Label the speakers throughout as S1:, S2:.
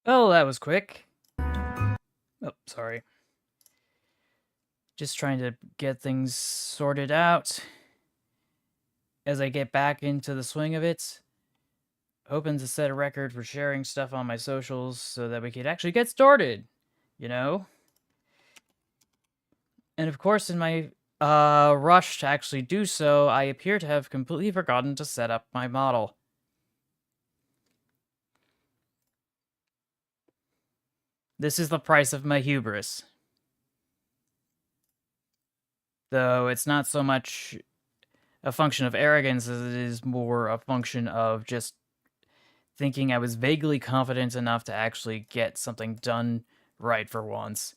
S1: Oh, that was quick. Oh, sorry. Just trying to get things sorted out as I get back into the swing of it. Hoping to set a record for sharing stuff on my socials so that we could actually get started, you know? And of course, in my rush to actually do so, I appear to have completely forgotten to set up my model. This is the price of my hubris. Though it's not so much a function of arrogance as it is more a function of just thinking I was vaguely confident enough to actually get something done right for once.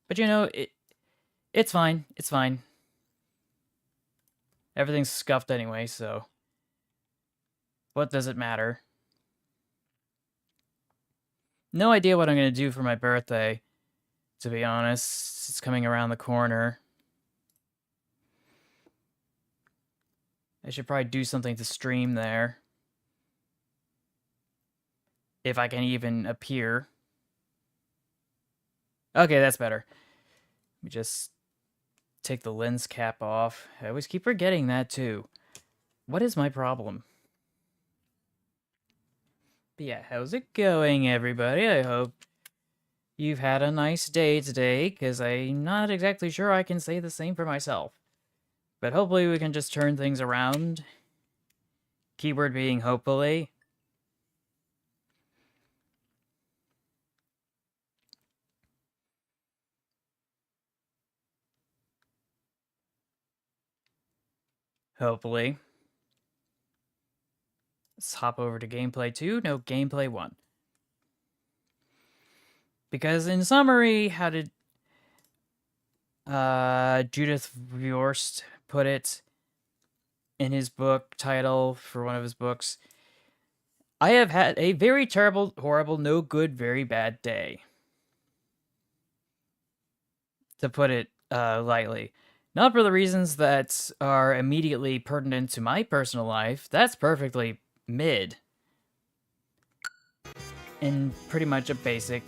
S1: But you know, it's fine. It's fine. Everything's scuffed anyway, so what does it matter? No idea what I'm going to do for my birthday, to be honest. It's coming around the corner. I should probably do something to stream there. If I can even appear. Okay, that's better. Let me just take the lens cap off. I always keep forgetting that too. What is my problem? But yeah, how's it going, everybody? I hope you've had a nice day today, because I'm not exactly sure I can say the same for myself. But hopefully we can just turn things around. Keyword being hopefully. Hopefully. Let's hop over to gameplay 2. No, gameplay 1. Because in summary, how did Judith Viorst put it in his book title for one of his books? I have had a very terrible, horrible, no good, very bad day. To put it lightly. Not for the reasons that are immediately pertinent to my personal life. That's perfectly mid. And pretty much a basic.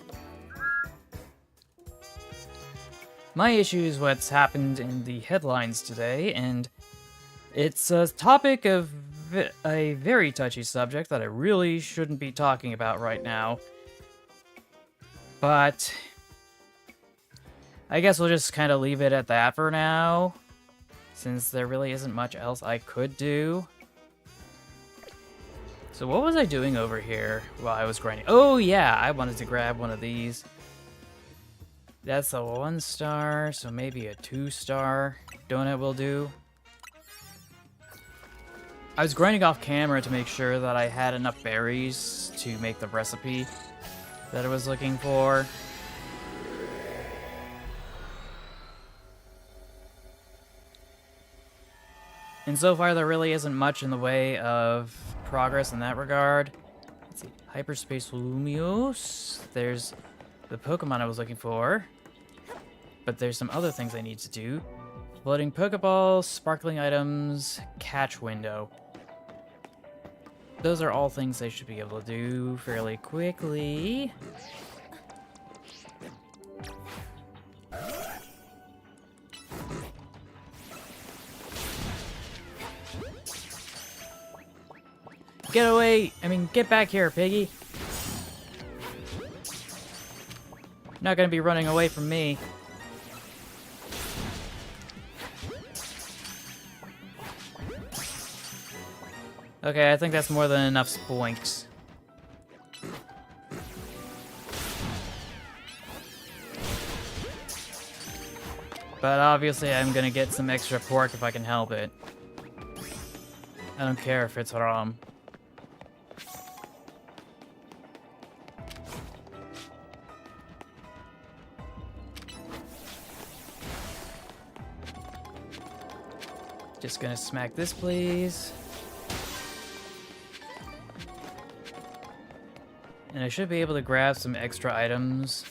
S1: My issue is what's happened in the headlines today, and it's a topic of a very touchy subject that I really shouldn't be talking about right now. But I guess we'll just kind of leave it at that for now, since there really isn't much else I could do. So what was I doing over here while I was grinding? Oh yeah, I wanted to grab one of these. That's a 1 star, so maybe a 2 star donut will do. I was grinding off camera to make sure that I had enough berries to make the recipe that I was looking for. And so far, there really isn't much in the way of progress in that regard. Let's see. Hyperspace Lumios. There's the Pokemon I was looking for. But there's some other things I need to do. Floating Pokeballs, sparkling items, catch window. Those are all things I should be able to do fairly quickly. Get away! Get back here, piggy! Not gonna be running away from me. Okay, I think that's more than enough spoinks. But obviously I'm gonna get some extra pork if I can help it. I don't care if it's haram. Just gonna smack this, please. And I should be able to grab some extra items.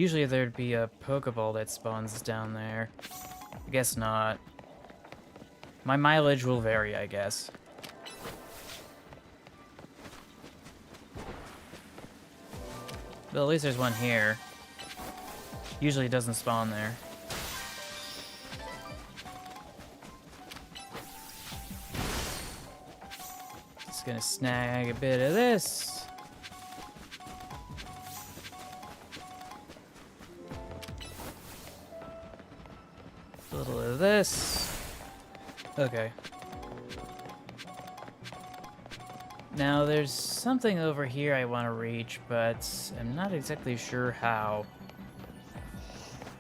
S1: Usually there'd be a Pokeball that spawns down there. I guess not. My mileage will vary, I guess. But at least there's one here. Usually it doesn't spawn there. Just gonna snag a bit of this. A little of this. Okay. Now there's something over here I want to reach, but I'm not exactly sure how.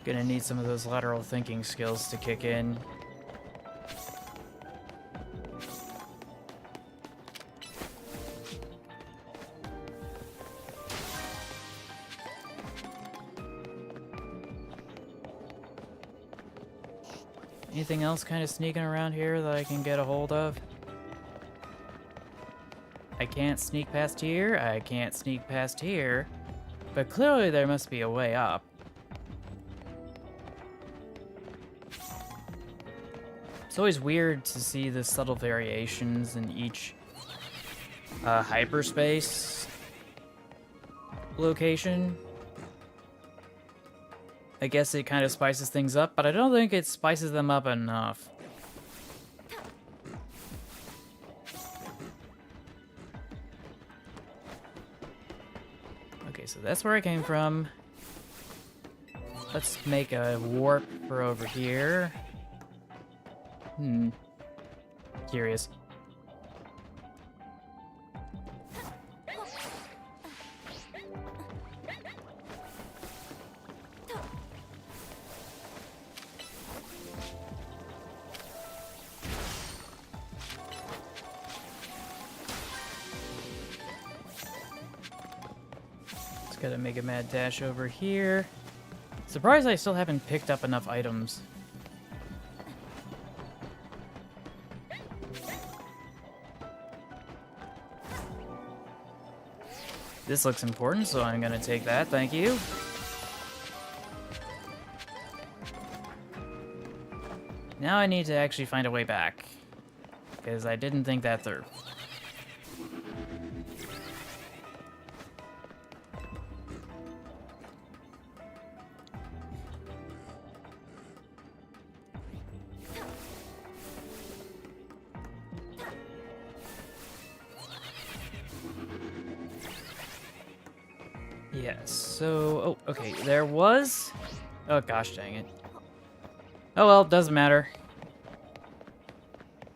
S1: Gonna need some of those lateral thinking skills to kick in. Anything else kind of sneaking around here that I can get a hold of? I can't sneak past here, I can't sneak past here, but clearly there must be a way up. It's always weird to see the subtle variations in each hyperspace location. I guess it kind of spices things up, but I don't think it spices them up enough. Okay, so that's where I came from. Let's make a warp for over here. Curious. Just gotta make a mad dash over here. Surprised I still haven't picked up enough items. This looks important, so I'm gonna take that, thank you. Now I need to actually find a way back, because I didn't think that through. Yes, so... Oh, okay, there was... Oh, gosh dang it. Oh well, doesn't matter.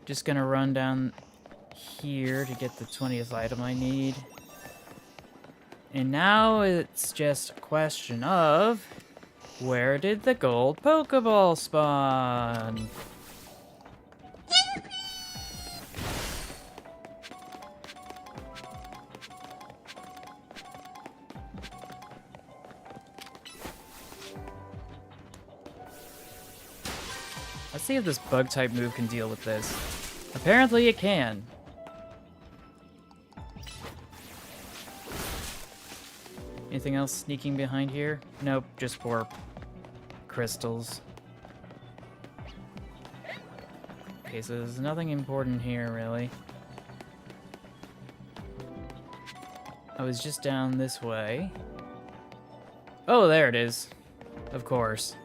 S1: Just gonna run down here to get the 20th item I need. And now it's just a question of... Where did the gold Pokeball spawn? Let's see if this bug-type move can deal with this. Apparently it can. Anything else sneaking behind here? Nope, just more crystals. Okay, so there's nothing important here, really. I was just down this way. Oh, there it is. Of course.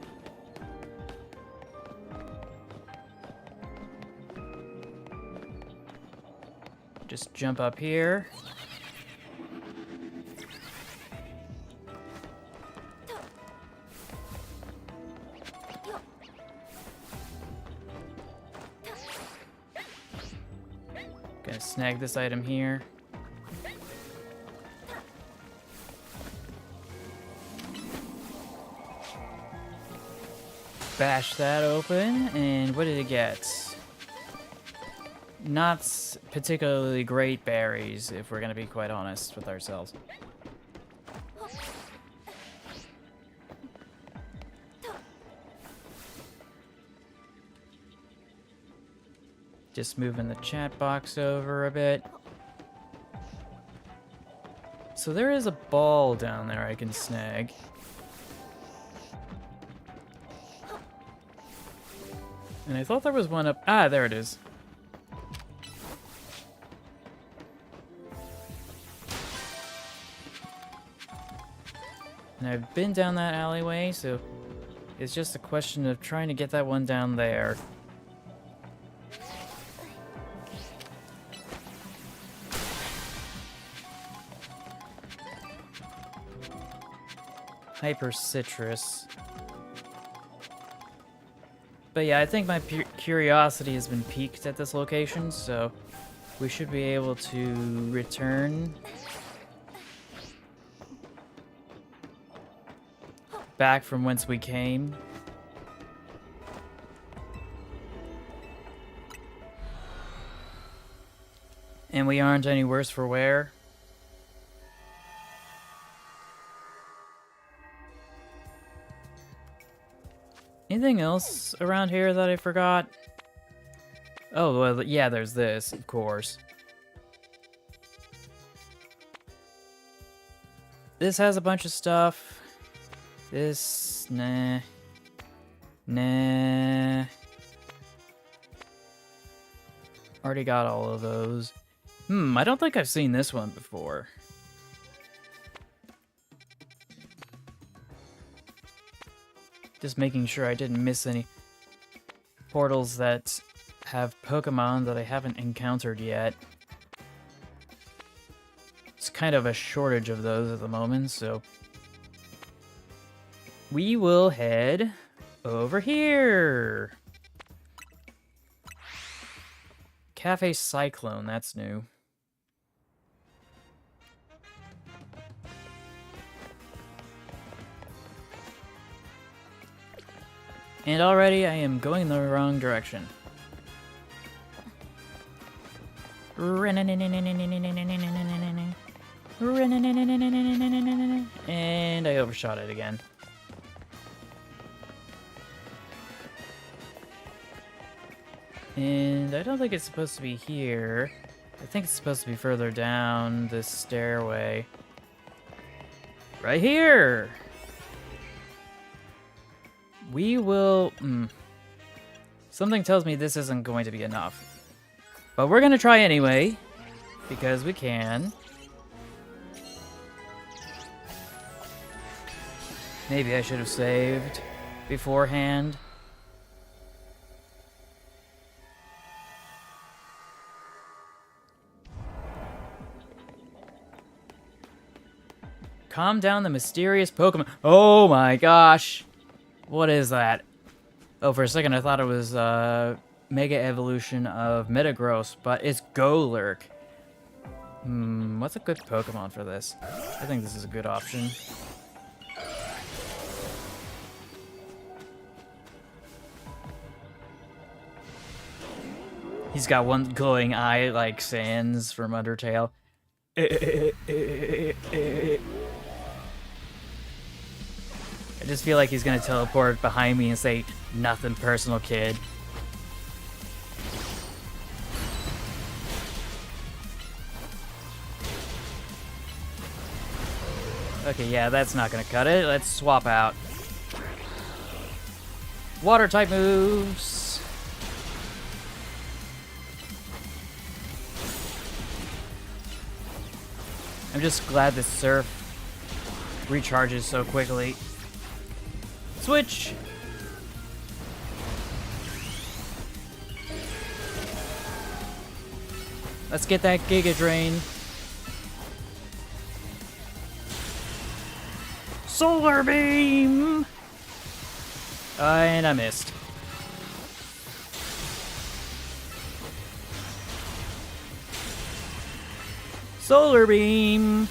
S1: Just jump up here. Gonna snag this item here. Bash that open, and what did it get? Not particularly great berries, if we're gonna be quite honest with ourselves. Just moving the chat box over a bit. So there is a ball down there I can snag. And I thought there was one up... Ah, there it is. And I've been down that alleyway, so it's just a question of trying to get that one down there. Hyper Citrus. But yeah, I think my curiosity has been piqued at this location, so we should be able to return back from whence we came. And we aren't any worse for wear. Anything else around here that I forgot? Oh, well, yeah, there's this, of course. This has a bunch of stuff. This, nah. Nah. Already got all of those. I don't think I've seen this one before. Just making sure I didn't miss any portals that have Pokemon that I haven't encountered yet. It's kind of a shortage of those at the moment, so we will head over here. Cafe Cyclone, that's new. And already I am going in the wrong direction. And I overshot it again. And I don't think it's supposed to be here. I think it's supposed to be further down this stairway. Right here! We will... Something tells me this isn't going to be enough. But we're going to try anyway, because we can. Maybe I should have saved beforehand. Calm down the mysterious Pokemon. Oh my gosh! What is that? Oh, for a second I thought it was Mega Evolution of Metagross, but it's Golurk. What's a good Pokemon for this? I think this is a good option. He's got one glowing eye like Sans from Undertale. I just feel like he's gonna teleport behind me and say, "Nothing personal, kid." Okay, yeah, that's not gonna cut it. Let's swap out. Water type moves. I'm just glad the Surf recharges so quickly. Switch! Let's get that Giga Drain. Solar Beam! And I missed. Solar Beam!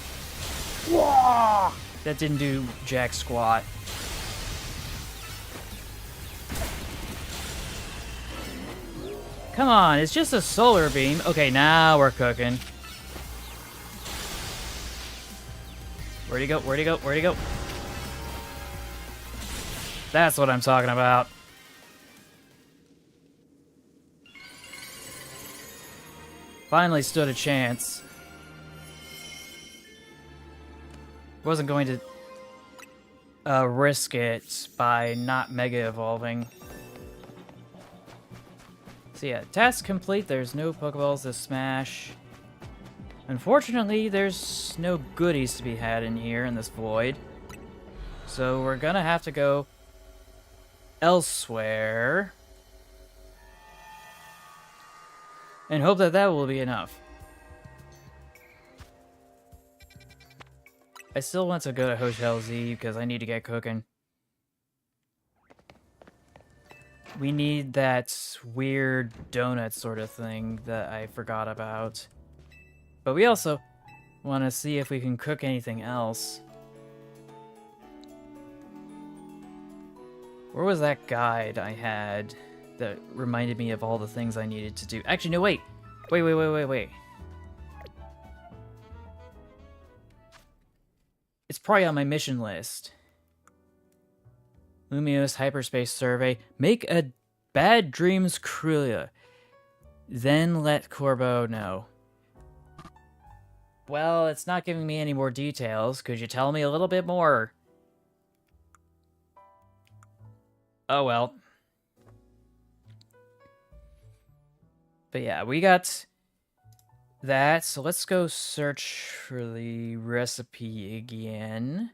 S1: Whoa! That didn't do jack squat. Come on, it's just a solar beam. Okay, now we're cooking. Where'd he go? Where'd he go? Where'd he go? That's what I'm talking about. Finally stood a chance. Wasn't going to risk it by not Mega Evolving. So yeah, task complete. There's no Pokeballs to smash. Unfortunately, there's no goodies to be had in here in this void. So we're gonna have to go elsewhere. And hope that that will be enough. I still want to go to Hotel Z because I need to get cooking. We need that weird donut sort of thing that I forgot about. But we also want to see if we can cook anything else. Where was that guide I had that reminded me of all the things I needed to do? Actually, no, wait. Wait. It's probably on my mission list. Lumiose Hyperspace Survey. Make a Bad Dreams Cruella. Then let Corbo know. Well, it's not giving me any more details. Could you tell me a little bit more? Oh well. But yeah, we got that. So let's go search for the recipe again.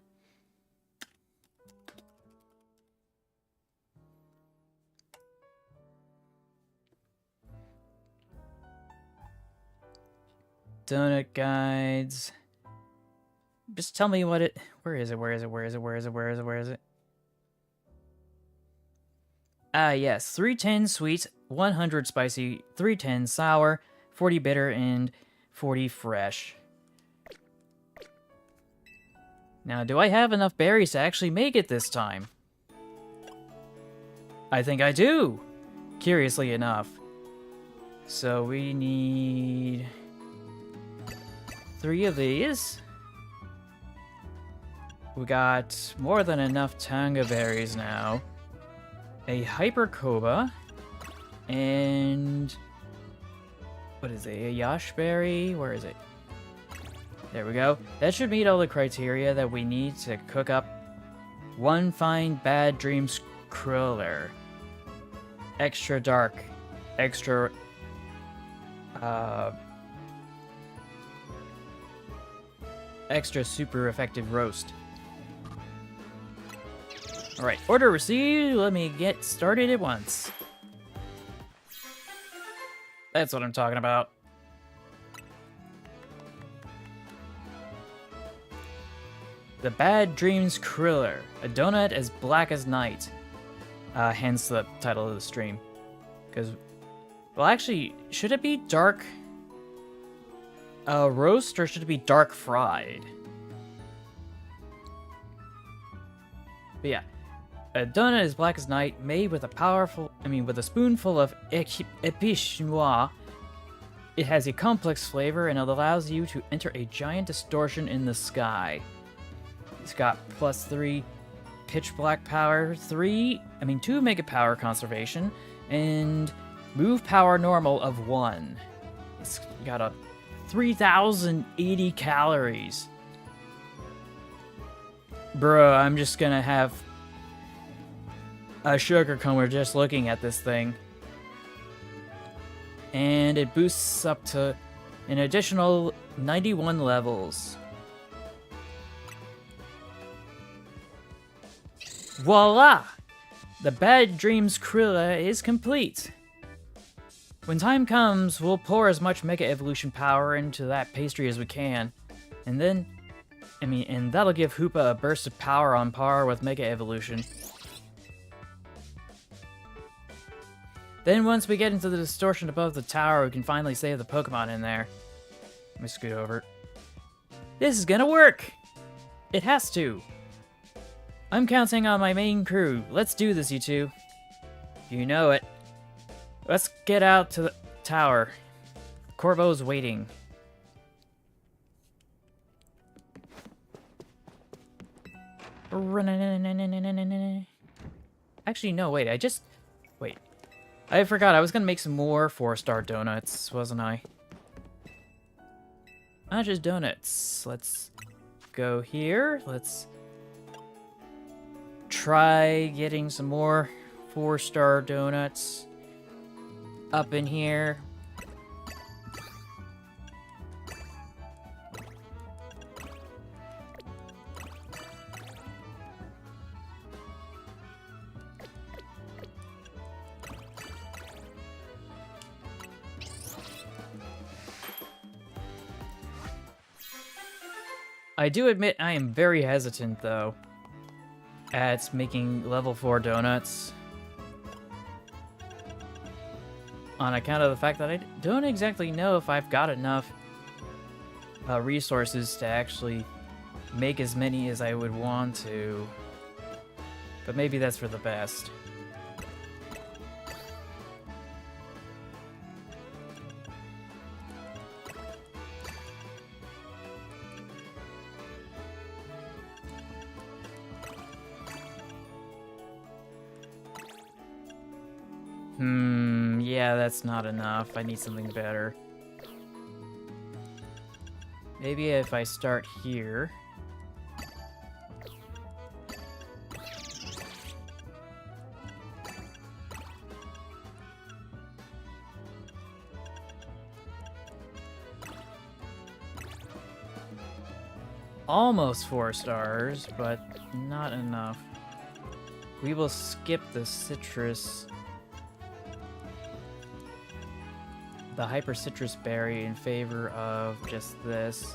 S1: Donut guides. Just tell me what it... Where is it? Ah, yes. 310 sweet, 100 spicy, 310 sour, 40 bitter, and 40 fresh. Now, do I have enough berries to actually make it this time? I think I do! Curiously enough. So we need 3 of these. We got more than enough Tanga berries now. A Hyper Koba. And... what is it? A Yash Berry? Where is it? There we go. That should meet all the criteria that we need to cook up one fine Bad Dreams Cruller. Extra dark. Extra... extra super effective roast. Alright, order received. Let me get started at once. That's what I'm talking about. The Bad Dreams Cruller. A donut as black as night. Hence the title of the stream. Because, well, actually, should it be dark roast or should it be dark fried? But yeah. A donut as black as night, made with with a spoonful of épices noires. It has a complex flavor and it allows you to enter a giant distortion in the sky. It's got +3 pitch black power, 2 mega power conservation, and move power normal of 1. It's got a 3,080 calories. Bro, I'm just gonna have a sugar coma just looking at this thing. And it boosts up to an additional 91 levels. Voila! The Bad Dreams Cruella is complete. When time comes, we'll pour as much Mega Evolution power into that pastry as we can. And then, and that'll give Hoopa a burst of power on par with Mega Evolution. Then once we get into the distortion above the tower, we can finally save the Pokemon in there. Let me scoot over. This is gonna work! It has to. I'm counting on my main crew. Let's do this, you two. You know it. Let's get out to the tower. Corbo's waiting. Actually, no, wait, wait. I forgot, I was gonna make some more 4-star donuts, wasn't I? Not just donuts. Let's go here. Let's try getting some more 4-star donuts. up in here. I do admit I am very hesitant, though, at making level 4 donuts. On account of the fact that I don't exactly know if I've got enough resources to actually make as many as I would want to. But maybe that's for the best. Yeah, that's not enough. I need something better. Maybe if I start here. Almost 4 stars, but not enough. We will skip the citrus. The hyper citrus berry in favor of just this.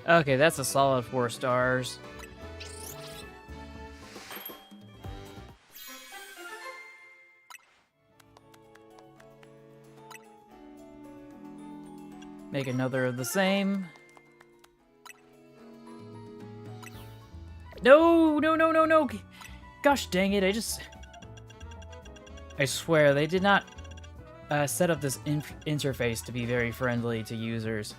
S1: Okay, that's a solid 4 stars. Make another of the same. No, no, no, no, no. Gosh dang it, I swear, they did not set up this interface to be very friendly to users.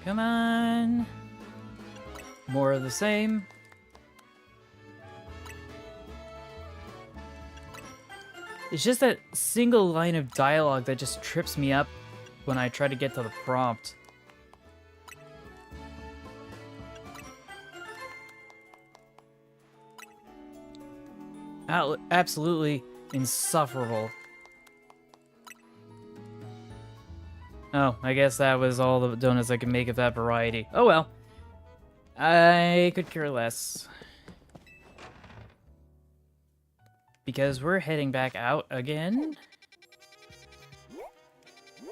S1: Come on. More of the same. It's just that single line of dialogue that just trips me up when I try to get to the prompt. Absolutely insufferable. Oh, I guess that was all the donuts I could make of that variety. Oh well. I could care less. Because we're heading back out again.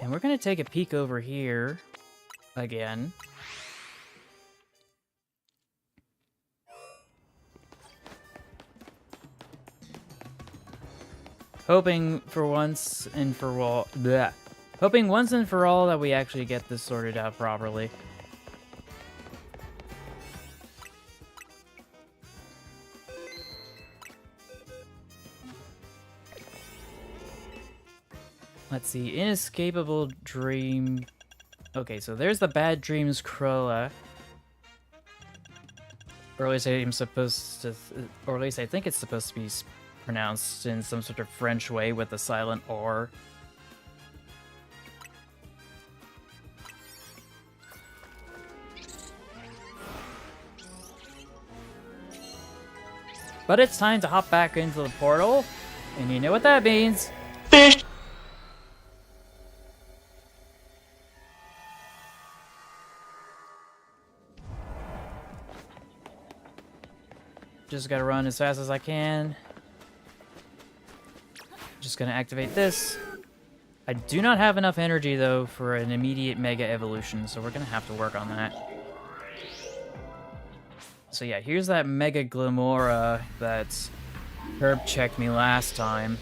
S1: And we're gonna take a peek over here again. Hoping for once and for all... Bleh. Hoping once and for all that we actually get this sorted out properly. Let's see, Inescapable Dream. Okay, so there's the Bad Dreams Crolla. Or at least I'm supposed to, or at least I think it's supposed to be pronounced in some sort of French way with a silent R. But it's time to hop back into the portal, and you know what that means. Fish! Just gotta run as fast as I can. Just gonna activate this. I do not have enough energy, though, for an immediate Mega Evolution, so we're gonna have to work on that. So yeah, here's that Mega Glamora that Herb checked me last time.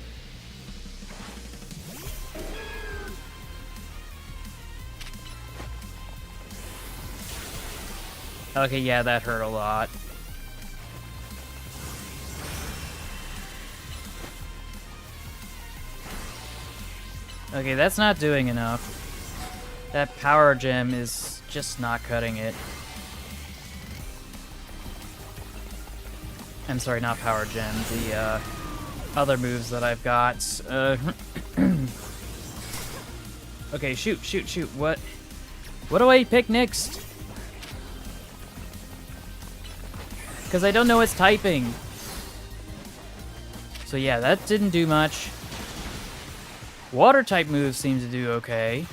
S1: Okay, yeah, that hurt a lot. Okay, that's not doing enough. That power gem is just not cutting it. I'm sorry, not power gem. The other moves that I've got. Okay, shoot. What do I pick next? Because I don't know its typing. So yeah, that didn't do much. Water type moves seem to do okay.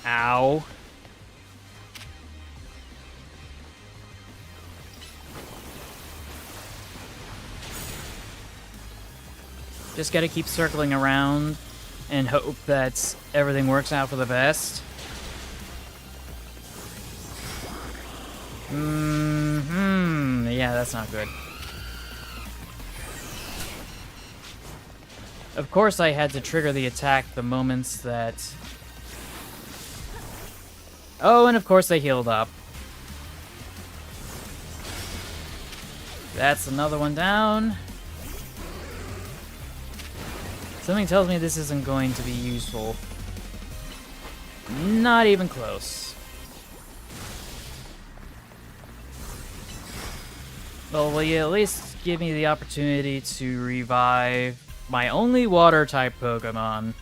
S1: Ow. Just gotta keep circling around and hope that everything works out for the best. Yeah, that's not good. Of course I had to trigger the attack the moments that... Oh, and of course they healed up. That's another one down. Something tells me this isn't going to be useful. Not even close. Well, will you at least give me the opportunity to revive my only water-type Pokemon?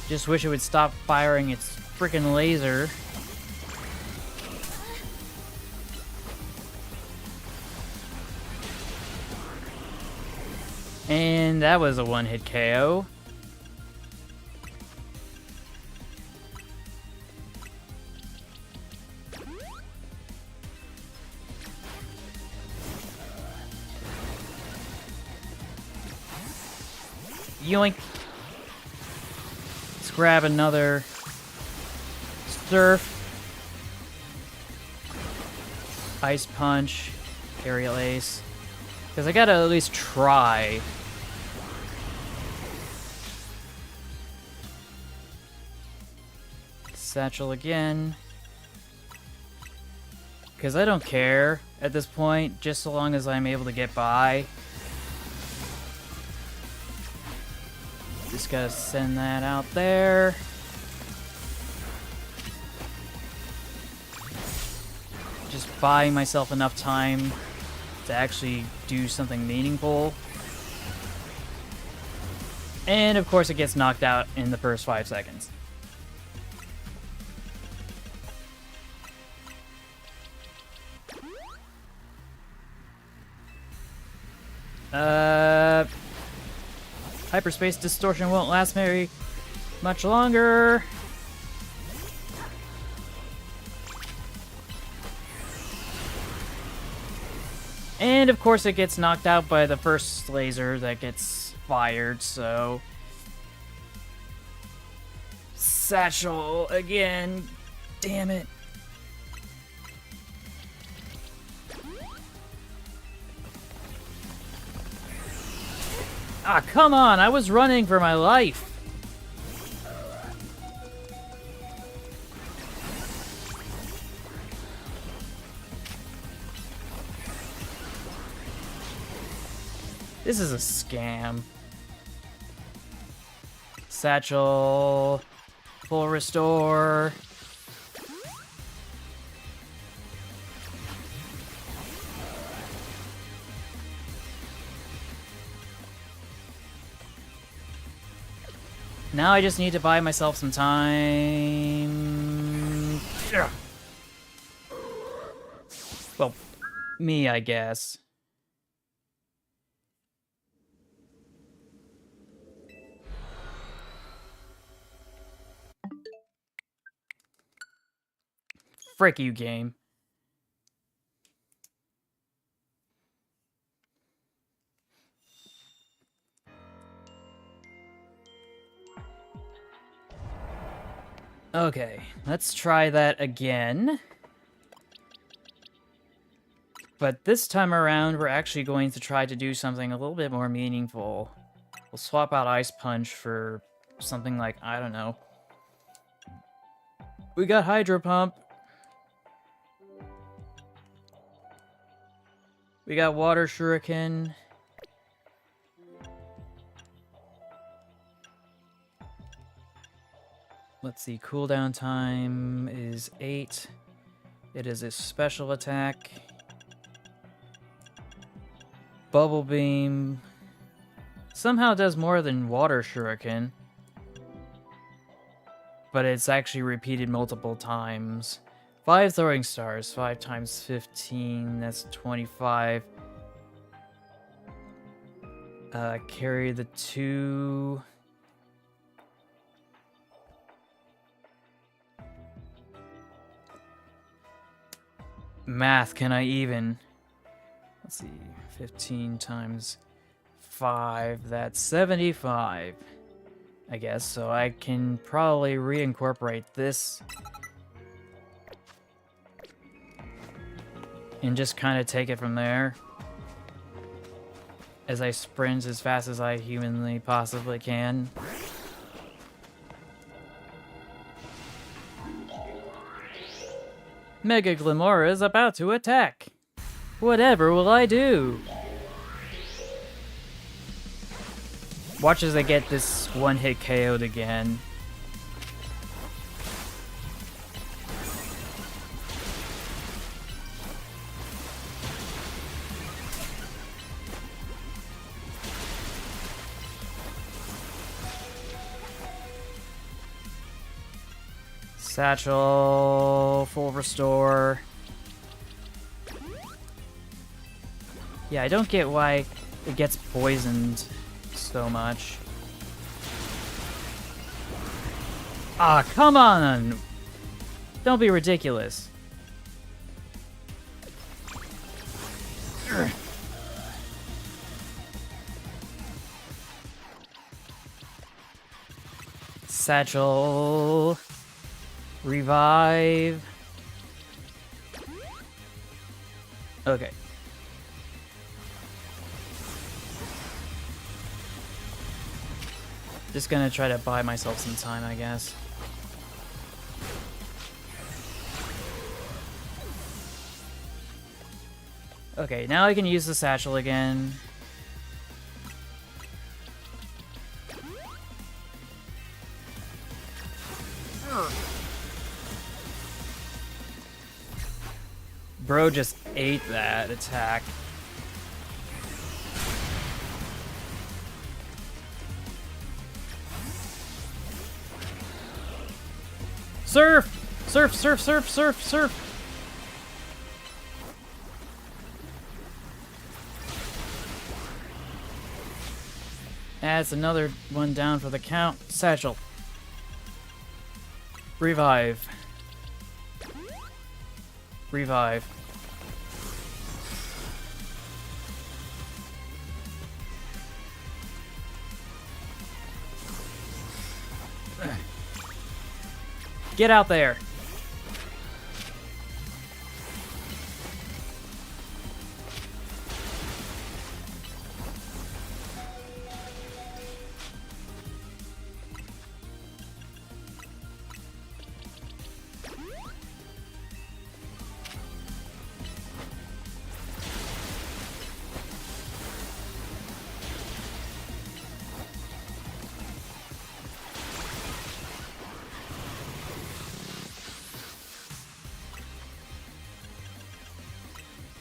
S1: Just wish it would stop firing its freaking laser. And that was a one-hit KO. Yoink. Let's grab another Surf. Ice Punch. Aerial Ace. Because I gotta at least try. Satchel again. Because I don't care at this point, just so long as I'm able to get by. Just gotta send that out there. Just buying myself enough time to actually do something meaningful. And of course it gets knocked out in the first 5 seconds. Hyperspace distortion won't last very much longer. And of course it gets knocked out by the first laser that gets fired, so... Satchel again. Damn it. Ah, come on! I was running for my life! This is a scam. Satchel. Full restore. Now I just need to buy myself some time. Ugh. Well, me, I guess. Frick you, game. Okay, let's try that again. But this time around, we're actually going to try to do something a little bit more meaningful. We'll swap out Ice Punch for something like, I don't know. We got Hydro Pump. We got Water Shuriken. Let's see, cooldown time is 8. It is a special attack. Bubble Beam somehow does more than Water Shuriken, but it's actually repeated multiple times. 5 throwing stars, 5 times 15, that's 25. Carry the 2. Math, can I even? Let's see, 15 times 5, that's 75, I guess. So I can probably reincorporate this and just kind of take it from there as I sprint as fast as I humanly possibly can. Mega Glimora is about to attack. Whatever will I do? Watch as I get this one-hit KO'd again. Satchel, full restore. Yeah, I don't get why it gets poisoned so much. Ah, come on! Don't be ridiculous. Urgh. Satchel. Revive. Okay. Just gonna try to buy myself some time, I guess. Okay, now I can use the satchel again. Bro just ate that attack. Surf! Surf, surf, surf, surf, surf! That's another one down for the count. Satchel. Revive. Revive. Get out there.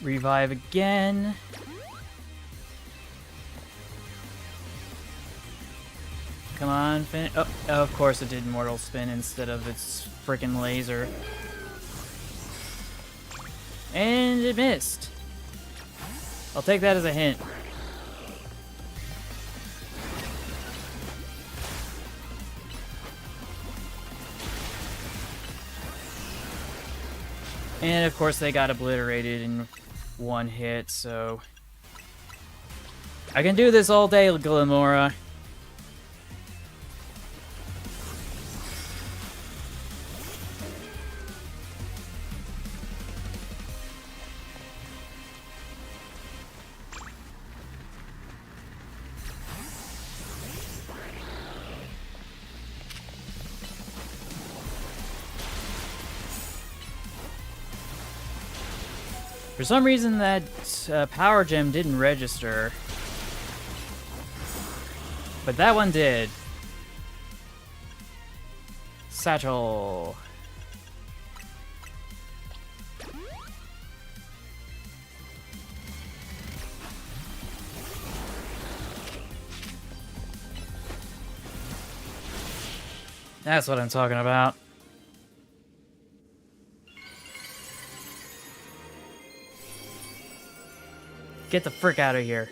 S1: Revive again. Come on, finish. Oh, of course it did Mortal Spin instead of its freaking laser. And it missed. I'll take that as a hint. And of course they got obliterated in one hit, so I can do this all day, Glimora. For some reason, that power gem didn't register. But that one did. Satchel. That's what I'm talking about. Get the frick out of here.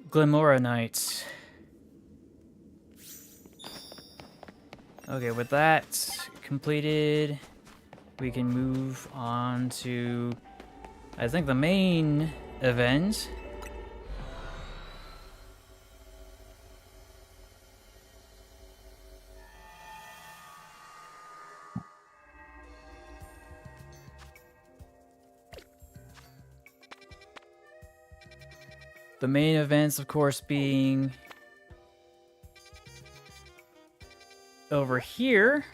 S1: Glimora Knight. Okay, with that completed, we can move on to, I think, the main event. The main events, of course, being over here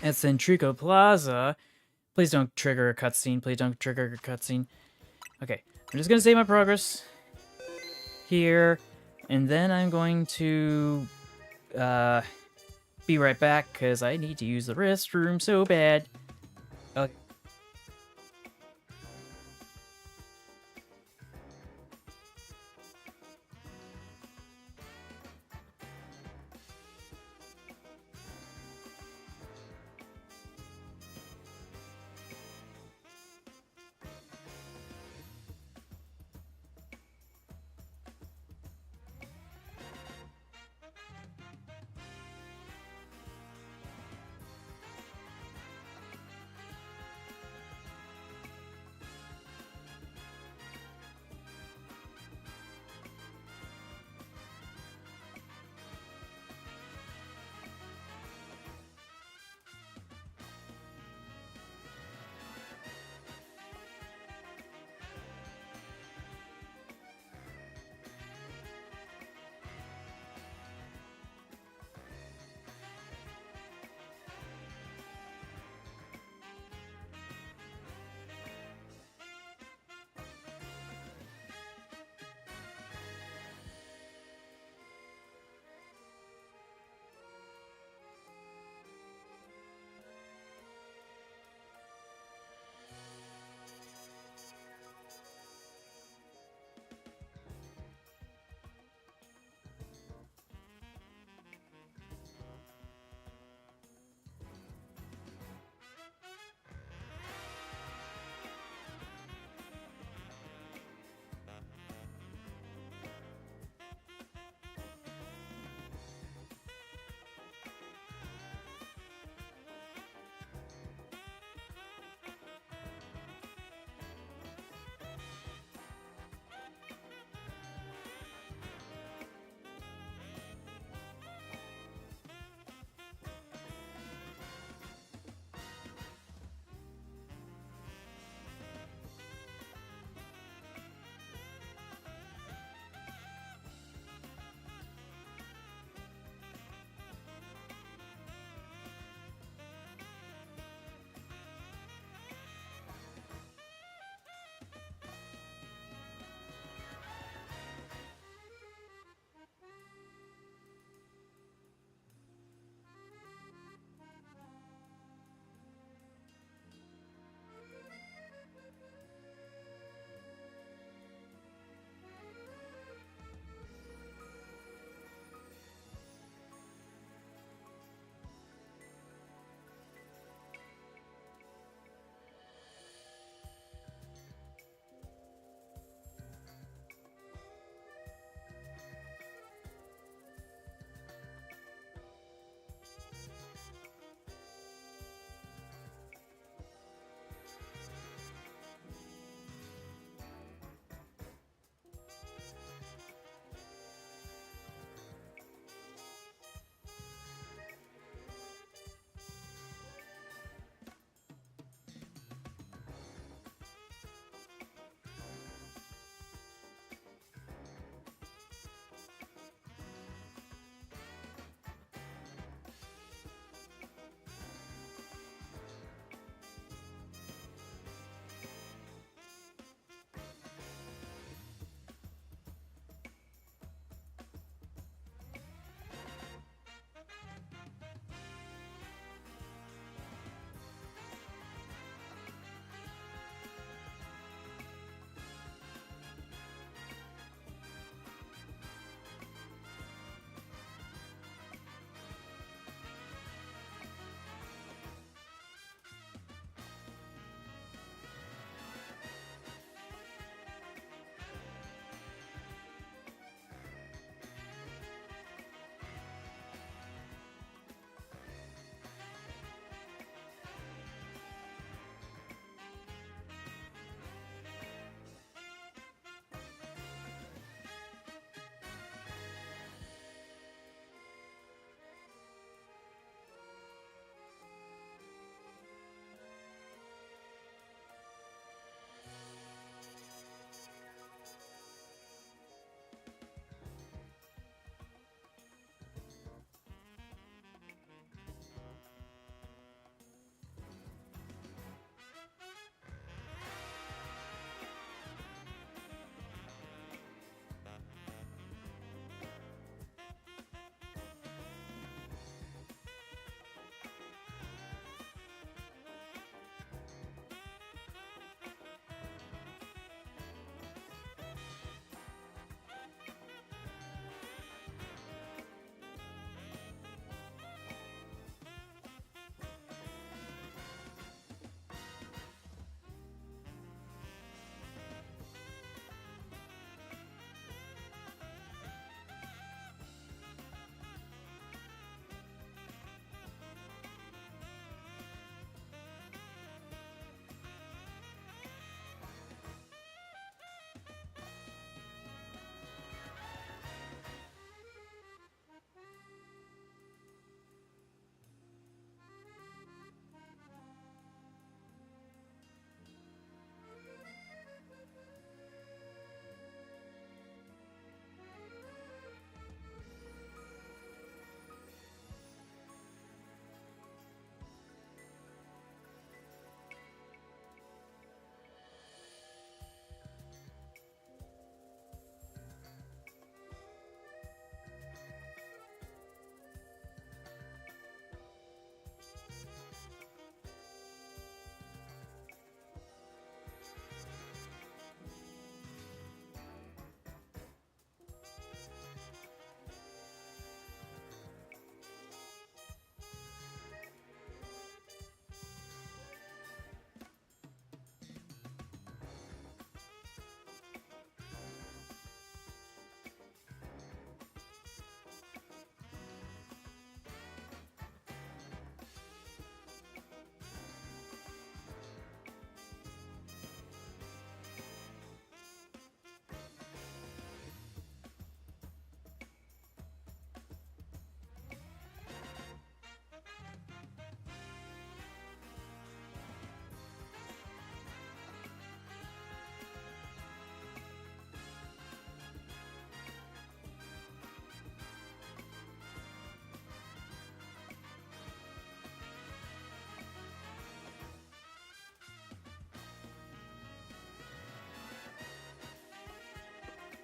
S1: at Centrico Plaza. Please don't trigger a cutscene. Please don't trigger a cutscene. Okay, I'm just gonna save my progress here, and then I'm going to be right back because I need to use the restroom so bad. Okay.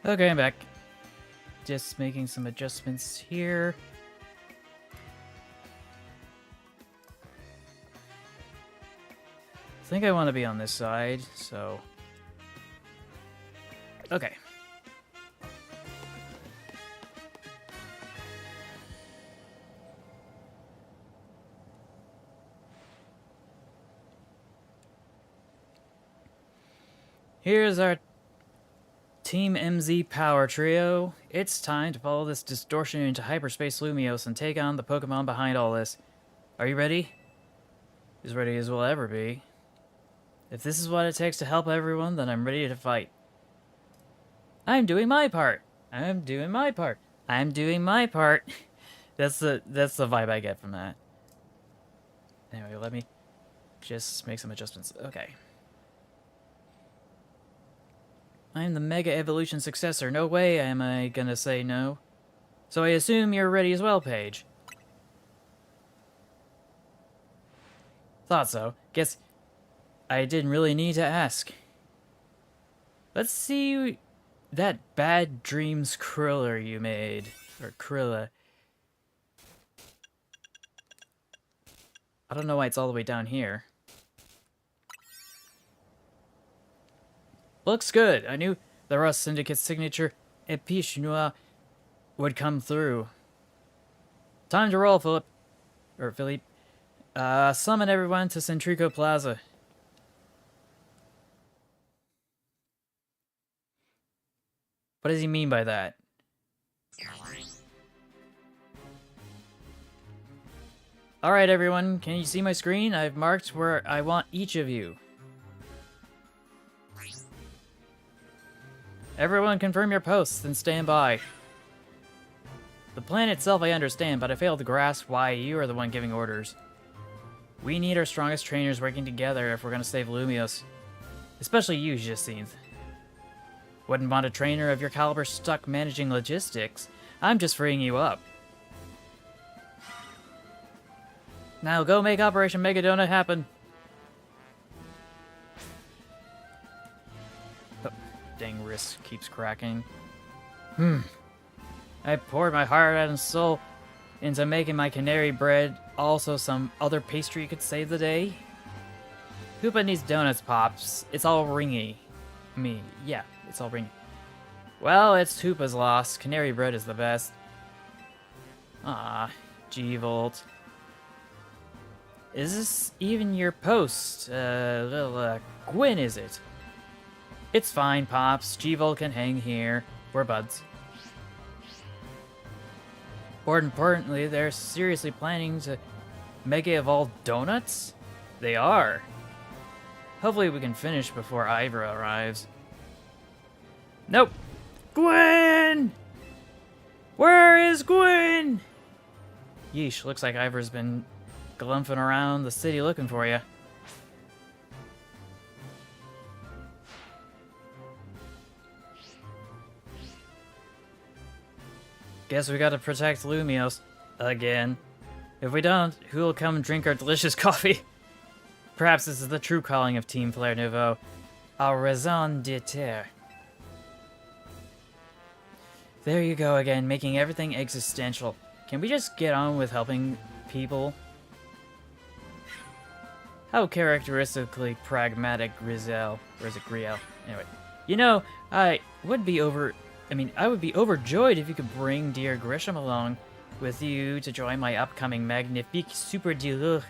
S1: Okay, I'm back. Just making some adjustments here. I think I want to be on this side, so... Okay. Here's our Team MZ Power Trio. It's time to follow this distortion into hyperspace Lumios and take on the Pokemon behind all this. Are you ready? As ready as we'll ever be. If this is what it takes to help everyone, then I'm ready to fight. I'm doing my part. I'm doing my part. I'm doing my part. That's the vibe I get from that. Anyway, let me just make some adjustments. Okay. I'm the Mega Evolution successor. No way am I gonna say no. So I assume you're ready as well, Paige. Thought so. Guess I didn't really need to ask. Let's see that Bad Dreams Kriller you made. Or Krilla. I don't know why it's all the way down here. Looks good. I knew the Rust Syndicate's signature Epiche Noir would come through. Time to roll, Philip. Or Philippe. Summon everyone to Centrico Plaza. What does he mean by that? Alright, everyone. Can you see my screen? I've marked where I want each of you. Everyone confirm your posts and stand by. The plan itself I understand, but I fail to grasp why you are the one giving orders. We need our strongest trainers working together if we're gonna save Lumios. Especially you, Jacinth. Wouldn't want a trainer of your caliber stuck managing logistics. I'm just freeing you up. Now go make Operation Mega Donut happen. Oh, dang wrist keeps cracking. I poured my heart and soul into making my canary bread also some other pastry could save the day. Hoopa needs donuts, Pops. It's all ringy. Yeah, it's all ringy. Well, it's Hoopa's loss. Canary bread is the best. Ah, G-Volt. Is this even your post? Little, Gwyn, is it? It's fine, Pops. G-Volt can hang here. We're buds. More importantly, they're seriously planning to Mega Evolve donuts? They are. Hopefully we can finish before Ivra arrives. Nope. Gwyn! Where is Gwyn? Yeesh, looks like Ivra's been glumphing around the city looking for you. Guess we gotta protect Lumios. Again. If we don't, who'll come drink our delicious coffee? Perhaps this is the true calling of Team Flare Nouveau. Our raison d'etre. There you go again, making everything existential. Can we just get on with helping people? How characteristically pragmatic Grizel. Or is it Griel? Anyway. You know, I would be overjoyed if you could bring dear Grisham along with you to join my upcoming Magnifique Super Deluxe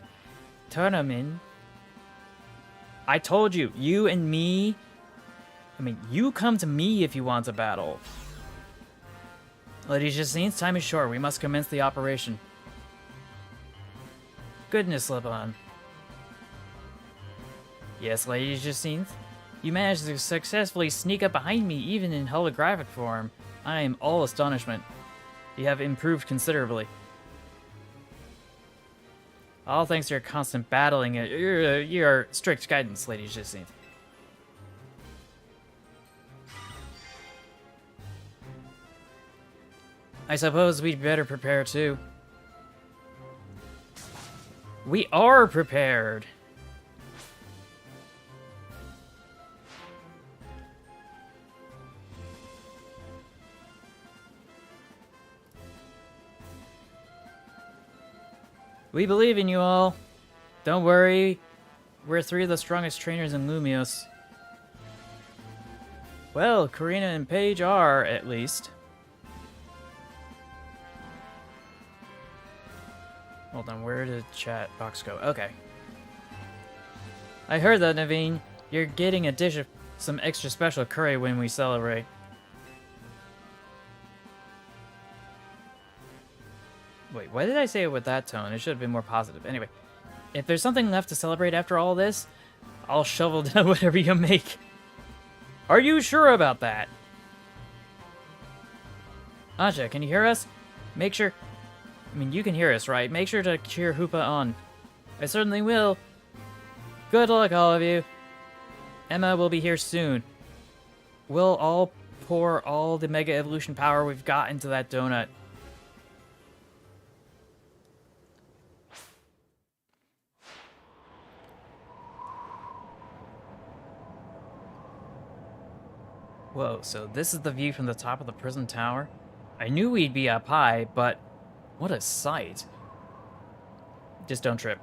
S1: tournament. I told you, you and me. You come to me if you want to battle. Lady Jacine's time is short. We must commence the operation. Goodness, Lebon. Yes, Lady Jacinthe? You managed to successfully sneak up behind me even in holographic form. I am all astonishment. You have improved considerably. All thanks to your constant battling and your strict guidance, Lady Jacinthe. I suppose we'd better prepare too. We are prepared! We believe in you all. Don't worry. We're 3 of the strongest trainers in Lumios. Well, Karina and Paige are, at least. Hold on, where did chat box go? Okay. I heard that, Naveen. You're getting a dish of some extra special curry when we celebrate. Wait, why did I say it with that tone? It should have been more positive. Anyway, if there's something left to celebrate after all this, I'll shovel down whatever you make. Are you sure about that? Aja, can you hear us? Make sure... I mean, you can hear us, right? Make sure to cheer Hoopa on. I certainly will. Good luck, all of you. Emma will be here soon. We'll all pour all the Mega Evolution power we've got into that donut. Whoa, so this is the view from the top of the prison tower? I knew we'd be up high, but what a sight. Just don't trip.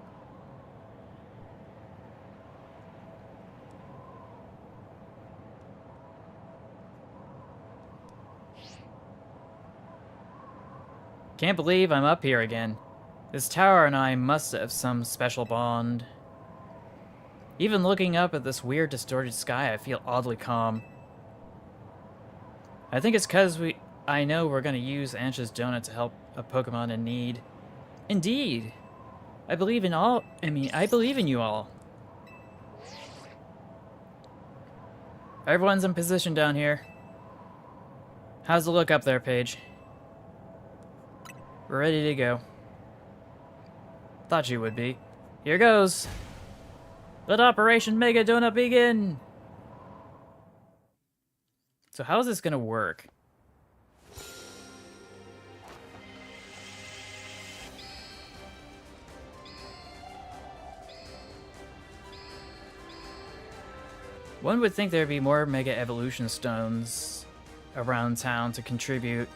S1: Can't believe I'm up here again. This tower and I must have some special bond. Even looking up at this weird distorted sky, I feel oddly calm. I think it's because I know we're going to use Ansha's donut to help a Pokemon in need. Indeed. I believe in you all. Everyone's in position down here. How's the look up there, Paige? We're ready to go. Thought you would be. Here goes. Let Operation Mega Donut begin! So how is this gonna work? One would think there'd be more Mega Evolution Stones around town to contribute.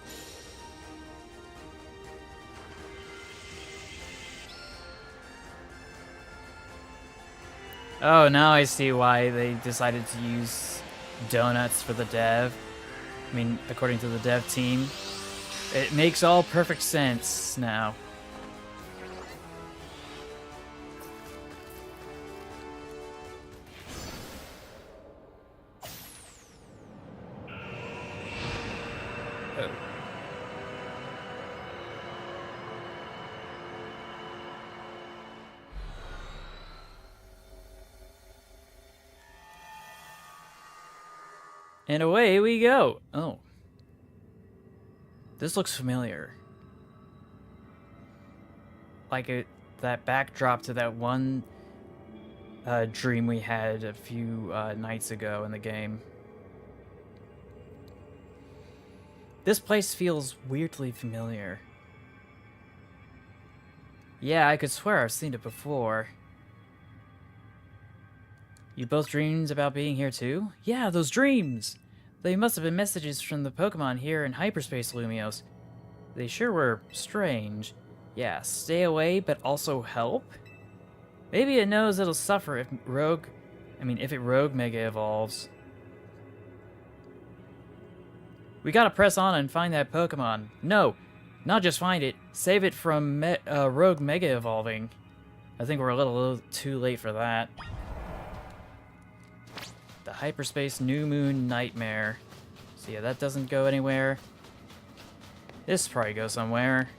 S1: Oh, now I see why they decided to use donuts for the dev. I mean, according to the dev team. It makes all perfect sense now. Oh. And away we go. Oh. This looks familiar. Like that backdrop to that one dream we had a few nights ago in the game. This place feels weirdly familiar. Yeah, I could swear I've seen it before. You both dreamed about being here too? Yeah, those dreams! They must have been messages from the Pokemon here in Hyperspace Lumios. They sure were strange. Yeah, stay away, but also help? Maybe it knows it'll suffer if it Rogue Mega evolves. We gotta press on and find that Pokemon. No, not just find it, save it from Rogue Mega evolving. I think we're a little too late for that. The Hyperspace New Moon Nightmare. So yeah, that doesn't go anywhere. This probably goes somewhere.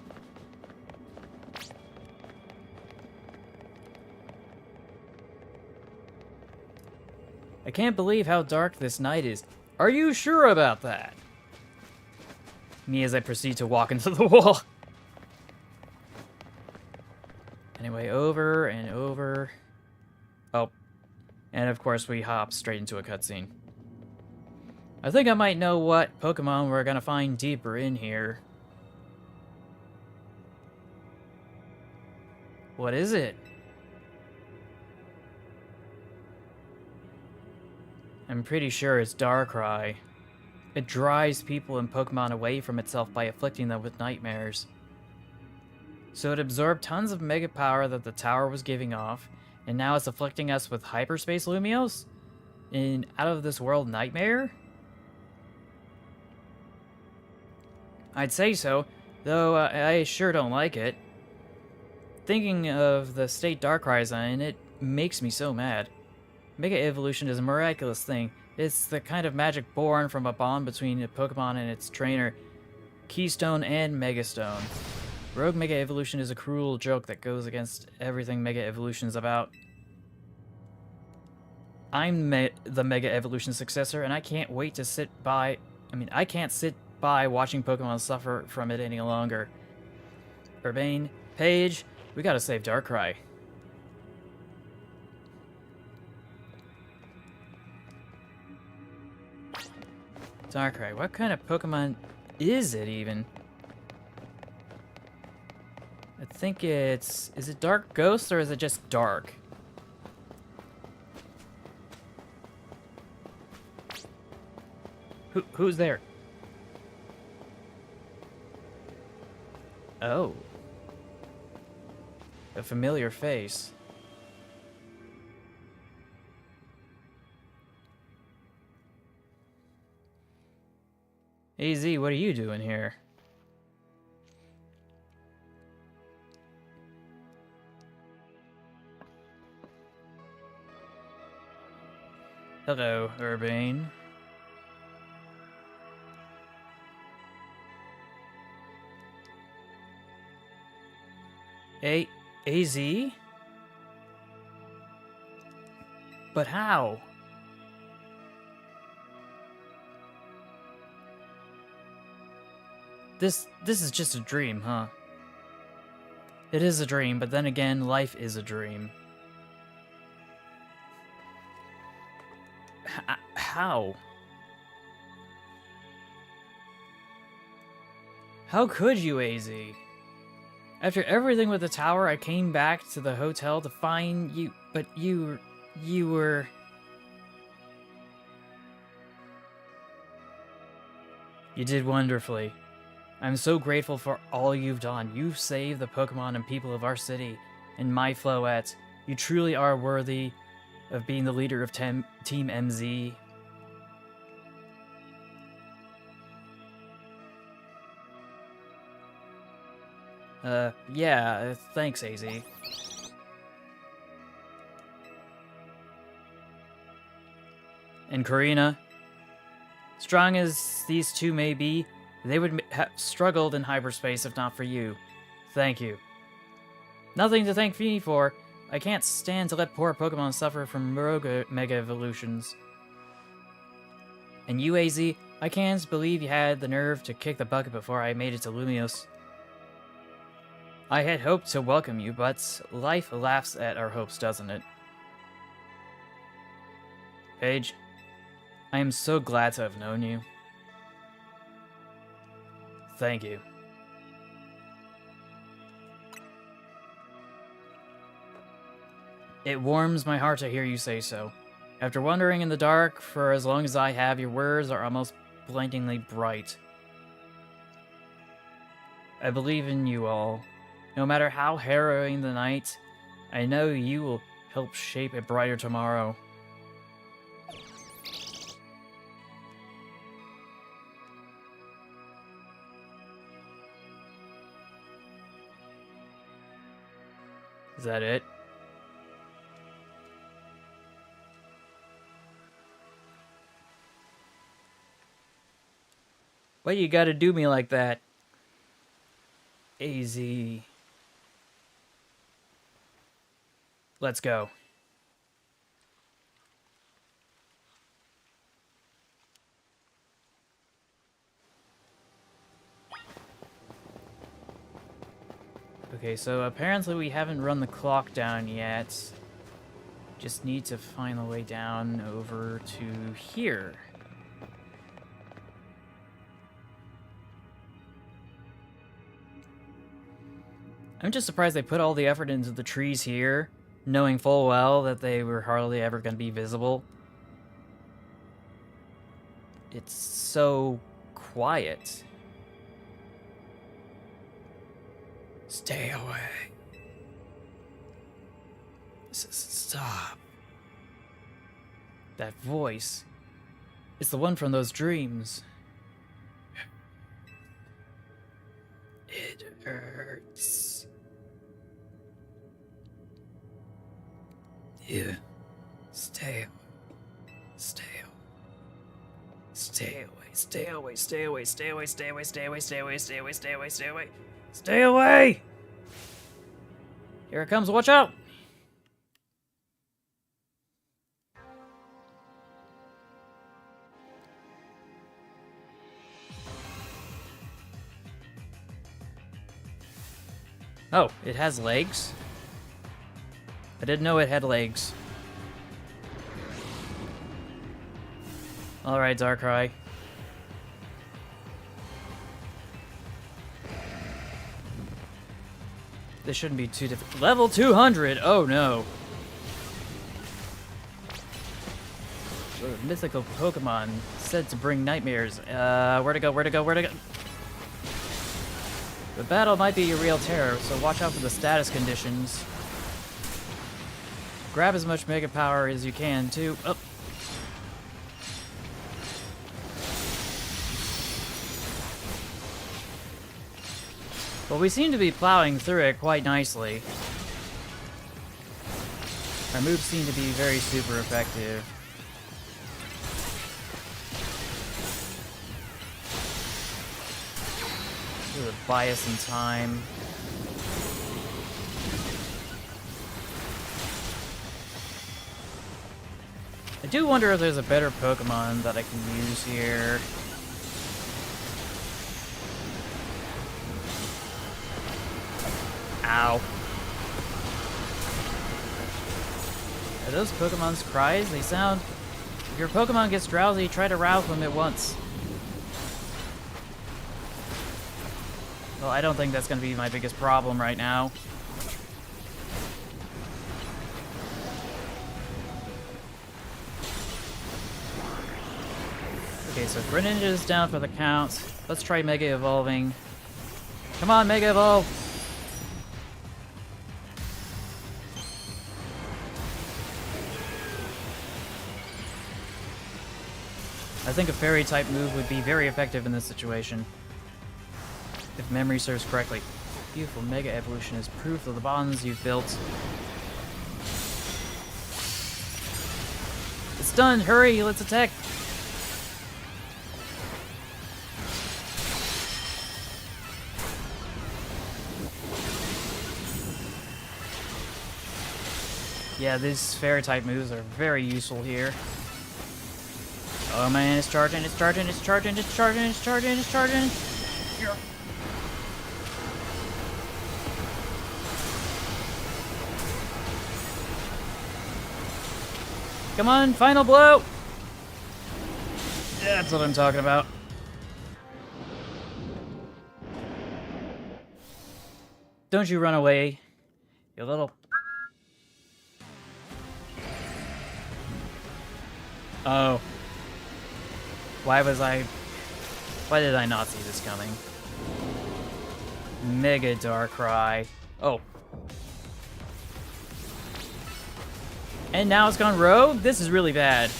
S1: I can't believe how dark this night is. Are you sure about that? Me as I proceed to walk into the wall. Anyway, over and over. Oh. And of course we hop straight into a cutscene. I think I might know what Pokemon we're gonna find deeper in here. What is it? I'm pretty sure it's Darkrai. It drives people and Pokemon away from itself by afflicting them with nightmares. So it absorbed tons of mega power that the tower was giving off, and now it's afflicting us with hyperspace Lumios? In out of this world nightmare? I'd say so, though I sure don't like it. Thinking of the state Darkrai's in, it makes me so mad. Mega Evolution is a miraculous thing. It's the kind of magic born from a bond between a Pokemon and its trainer, Keystone and Megastone. Rogue Mega Evolution is a cruel joke that goes against everything Mega Evolution is about. I'm the Mega Evolution successor, and I can't wait to sit by. I can't sit by watching Pokemon suffer from it any longer. Urbane, Paige, we gotta save Darkrai. Darkrai, what kind of Pokemon is it even? I think it's... Is it Dark Ghost or is it just Dark? Who's there? Oh. A familiar face. AZ, what are you doing here? Hello, Urbane. AZ? But how? This is just a dream, huh? It is a dream, but then again, life is a dream. How? How could you, AZ? After everything with the tower, I came back to the hotel to find you, but you were... You did wonderfully. I'm so grateful for all you've done. You've saved the Pokemon and people of our city, and my Floette. You truly are worthy of being the leader of Team MZ. Yeah, thanks, AZ. And Karina, strong as these two may be, they would have struggled in hyperspace if not for you. Thank you. Nothing to thank me for. I can't stand to let poor Pokemon suffer from rogue Mega Evolutions. And you, AZ, I can't believe you had the nerve to kick the bucket before I made it to Lumios. I had hoped to welcome you, but life laughs at our hopes, doesn't it? Paige, I am so glad to have known you. Thank you. It warms my heart to hear you say so. After wandering in the dark for as long as I have, your words are almost blindingly bright. I believe in you all. No matter how harrowing the night, I know you will help shape a brighter tomorrow. Is that it? Why you gotta do me like that? AZ. Let's go. Okay, so apparently we haven't run the clock down yet. Just need to find the way down over to here. I'm just surprised they put all the effort into the trees here, knowing full well that they were hardly ever going to be visible. It's so quiet. Stay away. Stop. That voice. It's the one from those dreams. It hurts. Yeah. Stay away. Stay away. Stay away. Stay away. Stay away. Stay away. Stay away. Stay away. Stay away. Stay away. Stay away. Stay away. Stay away. Here it comes. Watch out. Oh, it has legs? I didn't know it had legs. Alright, Darkrai. This shouldn't be too difficult. Level 200! Oh no. Mythical Pokemon said to bring nightmares. Where to go, where to go, where to go? The battle might be a real terror, so watch out for the status conditions. Grab as much Mega Power as you can, too. Oh. Well, we seem to be plowing through it quite nicely. Our moves seem to be very super effective. The bias in time. I do wonder if there's a better Pokemon that I can use here. Ow. Are those Pokemon's cries? They sound... If your Pokemon gets drowsy, try to rouse them at once. Well, I don't think that's going to be my biggest problem right now. Okay, so Greninja's down for the count. Let's try Mega Evolving. Come on, Mega Evolve! I think a Fairy-type move would be very effective in this situation. If memory serves correctly. Beautiful Mega Evolution is proof of the bonds you've built. It's done! Hurry! Let's attack! Yeah, these Fairy-type moves are very useful here. Oh man, it's charging, it's charging, it's charging, it's charging, it's charging, it's charging! Here. Come on, final blow! That's what I'm talking about. Don't you run away, you little... Oh. Why did I not see this coming? Mega Darkrai. Oh. And now it's gone rogue? This is really bad.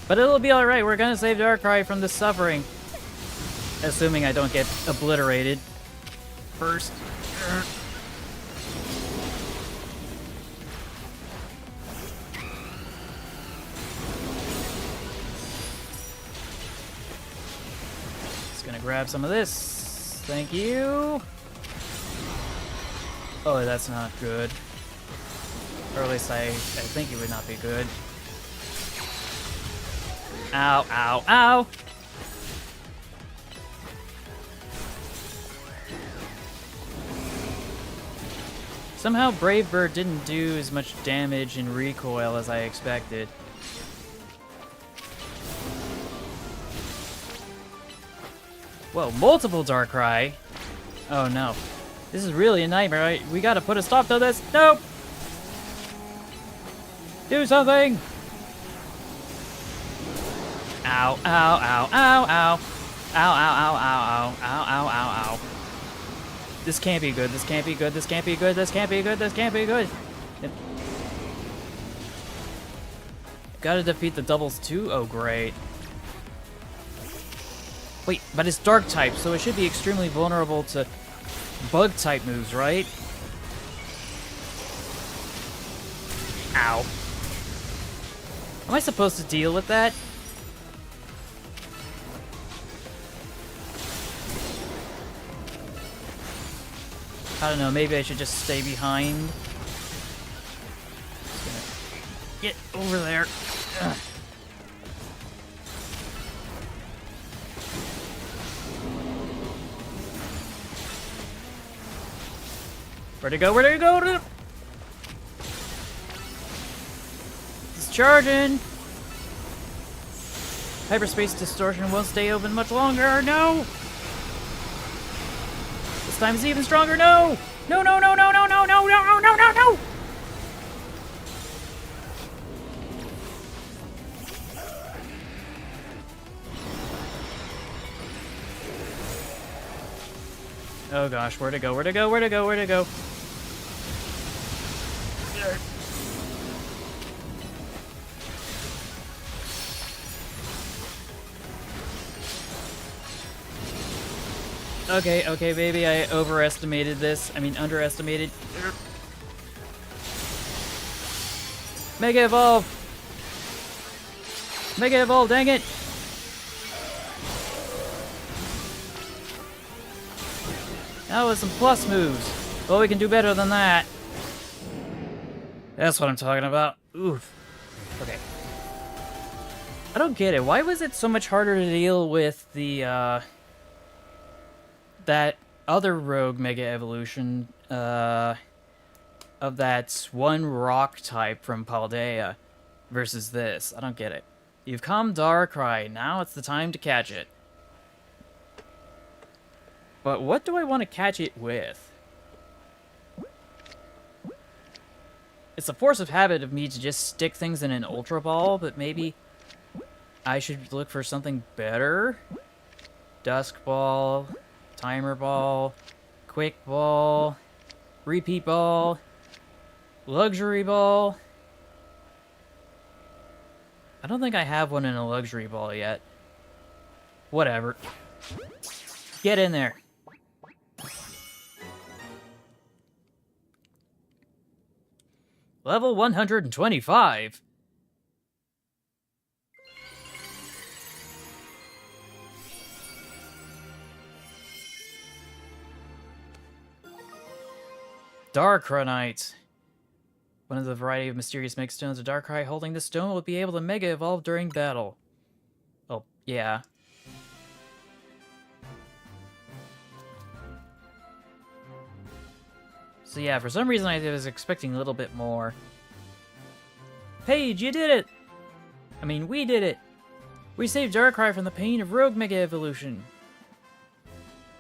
S1: But it'll be alright, we're gonna save Darkrai from the suffering. Assuming I don't get obliterated first. Just gonna grab some of this. Thank you. Oh, that's not good. Or at least I think it would not be good. Ow, ow, ow! Somehow Brave Bird didn't do as much damage in recoil as I expected. Whoa, multiple Darkrai? Oh no. This is really a nightmare. We gotta put a stop to this. Nope! Do something! Ow, Ow, ow, ow, ow, ow. Ow, ow, ow, ow, ow, ow, ow, ow, ow. This can't be good, this can't be good, this can't be good, this can't be good, this can't be good. Gotta defeat the doubles too? Oh, great. Wait, but it's dark type, so it should be extremely vulnerable to bug type moves, right? Ow. Am I supposed to deal with that? I don't know, maybe I should just stay behind. Just gonna get over there. Ugh. Where'd it go? Where'd it go? It's charging. Hyperspace distortion won't stay open much longer. No! This time it's even stronger. No! No, no, no, no, no, no, no, no, no, no, no! Oh gosh, where'd it go? Where'd it go? Where'd it go? Where'd it go? Okay, okay, baby, I overestimated this. I mean, underestimated. Mega Evolve! Mega Evolve, dang it! That was some plus moves. Well, we can do better than that. That's what I'm talking about. Oof. Okay. I don't get it. Why was it so much harder to deal with the, that other rogue Mega Evolution, of that one rock type from Paldea versus this? I don't get it. You've come Darkrai. Now it's the time to catch it. But what do I want to catch it with? It's a force of habit of me to just stick things in an Ultra Ball, but maybe I should look for something better? Dusk Ball, Timer Ball, Quick Ball, Repeat Ball, Luxury Ball. I don't think I have one in a Luxury Ball yet. Whatever. Get in there. Level 125. Darkranite. One of the variety of mysterious Mega Stones, a Darkrai holding this stone will be able to Mega Evolve during battle. Oh, yeah. So yeah, for some reason I was expecting a little bit more. Paige, you did it! I mean, we did it! We saved Darkrai from the pain of Rogue Mega Evolution.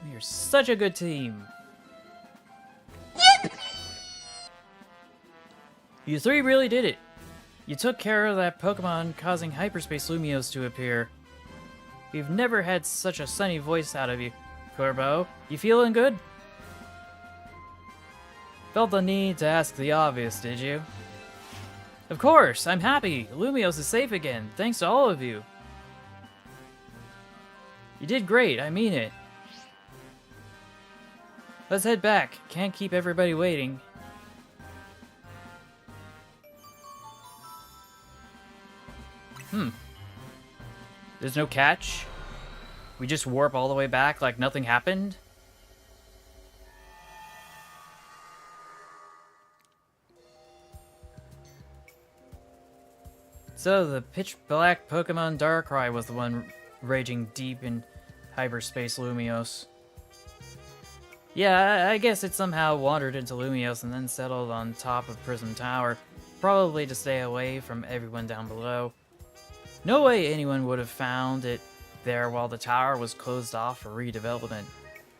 S1: We are such a good team. You three really did it. You took care of that Pokemon causing Hyperspace Lumiose to appear. We've never had such a sunny voice out of you, Corbo. You feeling good? Felt the need to ask the obvious, did you? Of course, I'm happy. Lumiose is safe again, thanks to all of you. You did great, I mean it. Let's head back. Can't keep everybody waiting. There's no catch? We just warp all the way back like nothing happened? So, the pitch-black Pokemon Darkrai was the one raging deep in Hyperspace Lumiose. Yeah, I guess it somehow wandered into Lumiose and then settled on top of Prism Tower, probably to stay away from everyone down below. No way anyone would have found it there while the tower was closed off for redevelopment.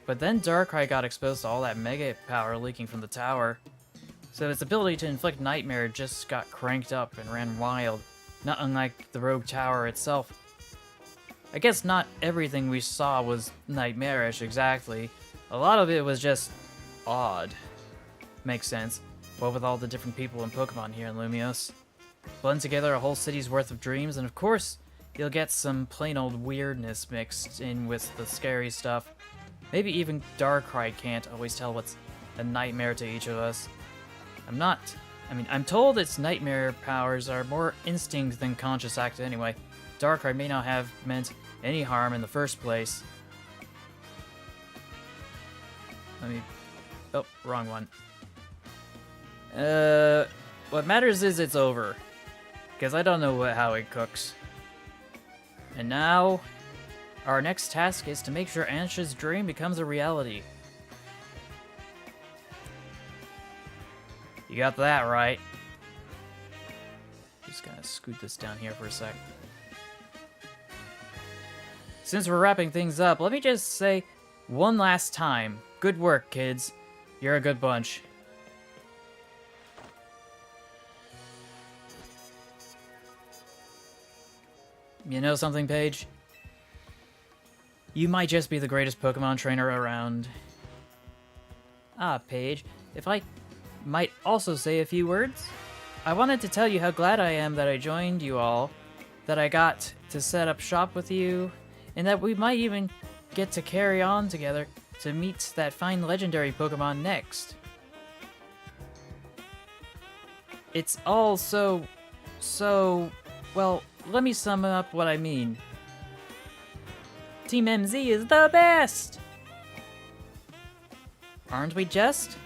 S1: But then Darkrai got exposed to all that mega power leaking from the tower, so its ability to inflict nightmare just got cranked up and ran wild, not unlike the Rogue Tower itself. I guess not everything we saw was nightmarish exactly. A lot of it was just odd. Makes sense. What with all the different people and Pokemon here in Lumios. Blend together a whole city's worth of dreams, and of course, you'll get some plain old weirdness mixed in with the scary stuff. Maybe even Darkrai can't always tell what's a nightmare to each of us. I'm told its nightmare powers are more instinct than conscious act anyway. Darkrai may not have meant any harm in the first place. Oh, wrong one. What matters is it's over. Because I don't know how it cooks. And now, our next task is to make sure Ansha's dream becomes a reality. You got that right. Just gonna scoot this down here for a sec. Since we're wrapping things up, let me just say one last time. Good work, kids. You're a good bunch. You know something, Paige? You might just be the greatest Pokemon trainer around. Ah, Paige, if I might also say a few words? I wanted to tell you how glad I am that I joined you all, that I got to set up shop with you, and that we might even get to carry on together to meet that fine legendary Pokemon next. It's all so... well, let me sum up what I mean. Team MZ is the best! Aren't we just?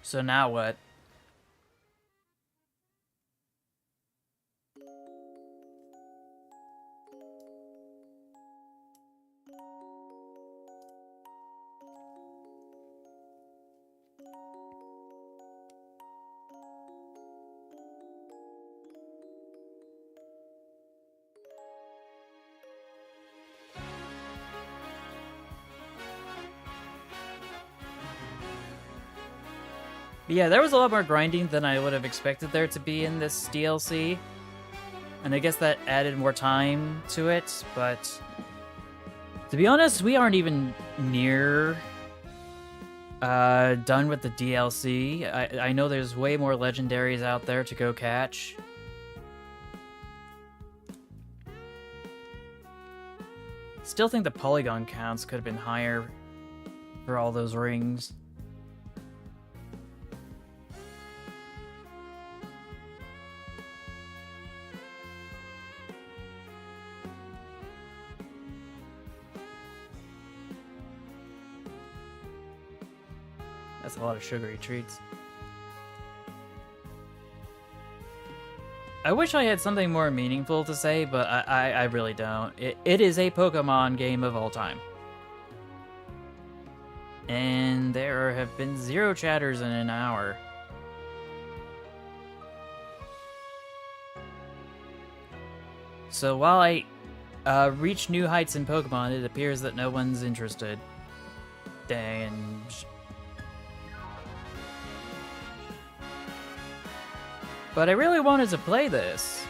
S1: So now what? Yeah, there was a lot more grinding than I would have expected there to be in this DLC. And I guess that added more time to it, but... to be honest, we aren't even near done with the DLC. I know there's way more legendaries out there to go catch. Still think the polygon counts could have been higher for all those rings. That's a lot of sugary treats. I wish I had something more meaningful to say, but I really don't. It is a Pokemon game of all time. And there have been 0 chatters in an hour. So while I reach new heights in Pokemon, it appears that no one's interested. Dang. But I really wanted to play this.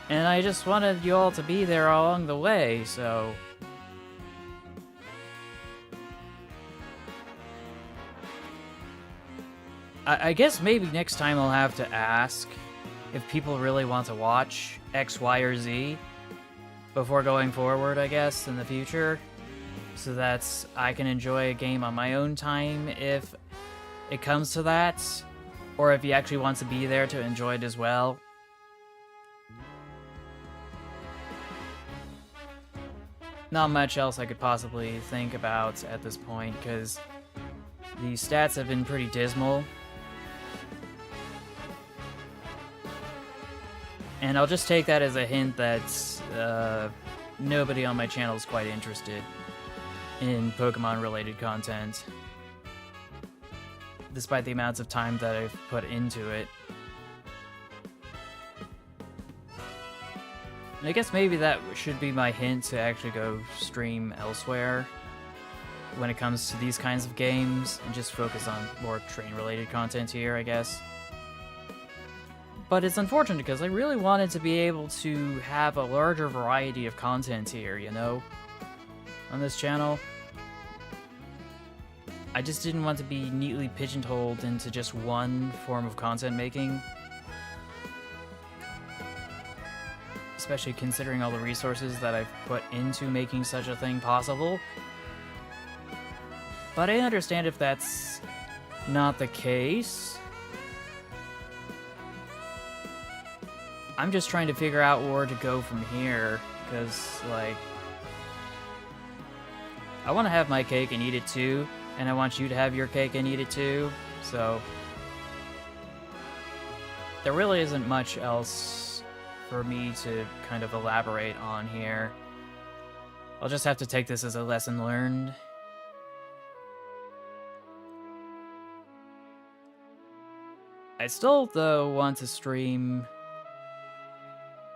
S1: And I just wanted you all to be there along the way, so... I guess maybe next time I'll have to ask if people really want to watch X, Y, or Z before going forward, I guess, in the future. So that I can enjoy a game on my own time if it comes to that. Or if he actually wants to be there to enjoy it as well. Not much else I could possibly think about at this point, because the stats have been pretty dismal. And I'll just take that as a hint that nobody on my channel is quite interested in Pokemon-related content. despite the amounts of time that I've put into it. And I guess maybe that should be my hint to actually go stream elsewhere when it comes to these kinds of games, and just focus on more train-related content here, I guess. But it's unfortunate because I really wanted to be able to have a larger variety of content here, you know, on this channel. I just didn't want to be neatly pigeonholed into just one form of content making. Especially considering all the resources that I've put into making such a thing possible. But I understand if that's not the case. I'm just trying to figure out where to go from here, because, like, I want to have my cake and eat it too, and I want you to have your cake and eat it too, so there really isn't much else for me to kind of elaborate on here. I'll just have to take this as a lesson learned. I still, though, want to stream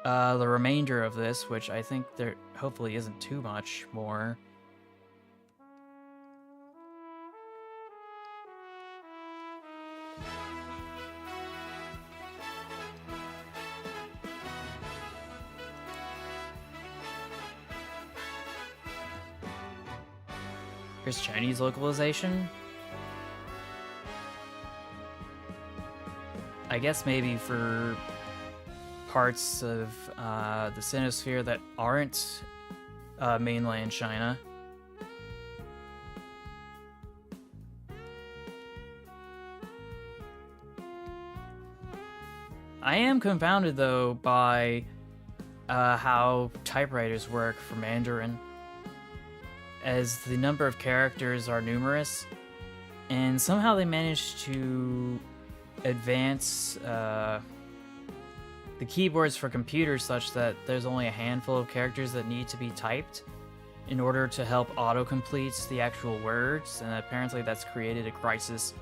S1: the remainder of this, which I think there hopefully isn't too much more. Here's Chinese localization. I guess maybe for parts of the Sinosphere that aren't mainland China. I am confounded, though, by how typewriters work for Mandarin, as the number of characters are numerous, and somehow they managed to advance the keyboards for computers such that there's only a handful of characters that need to be typed in order to help autocomplete the actual words, and apparently that's created a crisis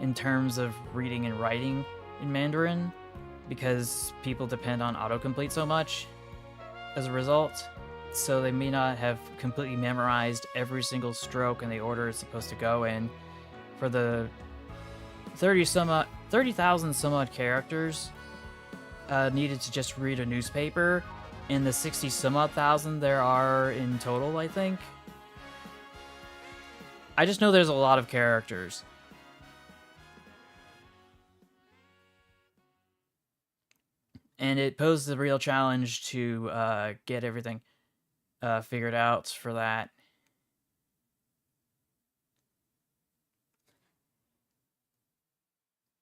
S1: in terms of reading and writing in Mandarin because people depend on autocomplete so much as a result. So they may not have completely memorized every single stroke in the order it's supposed to go in for the 30,000 some odd characters needed to just read a newspaper, and the 60 some odd thousand there are in total, I think. I just know there's a lot of characters. And it poses a real challenge to get everything figured out for that.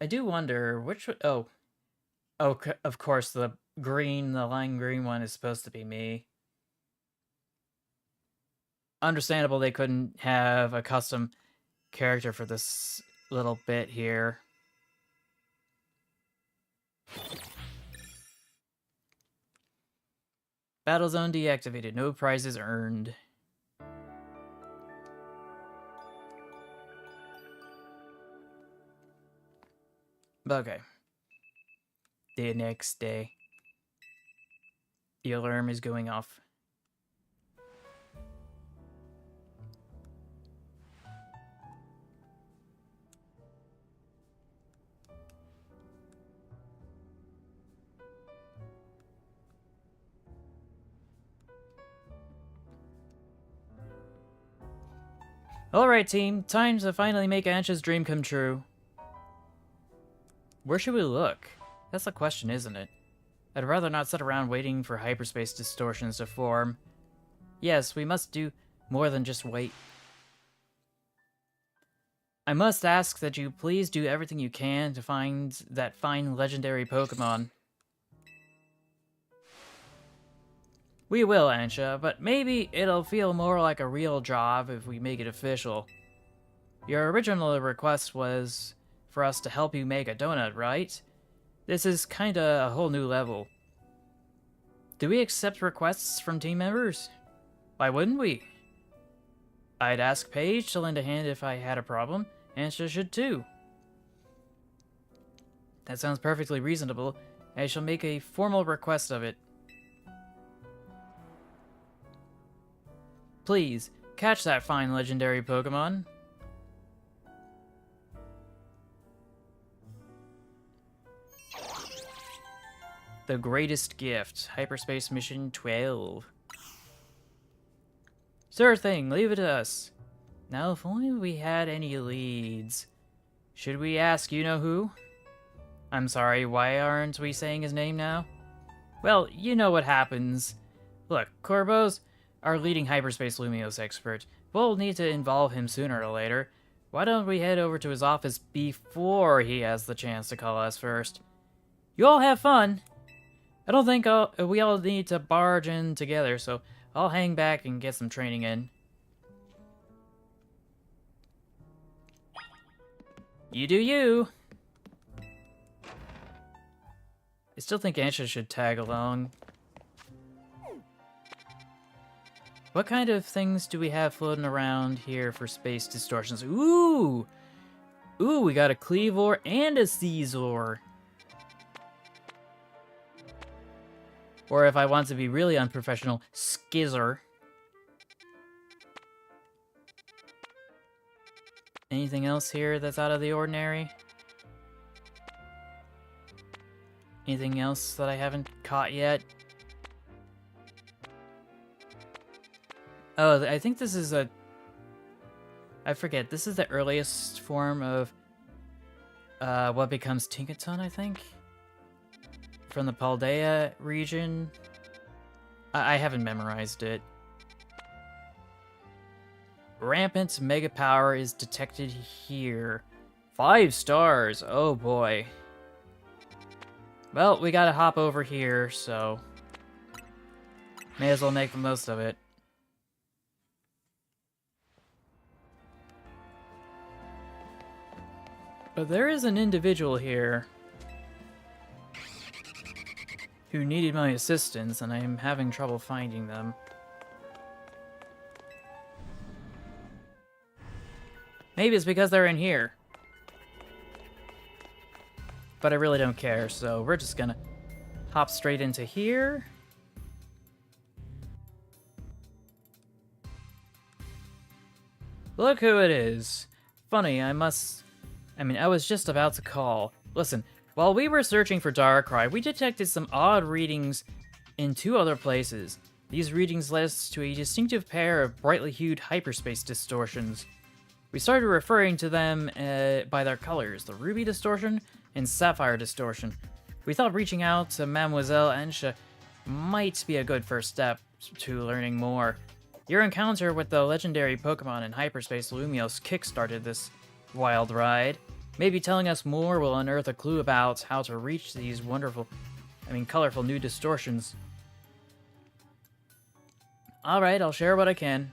S1: I do wonder which... Oh, of course, the lime green one is supposed to be me. Understandable they couldn't have a custom character for this little bit here. Battle zone deactivated. No prizes earned. Okay. The next day. The alarm is going off. Alright, team. Time to finally make Ansha's dream come true. Where should we look? That's the question, isn't it? I'd rather not sit around waiting for hyperspace distortions to form. Yes, we must do more than just wait. I must ask that you please do everything you can to find that fine legendary Pokémon. We will, Ansha, but maybe it'll feel more like a real job if we make it official. Your original request was for us to help you make a donut, right? This is kinda a whole new level. Do we accept requests from team members? Why wouldn't we? I'd ask Paige to lend a hand if I had a problem. Ansha should too. That sounds perfectly reasonable. I shall make a formal request of it. Please, catch that fine legendary Pokémon. The Greatest Gift, Hyperspace Mission 12. Sure thing, leave it to us. Now, if only we had any leads. Should we ask you-know-who? I'm sorry, why aren't we saying his name now? Well, you know what happens. Look, Corbo's our leading Hyperspace Lumiose expert. We'll need to involve him sooner or later. Why don't we head over to his office before he has the chance to call us first? You all have fun. I don't think we all need to barge in together, so I'll hang back and get some training in. You do you. I still think Ansha should tag along. What kind of things do we have floating around here for space distortions? Ooh! Ooh, we got a Cleavor and a Caesar. Or if I want to be really unprofessional, Skizzer. Anything else here that's out of the ordinary? Anything else that I haven't caught yet? Oh, I think this is a... I forget, this is the earliest form of what becomes Tinkaton, I think? From the Paldea region. I haven't memorized it. Rampant mega power is detected here. 5 stars, oh boy. Well, we gotta hop over here, so... may as well make the most of it. But there is an individual here who needed my assistance, and I am having trouble finding them. Maybe it's because they're in here. But I really don't care, so we're just gonna hop straight into here. Look who it is. Funny, I was just about to call. Listen, while we were searching for Darkrai, we detected some odd readings in 2 other places. These readings led us to a distinctive pair of brightly hued hyperspace distortions. We started referring to them by their colors, the Ruby Distortion and Sapphire Distortion. We thought reaching out to Mademoiselle Ansha might be a good first step to learning more. Your encounter with the legendary Pokémon in Hyperspace Lumiose kick-started this wild ride. Maybe telling us more will unearth a clue about how to reach these colorful new distortions. Alright, I'll share what I can.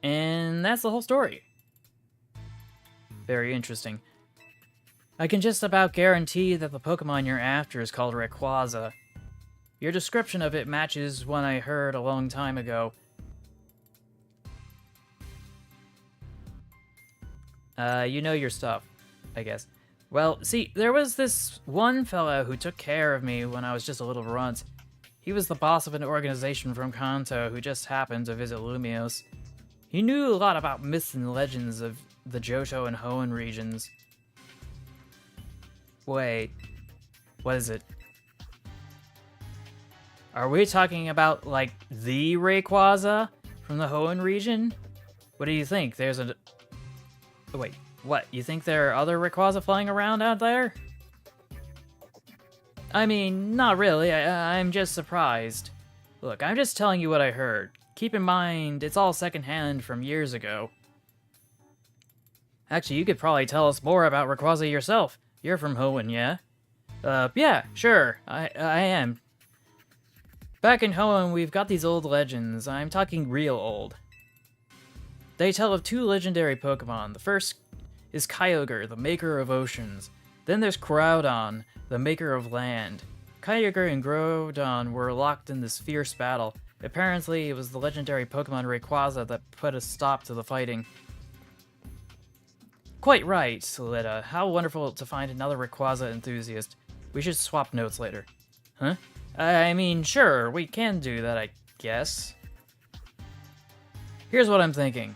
S1: And that's the whole story. Very interesting. I can just about guarantee that the Pokemon you're after is called Rayquaza. Your description of it matches one I heard a long time ago. You know your stuff, I guess. Well, see, there was this one fella who took care of me when I was just a little runt. He was the boss of an organization from Kanto who just happened to visit Lumiose. He knew a lot about myths and legends of the Johto and Hoenn regions. Wait, what is it? Are we talking about, like, the Rayquaza from the Hoenn region? What do you think? There's a... Wait, what? You think there are other Rayquaza flying around out there? I mean, not really. I'm just surprised. Look, I'm just telling you what I heard. Keep in mind, it's all secondhand from years ago. Actually, you could probably tell us more about Rayquaza yourself. You're from Hoenn, yeah? Yeah, sure. I am. Back in Hoenn, we've got these old legends. I'm talking real old. They tell of 2 legendary Pokemon. The first is Kyogre, the maker of oceans. Then there's Groudon, the maker of land. Kyogre and Groudon were locked in this fierce battle. Apparently, it was the legendary Pokemon Rayquaza that put a stop to the fighting. Quite right, Solita. How wonderful to find another Rayquaza enthusiast. We should swap notes later. Huh? I mean, sure, we can do that, I guess. Here's what I'm thinking.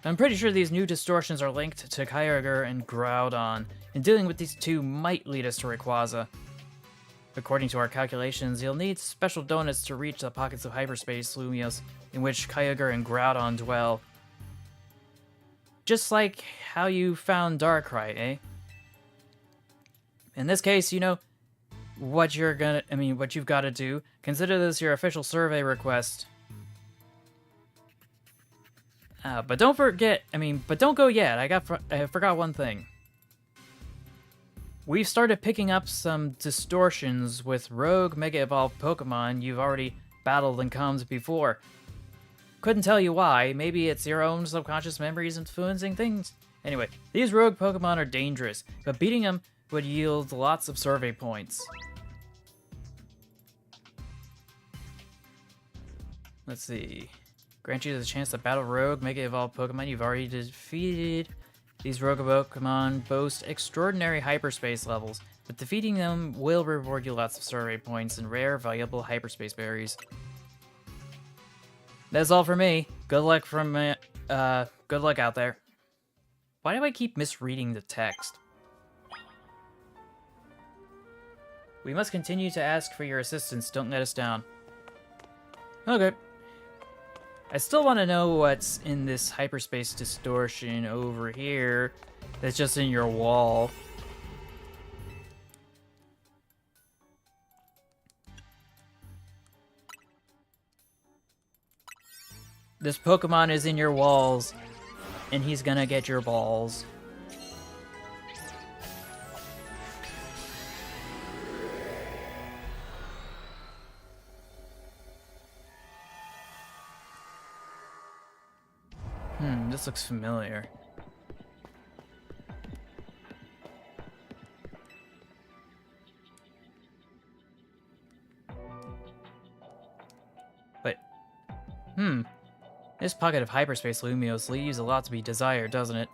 S1: I'm pretty sure these new distortions are linked to Kyogre and Groudon, and dealing with these two might lead us to Rayquaza. According to our calculations, you'll need special donuts to reach the pockets of hyperspace Lumios in which Kyogre and Groudon dwell. Just like how you found Darkrai, eh? In this case, you know what you've got to do. Consider this your official survey request. But don't go yet. I forgot one thing. We've started picking up some distortions with rogue Mega Evolved Pokemon you've already battled and calmed before. Couldn't tell you why. Maybe it's your own subconscious memories influencing things. Anyway, these rogue Pokemon are dangerous, but beating them would yield lots of survey points. Let's see. Grant you the chance to battle rogue Mega Evolved Pokemon you've already defeated. These rogue Pokemon boast extraordinary hyperspace levels, but defeating them will reward you lots of survey points and rare, valuable hyperspace berries. That's all for me. Good luck good luck out there. Why do I keep misreading the text? We must continue to ask for your assistance. Don't let us down. Okay. I still want to know what's in this hyperspace distortion over here that's just in your wall. This Pokemon is in your walls, and he's gonna get your balls. This looks familiar. Wait. This pocket of hyperspace Lumios leaves a lot to be desired, doesn't it?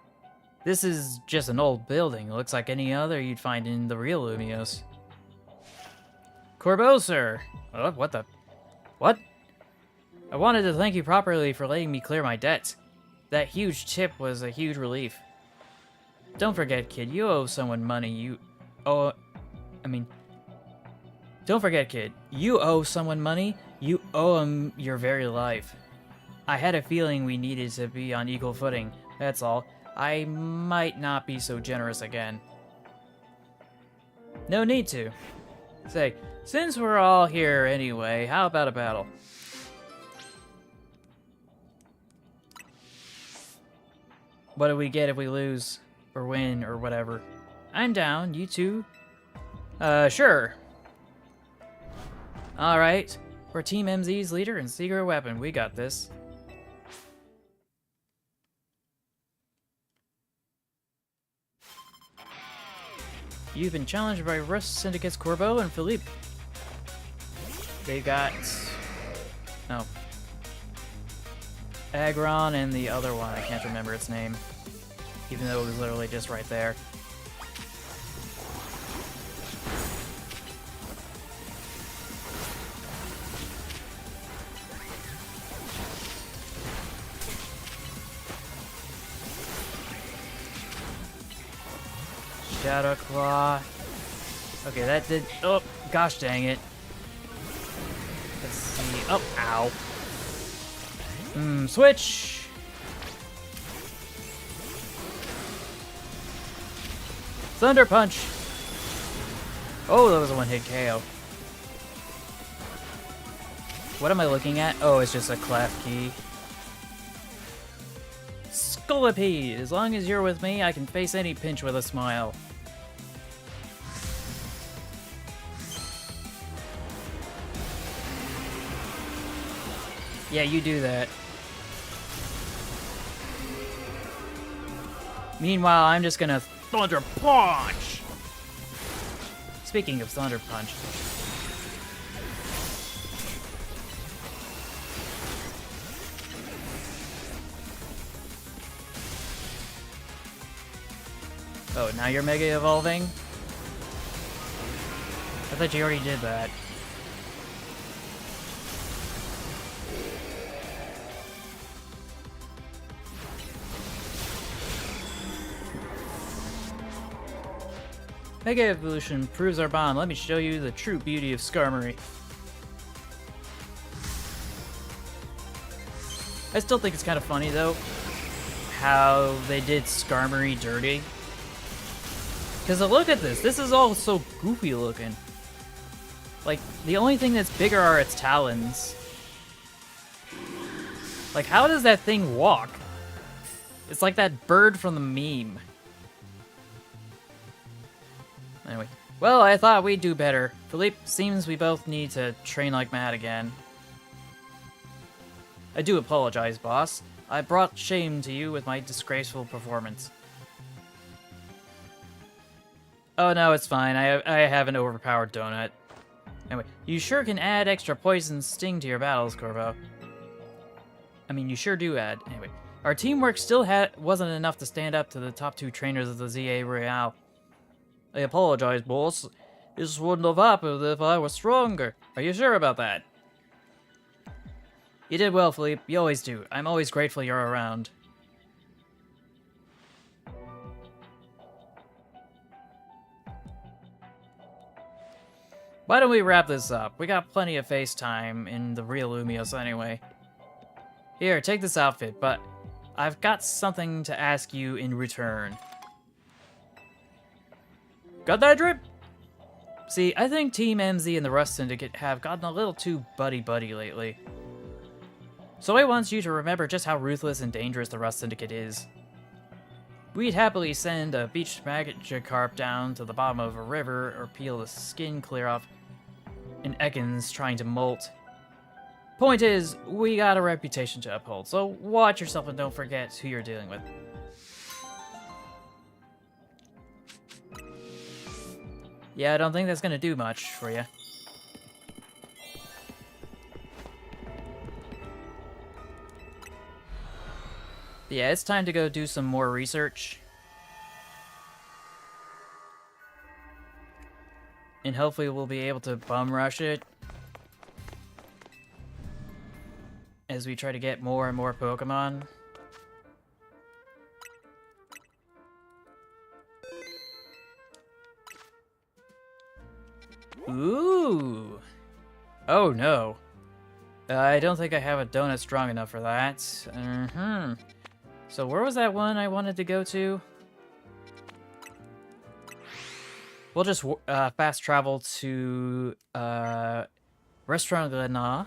S1: This is just an old building. It looks like any other you'd find in the real Lumios. Corbeau, sir! Oh, what the... What? I wanted to thank you properly for letting me clear my debts. That huge tip was a huge relief. Don't forget, kid, you owe someone money. Don't forget, kid, you owe someone money. You owe him your very life. I had a feeling we needed to be on equal footing, that's all. I might not be so generous again. No need to. Say, since we're all here anyway, how about a battle? What do we get if we lose, or win, or whatever? I'm down, you two? Sure. Alright, we're Team MZ's leader and secret weapon, we got this. You've been challenged by Rust Syndicate's Corbeau and Philippe. They got... Oh. Aggron and the other one, I can't remember its name. Even though it was literally just right there. Shadow Claw. Okay, that did... Oh, gosh dang it. Let's see... Oh, ow. Switch! Thunder Punch! Oh, that was a one-hit KO. What am I looking at? Oh, it's just a clef key. Scolipede! As long as you're with me, I can face any pinch with a smile. Yeah, you do that. Meanwhile, I'm just gonna Thunder Punch! Speaking of Thunder Punch. Oh, now you're Mega Evolving? I thought you already did that. Mega Evolution proves our bond. Let me show you the true beauty of Skarmory. I still think it's kind of funny, though, how they did Skarmory dirty. Because look at this. This is all so goofy looking. Like, the only thing that's bigger are its talons. Like, how does that thing walk? It's like that bird from the meme. Anyway. Well, I thought we'd do better. Philippe, seems we both need to train like mad again. I do apologize, boss. I brought shame to you with my disgraceful performance. Oh no, it's fine. I have an overpowered donut. Anyway, you sure can add extra poison sting to your battles, Corvo. I mean, you sure do add. Anyway, our teamwork still wasn't enough to stand up to the top 2 trainers of the ZA Royale. I apologize, boss. This wouldn't have happened if I was stronger. Are you sure about that? You did well, Philippe. You always do. I'm always grateful you're around. Why don't we wrap this up? We got plenty of FaceTime in the real Lumios anyway. Here, take this outfit, but I've got something to ask you in return. Got that, Drip? See, I think Team MZ and the Rust Syndicate have gotten a little too buddy-buddy lately. So I want you to remember just how ruthless and dangerous the Rust Syndicate is. We'd happily send a beached Magikarp down to the bottom of a river or peel the skin clear off an Ekans trying to molt. Point is, we got a reputation to uphold, so watch yourself and don't forget who you're dealing with. Yeah, I don't think that's gonna do much for you. Yeah, it's time to go do some more research. And hopefully we'll be able to bum rush it as we try to get more and more Pokemon. Ooh! Oh no. I don't think I have a donut strong enough for that. So where was that one I wanted to go to? We'll just fast travel to Restaurant Glenna.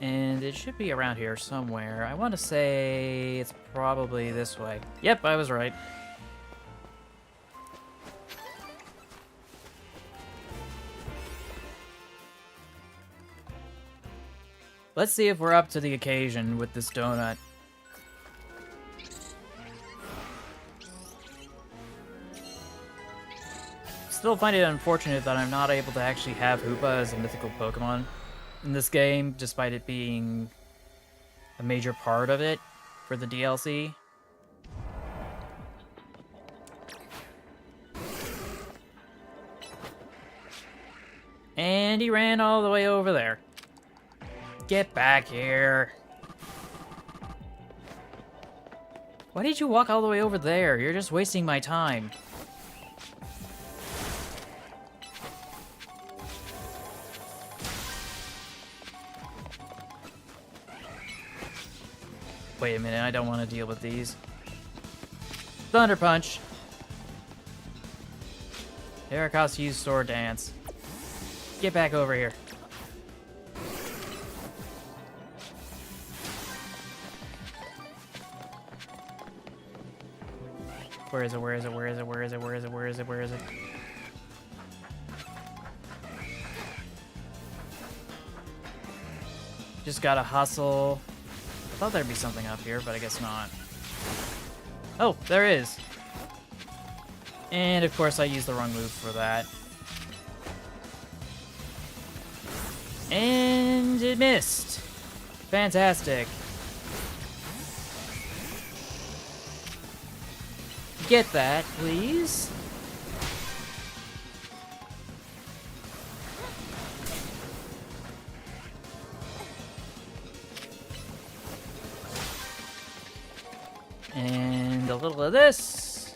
S1: And it should be around here somewhere. I want to say it's probably this way. Yep, I was right. Let's see if we're up to the occasion with this donut. Still find it unfortunate that I'm not able to actually have Hoopa as a mythical Pokemon in this game, despite it being a major part of it for the DLC. And he ran all the way over there. Get back here. Why did you walk all the way over there? You're just wasting my time. Wait a minute, I don't want to deal with these. Thunder Punch. Heracross used Sword Dance. Get back over here. Where is it? Where is it? Where is it? Where is it? Where is it? Where is it? Where is it? Just gotta hustle. I thought there'd be something up here, but I guess not. Oh, there is. And of course I used the wrong move for that. And it missed. Fantastic. get that, please? And a little of this.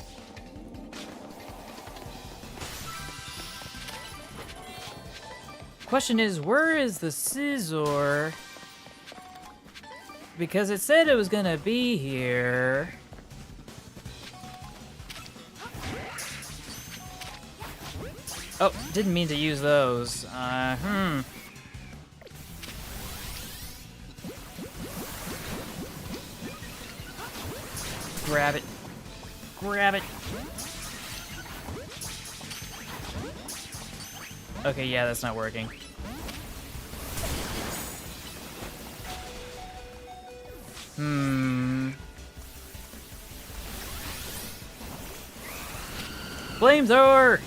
S1: Question is, where is the scissor? Because it said it was gonna be here. Oh, didn't mean to use those. Grab it. Grab it. Okay, yeah, that's not working. Flamethrower!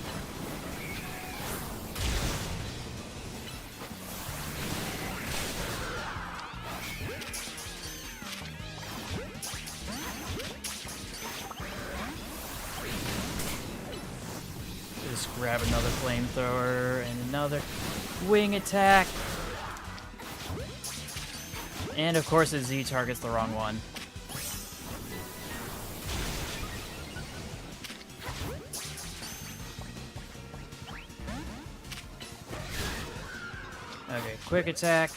S1: Just grab another flamethrower and another wing attack. And of course the Z targets the wrong one. Okay, quick attack.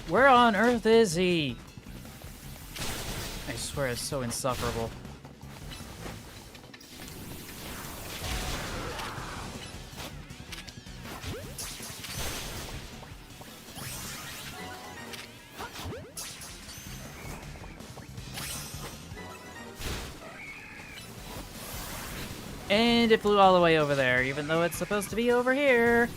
S1: Where on earth is he? I swear it's so insufferable. And it flew all the way over there, even though it's supposed to be over here.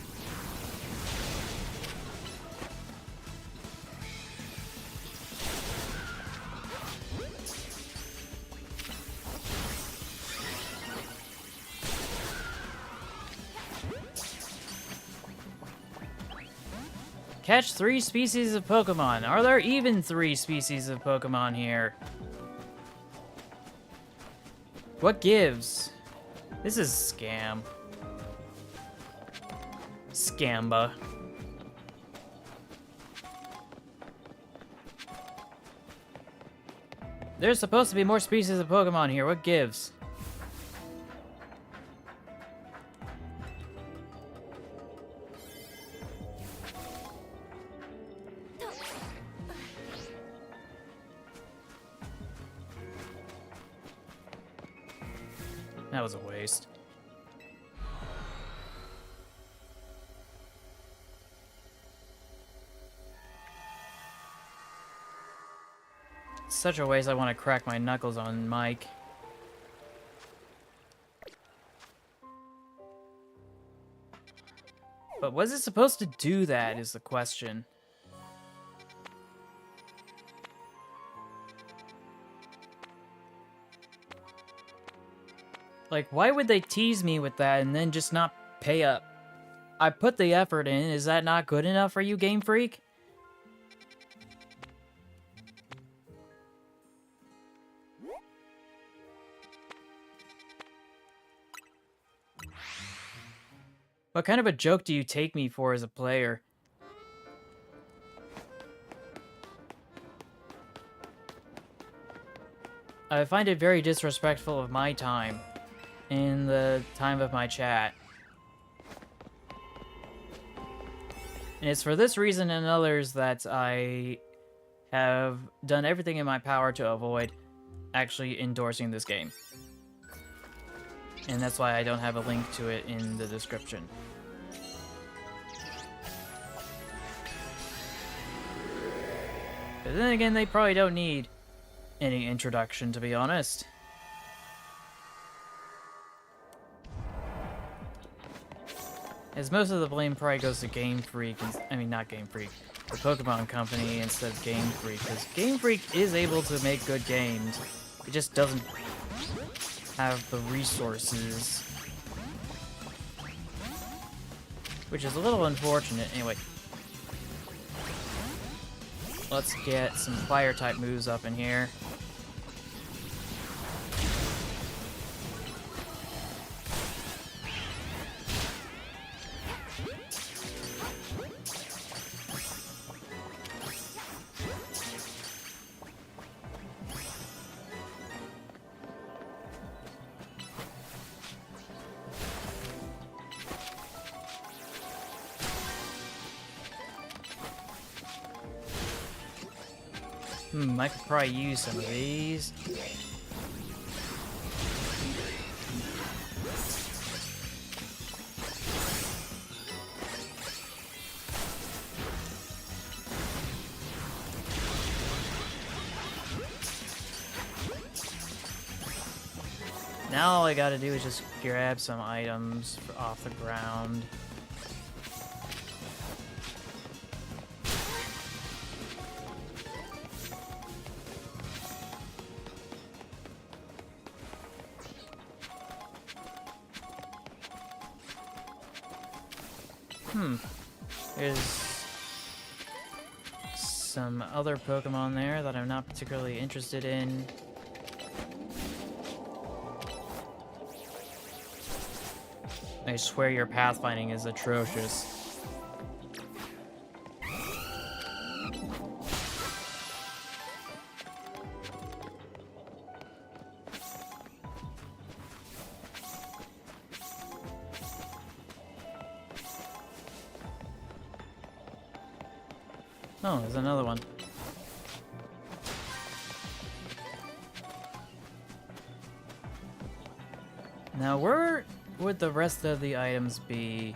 S1: Catch 3 species of Pokemon. Are there even 3 species of Pokemon here? What gives? This is scam. Scamba. There's supposed to be more species of Pokemon here. What gives? That was a waste. Such a waste, I want to crack my knuckles on Mike. But was it supposed to do that is the question. Like, why would they tease me with that and then just not pay up? I put the effort in. Is that not good enough for you, Game Freak? What kind of a joke do you take me for as a player? I find it very disrespectful of my time. In the time of my chat. And it's for this reason and others that I have done everything in my power to avoid actually endorsing this game. And that's why I don't have a link to it in the description. But then again, they probably don't need any introduction, to be honest. As most of the blame probably goes to Game Freak, I mean not Game Freak, the Pokemon Company instead of Game Freak, because Game Freak is able to make good games, it just doesn't have the resources. which is a little unfortunate. Anyway, let's get some fire-type moves up in here. I could probably use some of these. Now all I gotta do is just grab some items off the ground. There's some other Pokemon there that I'm not particularly interested in. I swear your pathfinding is atrocious. Oh, there's another one. Now, where would the rest of the items be?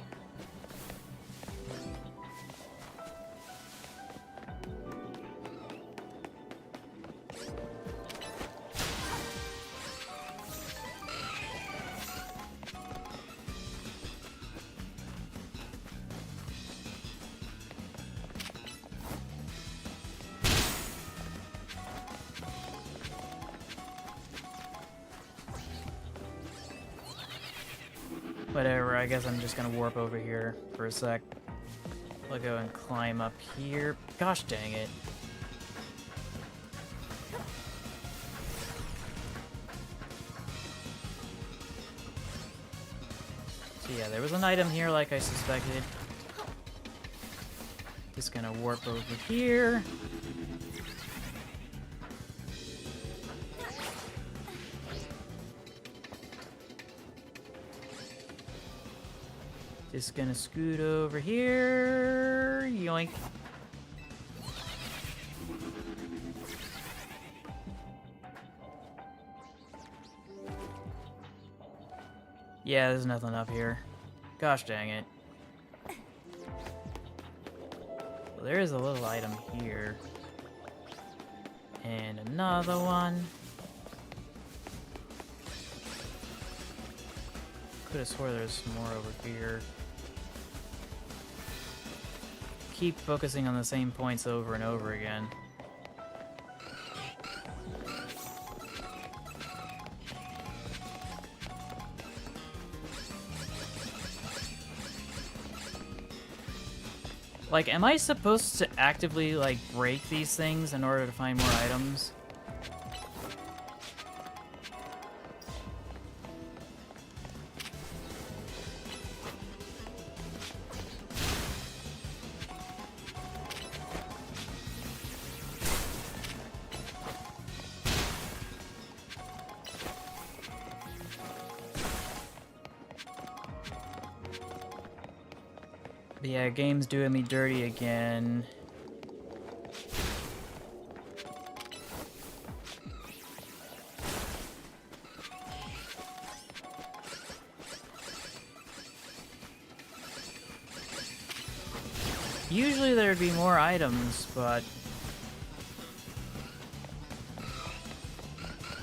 S1: Whatever, I guess I'm just gonna warp over here for a sec. I'll go and climb up here. Gosh dang it. So yeah, there was an item here like I suspected. Just gonna warp over here. Just gonna scoot over here. Yoink. Yeah, there's nothing up here. Gosh dang it. Well, there is a little item here. And another one. Could have swore there's some more over here. Keep focusing on the same points over and over again. Like, am I supposed to actively, like, break these things in order to find more items? But yeah, game's doing me dirty again. Usually there'd be more items, but...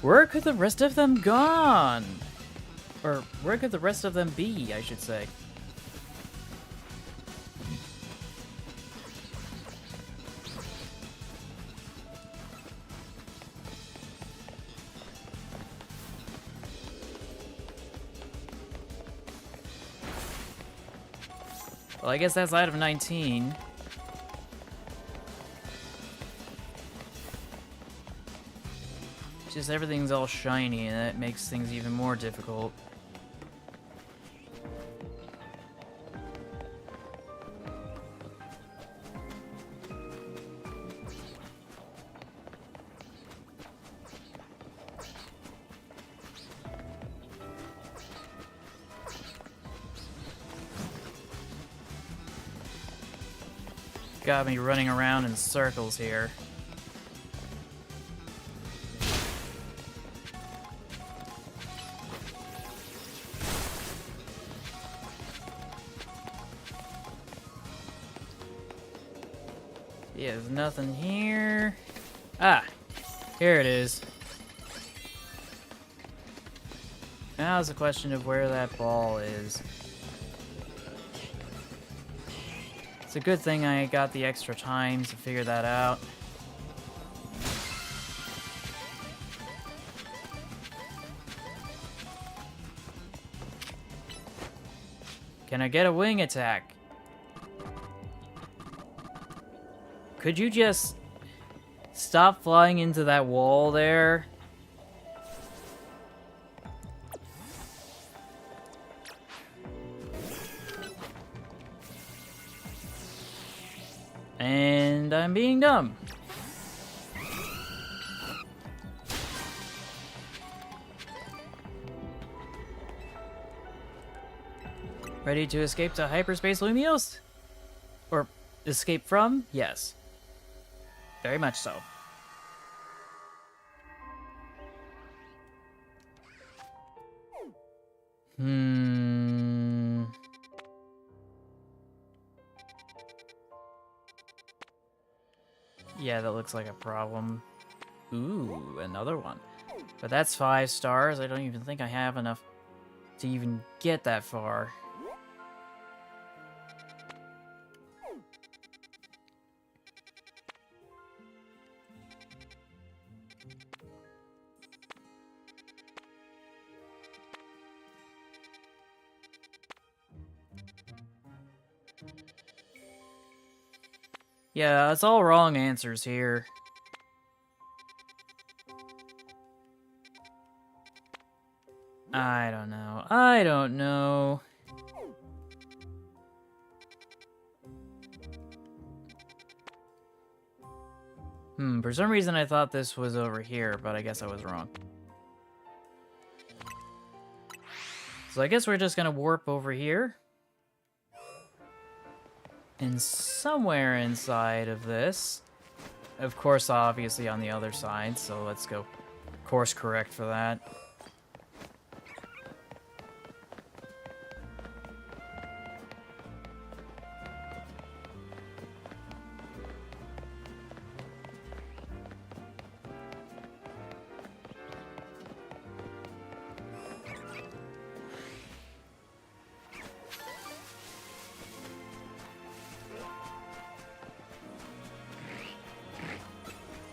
S1: where could the rest of them gone? Or where could the rest of them be, I should say. Well, I guess that's out of 19. It's just everything's all shiny, and that makes things even more difficult. Got me running around in circles here. Yeah, there's nothing here. Ah, here it is. Now it's a question of where that ball is. It's a good thing I got the extra time to figure that out. Can I get a wing attack? Could you just stop flying into that wall there? And I'm being dumb. Ready to escape to hyperspace Lumios? Or escape from? Yes. Very much so. Yeah, that looks like a problem. Ooh, another one. But that's 5 stars. I don't even think I have enough to even get that far. Yeah, it's all wrong answers here. I don't know. I don't know. For some reason I thought this was over here, but I guess I was wrong. So I guess we're just gonna warp over here. And somewhere inside of this, of course, obviously on the other side, so let's go course correct for that.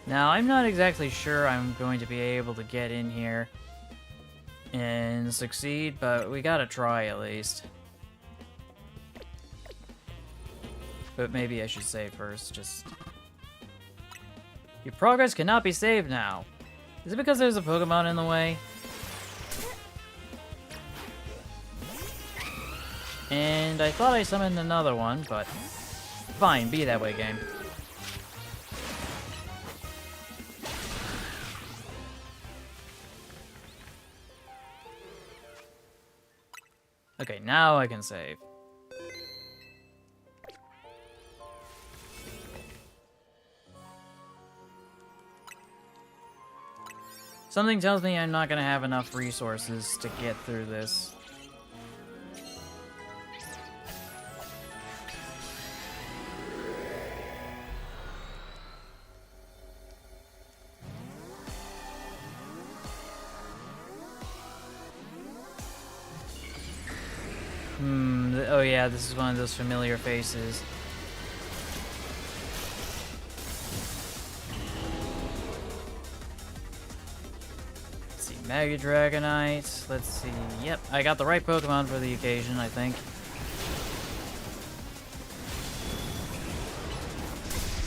S1: Now, I'm not exactly sure I'm going to be able to get in here and succeed, but we gotta try at least. But maybe I should save first, just... Your progress cannot be saved now. Is it because there's a Pokemon in the way? And I thought I summoned another one, but... Fine, be that way, game. Okay, now I can save. Something tells me I'm not gonna have enough resources to get through this. Oh yeah, this is one of those familiar faces. Let's see, Mega Dragonite. Let's see. Yep, I got the right Pokemon for the occasion, I think.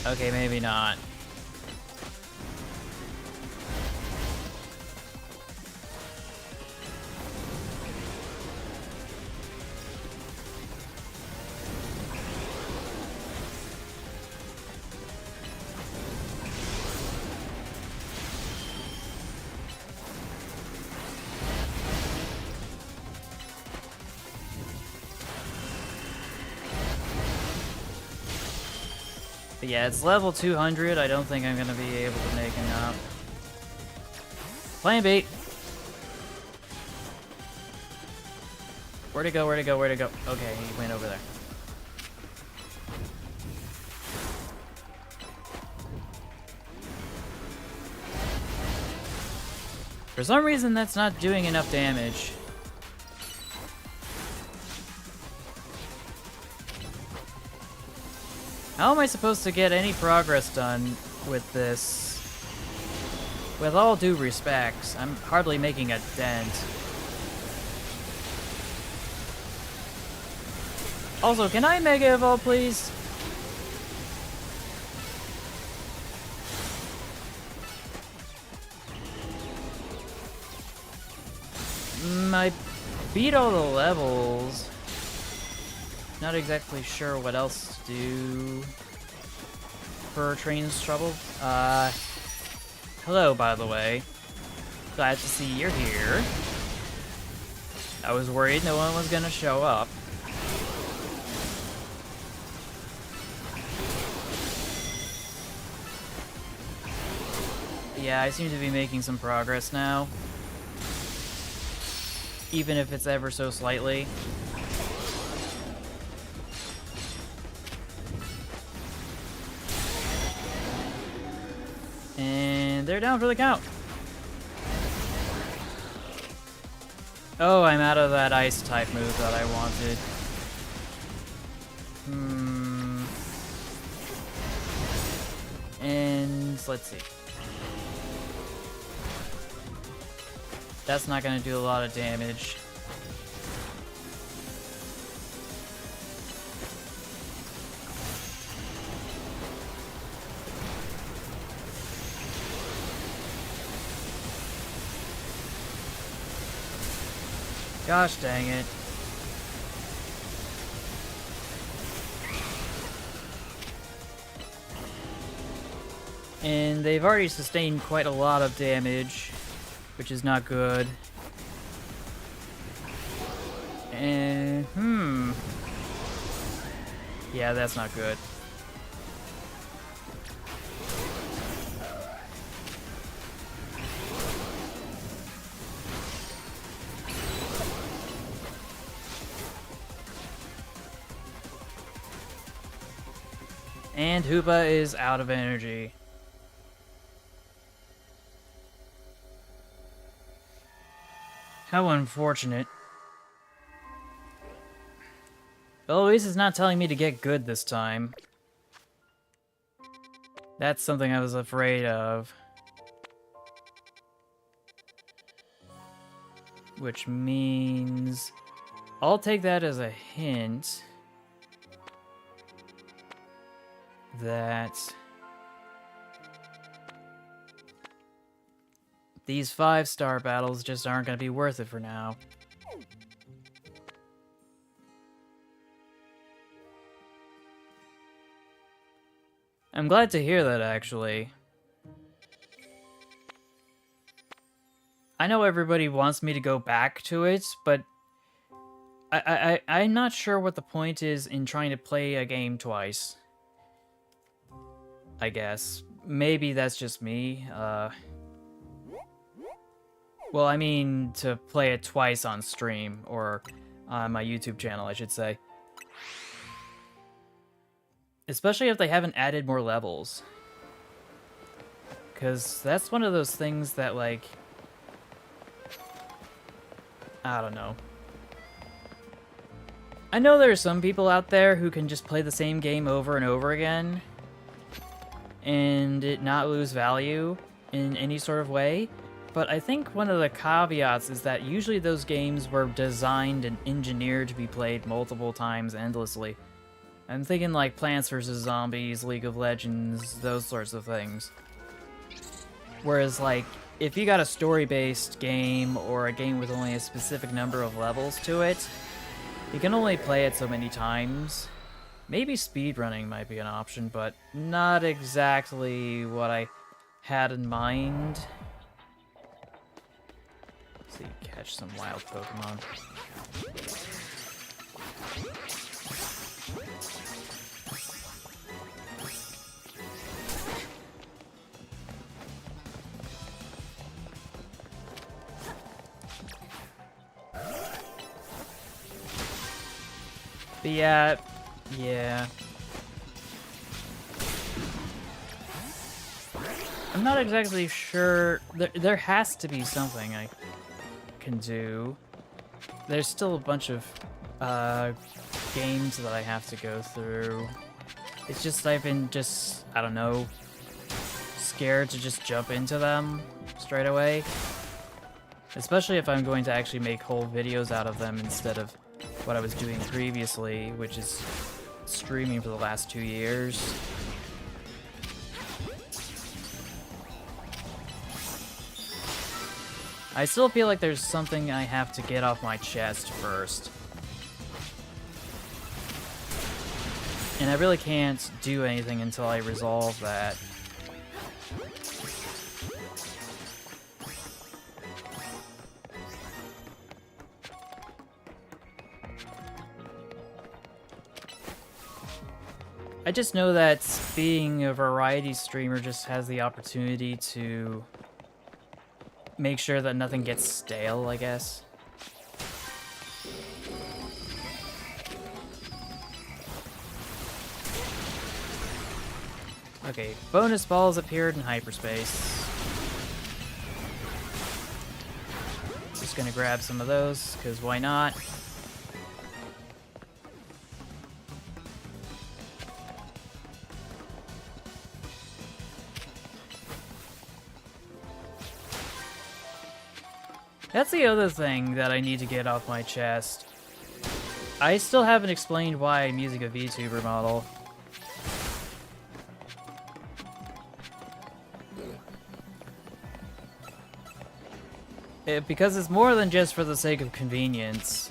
S1: Okay, maybe not. But yeah, it's level 200. I don't think I'm going to be able to make enough. Plan B. Where'd it go? Where'd it go? Where'd it go? Okay, he went over there. For some reason, that's not doing enough damage. How am I supposed to get any progress done with this? With all due respects, I'm hardly making a dent. Also, can I Mega Evolve, please? I beat all the levels. Not exactly sure what else to do for Train's Trouble. Hello, by the way. Glad to see you're here. I was worried no one was gonna show up. Yeah, I seem to be making some progress now. Even if it's ever so slightly. And they're down for the count. Oh, I'm out of that ice type move that I wanted. And let's see. That's not going to do a lot of damage. Gosh dang it. And they've already sustained quite a lot of damage, which is not good. And, yeah, that's not good. And Hoopa is out of energy. How unfortunate. Well, at least it's not telling me to get good this time. That's something I was afraid of. Which means I'll take that as a hint that these 5-star battles just aren't going to be worth it for now. I'm glad to hear that, actually. I know everybody wants me to go back to it, but I'm not sure what the point is in trying to play a game twice. I guess. Maybe that's just me. Well, I mean to play it twice on stream, or on my YouTube channel, I should say. Especially if they haven't added more levels. Because that's one of those things that, like... I don't know. I know there are some people out there who can just play the same game over and over again and it not lose value in any sort of way, but I think one of the caveats is that usually those games were designed and engineered to be played multiple times endlessly. I'm thinking like Plants vs. Zombies, League of Legends, those sorts of things. Whereas like, if you got a story-based game or a game with only a specific number of levels to it, you can only play it so many times. Maybe speedrunning might be an option, but not exactly what I had in mind. Let's see, catch some wild Pokemon. But yeah. I'm not exactly sure. There has to be something I can do. There's still a bunch of games that I have to go through. It's just I've been I don't know, scared to just jump into them straight away. Especially if I'm going to actually make whole videos out of them instead of what I was doing previously, which is streaming for the last 2 years. I still feel like there's something I have to get off my chest first. And I really can't do anything until I resolve that. I just know that being a variety streamer just has the opportunity to make sure that nothing gets stale, I guess. Okay, bonus balls appeared in hyperspace. Just gonna grab some of those, because why not? That's the other thing that I need to get off my chest. I still haven't explained why I'm using a VTuber model. Because it's more than just for the sake of convenience.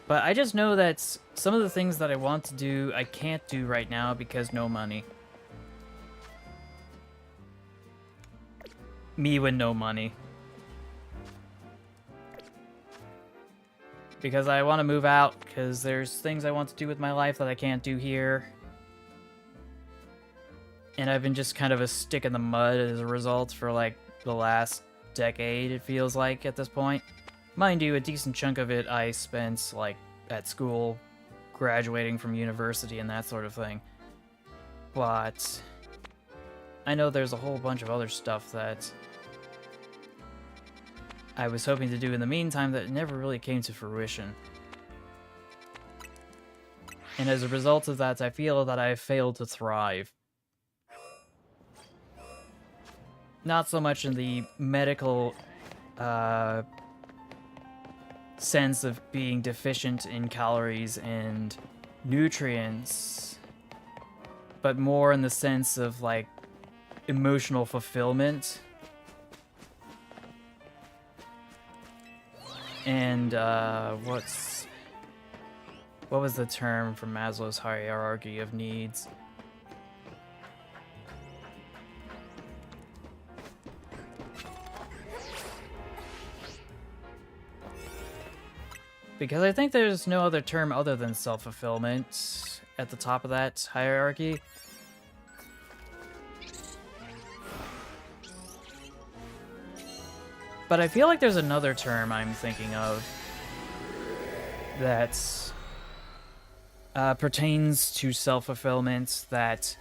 S1: But I just know that some of the things that I want to do, I can't do right now because no money. Me with no money. Because I want to move out, because there's things I want to do with my life that I can't do here. And I've been just kind of a stick in the mud as a result for like the last decade, it feels like, at this point. Mind you, a decent chunk of it I spent, like, at school, graduating from university and that sort of thing. But I know there's a whole bunch of other stuff that I was hoping to do in the meantime that never really came to fruition. And as a result of that, I feel that I failed to thrive. Not so much in the medical, sense of being deficient in calories and nutrients, but more in the sense of like emotional fulfillment and what was the term for Maslow's hierarchy of needs? Because I think there's no other term other than self-fulfillment at the top of that hierarchy. But I feel like there's another term I'm thinking of that pertains to self-fulfillment that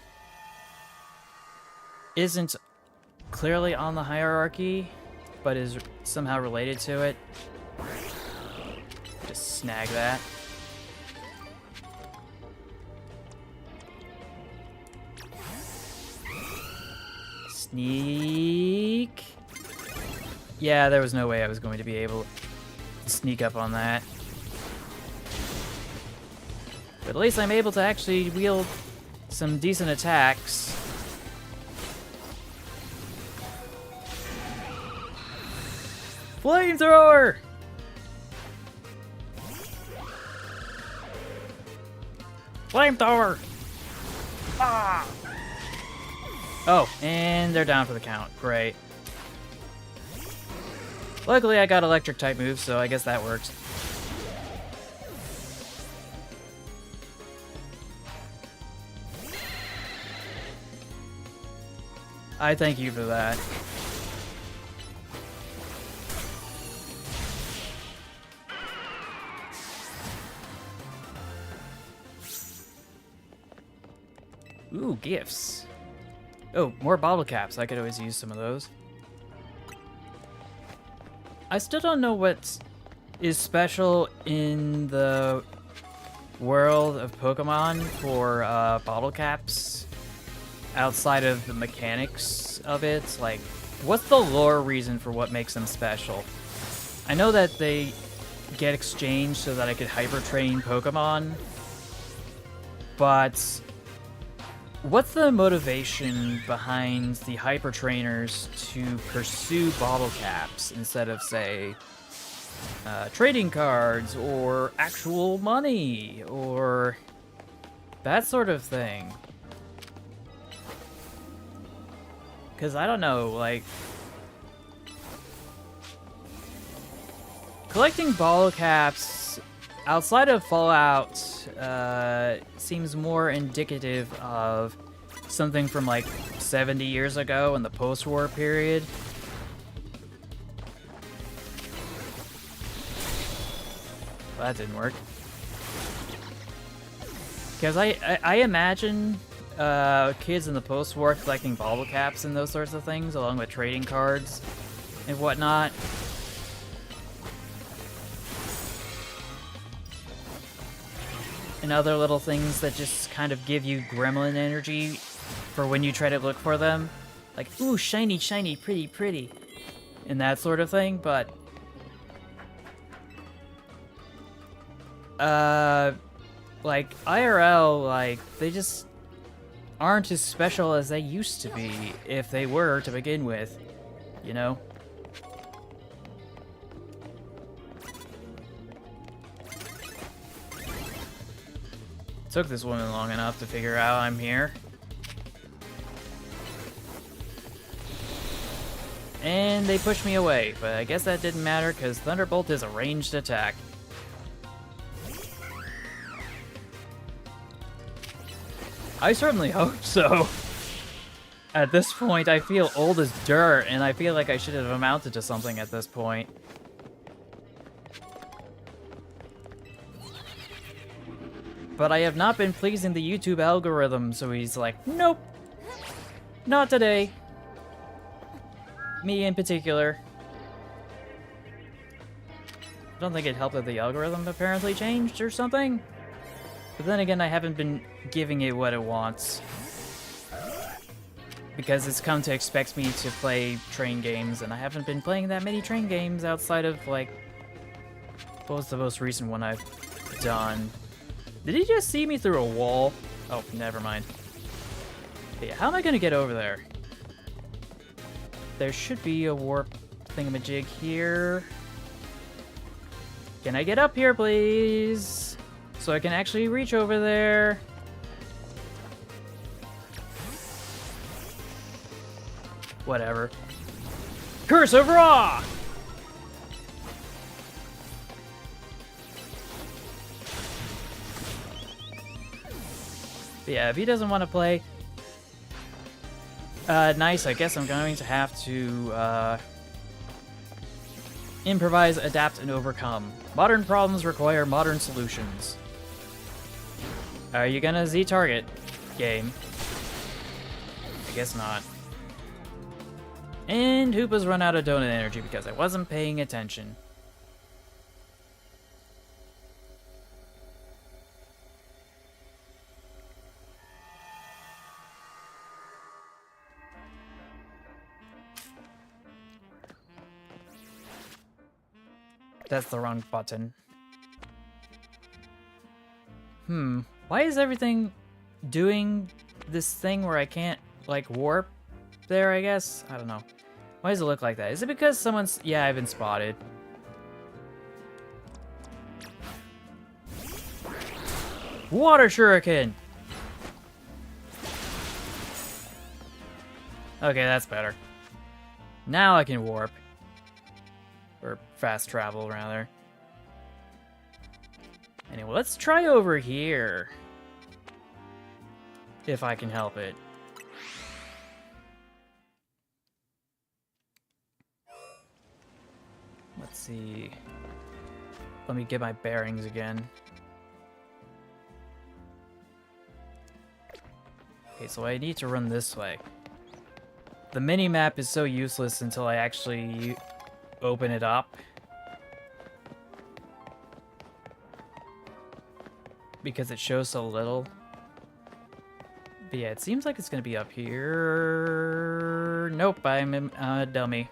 S1: isn't clearly on the hierarchy, but is somehow related to it. Just snag that. Sneak. Yeah, there was no way I was going to be able to sneak up on that. But at least I'm able to actually wield some decent attacks. Flamethrower! Flamethrower! Ah! Oh, and they're down for the count. Great. Luckily, I got electric type moves, so I guess that works. I thank you for that. Ooh, gifts. Oh, more bottle caps. I could always use some of those. I still don't know what is special in the world of Pokemon for bottle caps outside of the mechanics of it. Like, what's the lore reason for what makes them special? I know that they get exchanged so that I could hyper train Pokemon, but what's the motivation behind the hyper trainers to pursue bottle caps instead of, say, trading cards or actual money or that sort of thing? Because I don't know, like, collecting bottle caps outside of Fallout seems more indicative of something from like 70 years ago in the post-war period. Well, that didn't work. Because I imagine kids in the post-war collecting bottle caps and those sorts of things, along with trading cards and whatnot. And other little things that just kind of give you gremlin energy for when you try to look for them. Like, ooh, shiny, shiny, pretty, pretty. And that sort of thing, but like, IRL, like, they just aren't as special as they used to be, if they were to begin with, you know? Took this woman long enough to figure out I'm here. And they pushed me away, but I guess that didn't matter because Thunderbolt is a ranged attack. I certainly hope so. At this point, I feel old as dirt, and I feel like I should have amounted to something at this point. But I have not been pleasing the YouTube algorithm, so he's like, nope, not today. Me in particular. I don't think it helped that the algorithm apparently changed or something. But then again, I haven't been giving it what it wants. Because it's come to expect me to play train games, and I haven't been playing that many train games outside of, like, what was the most recent one I've done? Did he just see me through a wall? Oh, never mind. But yeah, how am I gonna get over there? There should be a warp thingamajig here. Can I get up here, please? So I can actually reach over there. Whatever. Curse of Ra! But yeah, if he doesn't want to play, nice, I guess I'm going to have to, improvise, adapt, and overcome. Modern problems require modern solutions. Are you gonna Z-target, game? I guess not. And Hoopa's run out of donut energy because I wasn't paying attention. That's the wrong button. Why is everything doing this thing where I can't, like, warp there, I guess? I don't know. Why does it look like that? Is it because someone's... Yeah, I've been spotted. Water shuriken! Okay, that's better. Now I can warp. Or fast travel, rather. Anyway, let's try over here. If I can help it. Let's see. Let me get my bearings again. Okay, so I need to run this way. The mini-map is so useless until I actually open it up. Because it shows so little. But yeah, it seems like it's gonna be up here. Nope, I'm a dummy.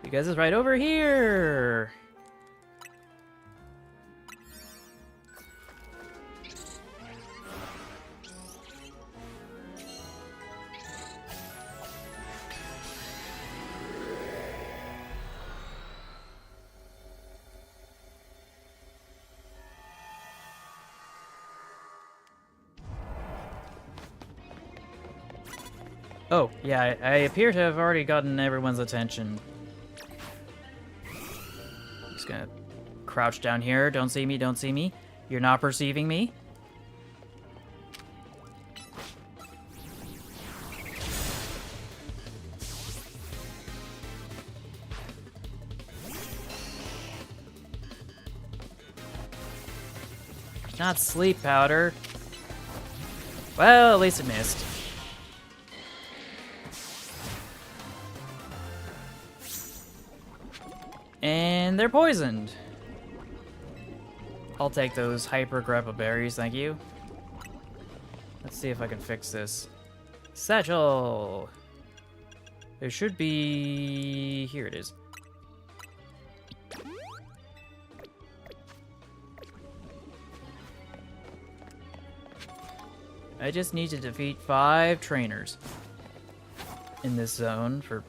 S1: Because it's right over here. Oh, yeah, I appear to have already gotten everyone's attention. Just gonna crouch down here. Don't see me, don't see me. You're not perceiving me. Not sleep powder. Well, at least it missed. And they're poisoned. I'll take those hyper grappa berries, thank you. Let's see if I can fix this. Satchel! There should be... Here it is. I just need to defeat 5 trainers in this zone for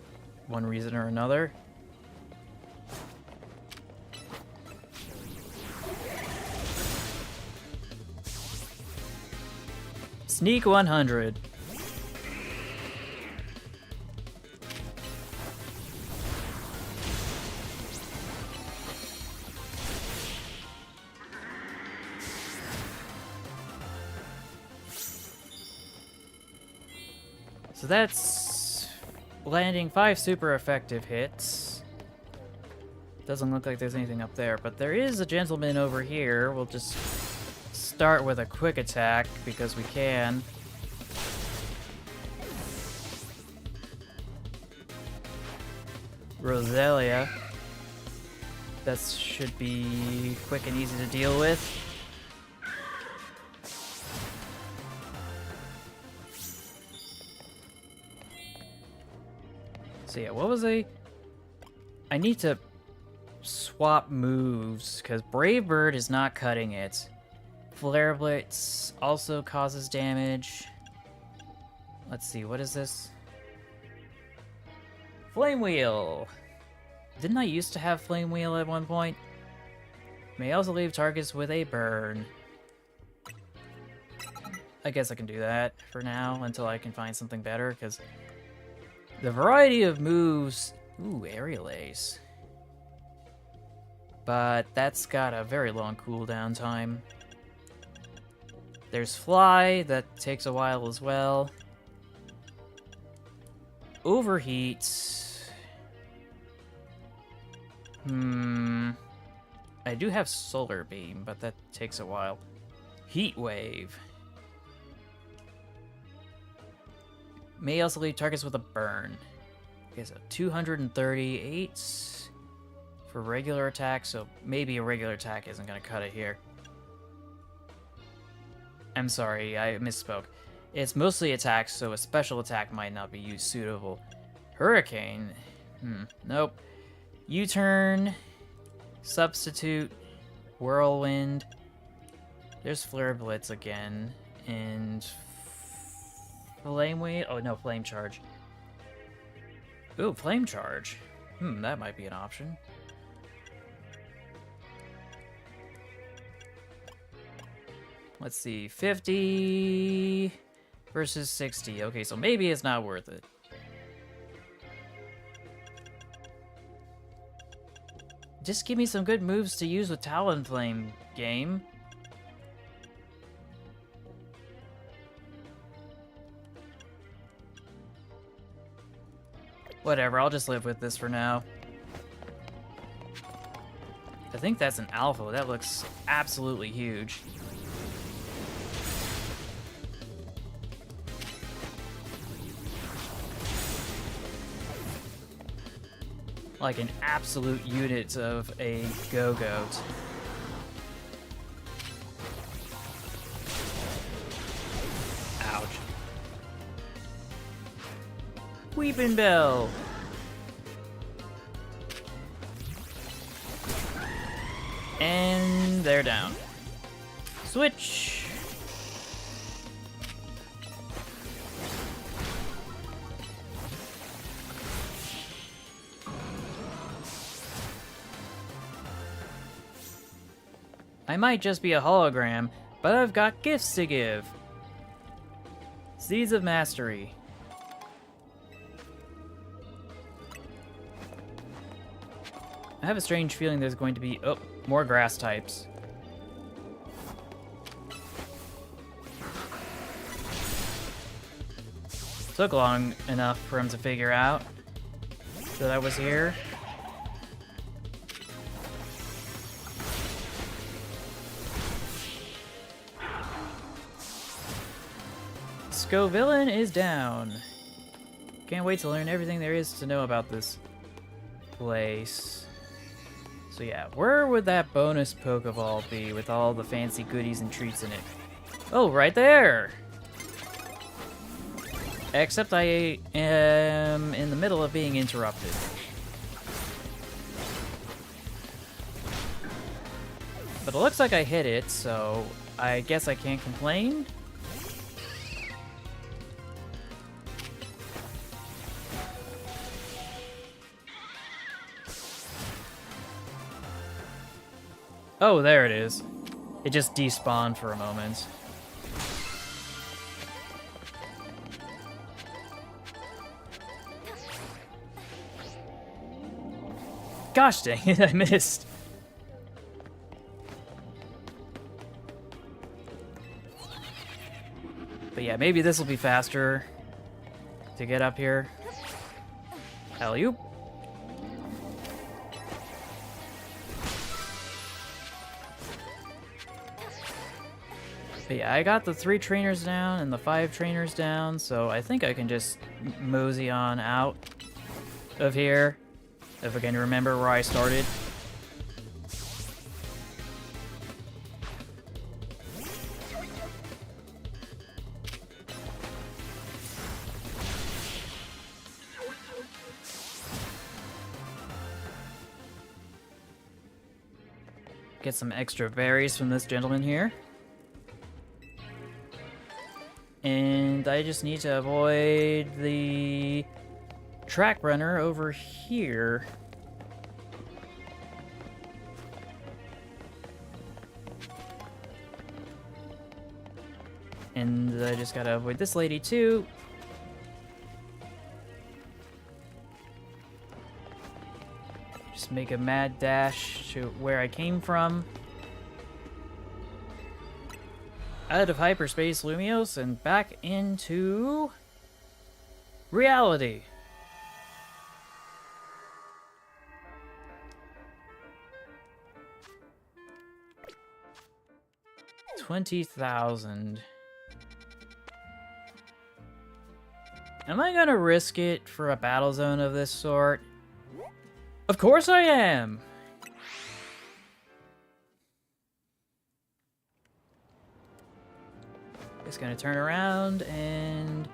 S1: one reason or another. Sneak 100. So that's landing 5 super effective hits. Doesn't look like there's anything up there, but there is a gentleman over here. We'll just start with a quick attack because we can. Roselia. That should be quick and easy to deal with. So yeah, what was I need to swap moves because Brave Bird is not cutting it. Flare Blitz also causes damage. Let's see, what is this? Flame Wheel! Didn't I used to have Flame Wheel at one point? May also leave targets with a burn. I guess I can do that for now until I can find something better, because the variety of moves... Ooh, Aerial Ace. But that's got a very long cooldown time. There's Fly, that takes a while as well. Overheat. I do have Solar Beam, but that takes a while. Heat Wave. May also leave targets with a burn. Okay, so 238 for regular attack, so maybe a regular attack isn't going to cut it here. I'm sorry, I misspoke. It's mostly attacks, so a special attack might not be used suitable. Hurricane? Nope. U-turn, substitute, whirlwind. There's Flare Blitz again, and Flame Wave. Oh no, Flame Charge. Ooh, Flame Charge. That might be an option. Let's see, 50 versus 60. Okay, so maybe it's not worth it. Just give me some good moves to use with Talonflame, game. Whatever, I'll just live with this for now. I think that's an alpha. That looks absolutely huge. Like an absolute unit of a Go-Goat. Ouch. Weeping Bell! And they're down. Switch! I might just be a hologram, but I've got gifts to give. Seeds of Mastery. I have a strange feeling there's going to be, more grass types. Took long enough for him to figure out that I was here. Villain is down. Can't wait to learn everything there is to know about this place. So yeah, where would that bonus Pokeball be with all the fancy goodies and treats in it? Oh, right there! Except I am in the middle of being interrupted. But it looks like I hit it, so I guess I can't complain. Oh, there it is. It just despawned for a moment. Gosh dang it, I missed. But yeah, maybe this will be faster to get up here. Alley-oop. But yeah, I got the 3 trainers down and the 5 trainers down, so I think I can just mosey on out of here, if I can remember where I started. Get some extra berries from this gentleman here. And I just need to avoid the track runner over here. And I just gotta avoid this lady too. Just make a mad dash to where I came from. Out of hyperspace, Lumiose, and back into reality. $20,000. Am I gonna risk it for a battle zone of this sort? Of course I am! Just gonna turn around and...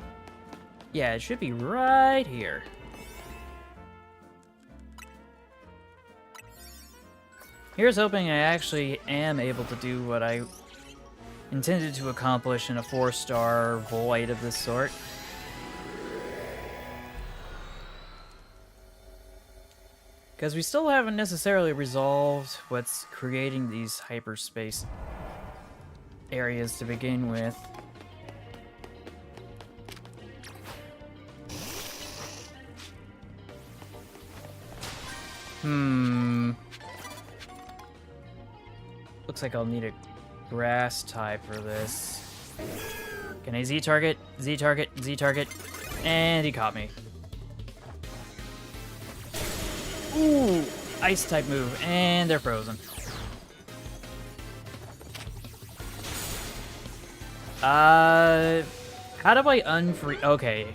S1: yeah, it should be right here. Here's hoping I actually am able to do what I intended to accomplish in a 4-star void of this sort. Because we still haven't necessarily resolved what's creating these hyperspace areas to begin with. Looks like I'll need a grass type for this. Can I Z-target? Z-target? Z-target? And he caught me. Ooh! Ice type move, and they're frozen. How do I unfree? Okay.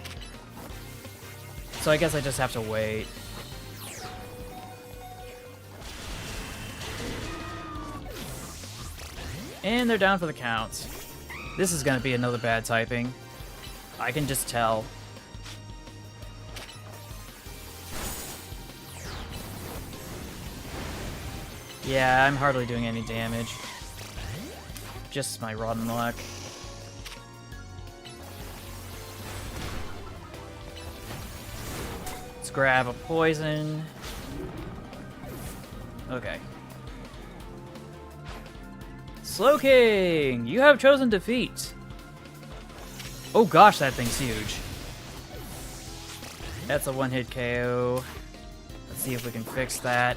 S1: So I guess I just have to wait. And they're down for the count. This is gonna be another bad typing. I can just tell. Yeah, I'm hardly doing any damage. Just my rotten luck. Let's grab a poison. Okay. Slowking! You have chosen defeat! Oh gosh, that thing's huge. That's a one-hit KO. Let's see if we can fix that.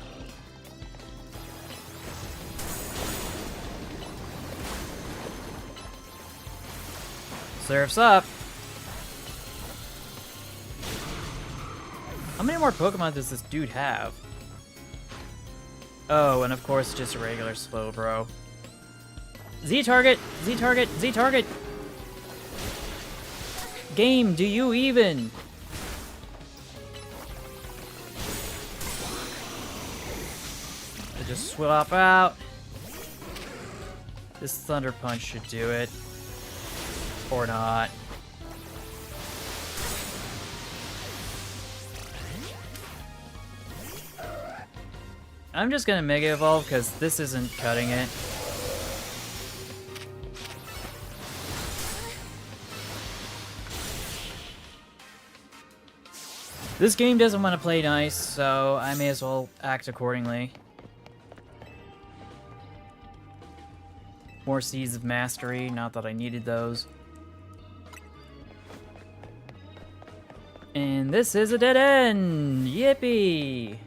S1: Surf's up! How many more Pokemon does this dude have? Oh, and of course just a regular Slowbro. Z-target! Z-target! Z-target! Game, do you even? I just swap out. This Thunder Punch should do it. Or not. I'm just gonna Mega Evolve because this isn't cutting it. This game doesn't want to play nice, so I may as well act accordingly. More Seeds of Mastery, not that I needed those. And this is a dead end! Yippee!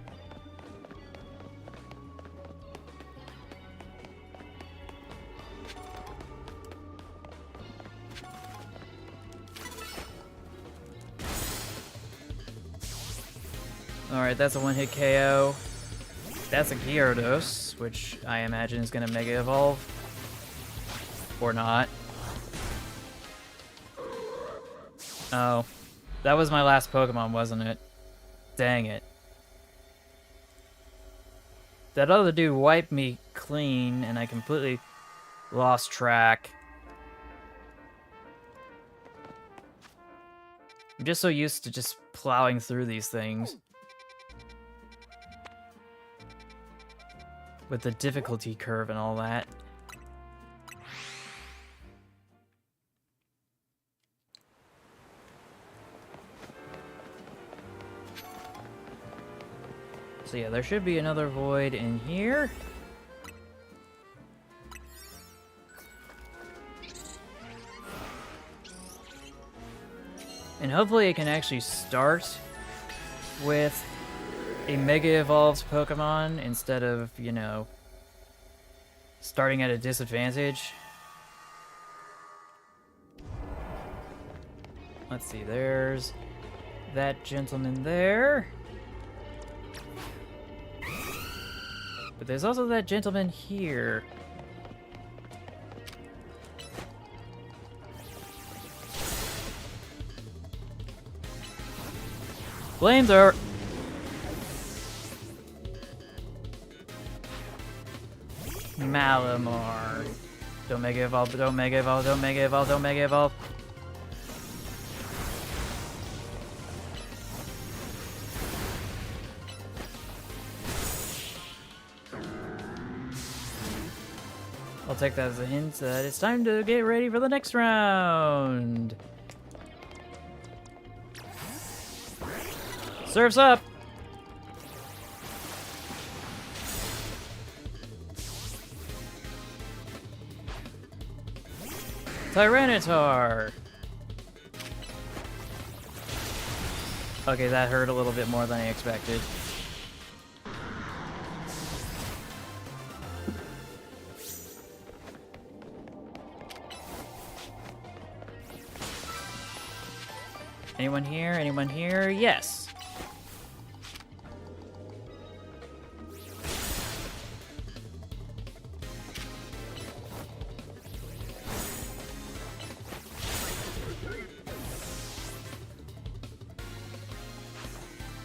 S1: Alright, that's a one-hit KO. That's a Gyarados, which I imagine is going to Mega Evolve. Or not. Oh. That was my last Pokemon, wasn't it? Dang it. That other dude wiped me clean, and I completely lost track. I'm just so used to just plowing through these things. With the difficulty curve and all that. So yeah, there should be another void in here. And hopefully it can actually start with a Mega Evolved Pokemon instead of, you know, starting at a disadvantage. Let's see, there's that gentleman there. But there's also that gentleman here. Flamethrower! Malamar. Don't Mega Evolve, don't Mega Evolve, don't Mega Evolve, don't Mega Evolve. I'll take that as a hint that it's time to get ready for the next round. Surf's up! Tyranitar! Okay, that hurt a little bit more than I expected. Anyone here? Anyone here? Yes!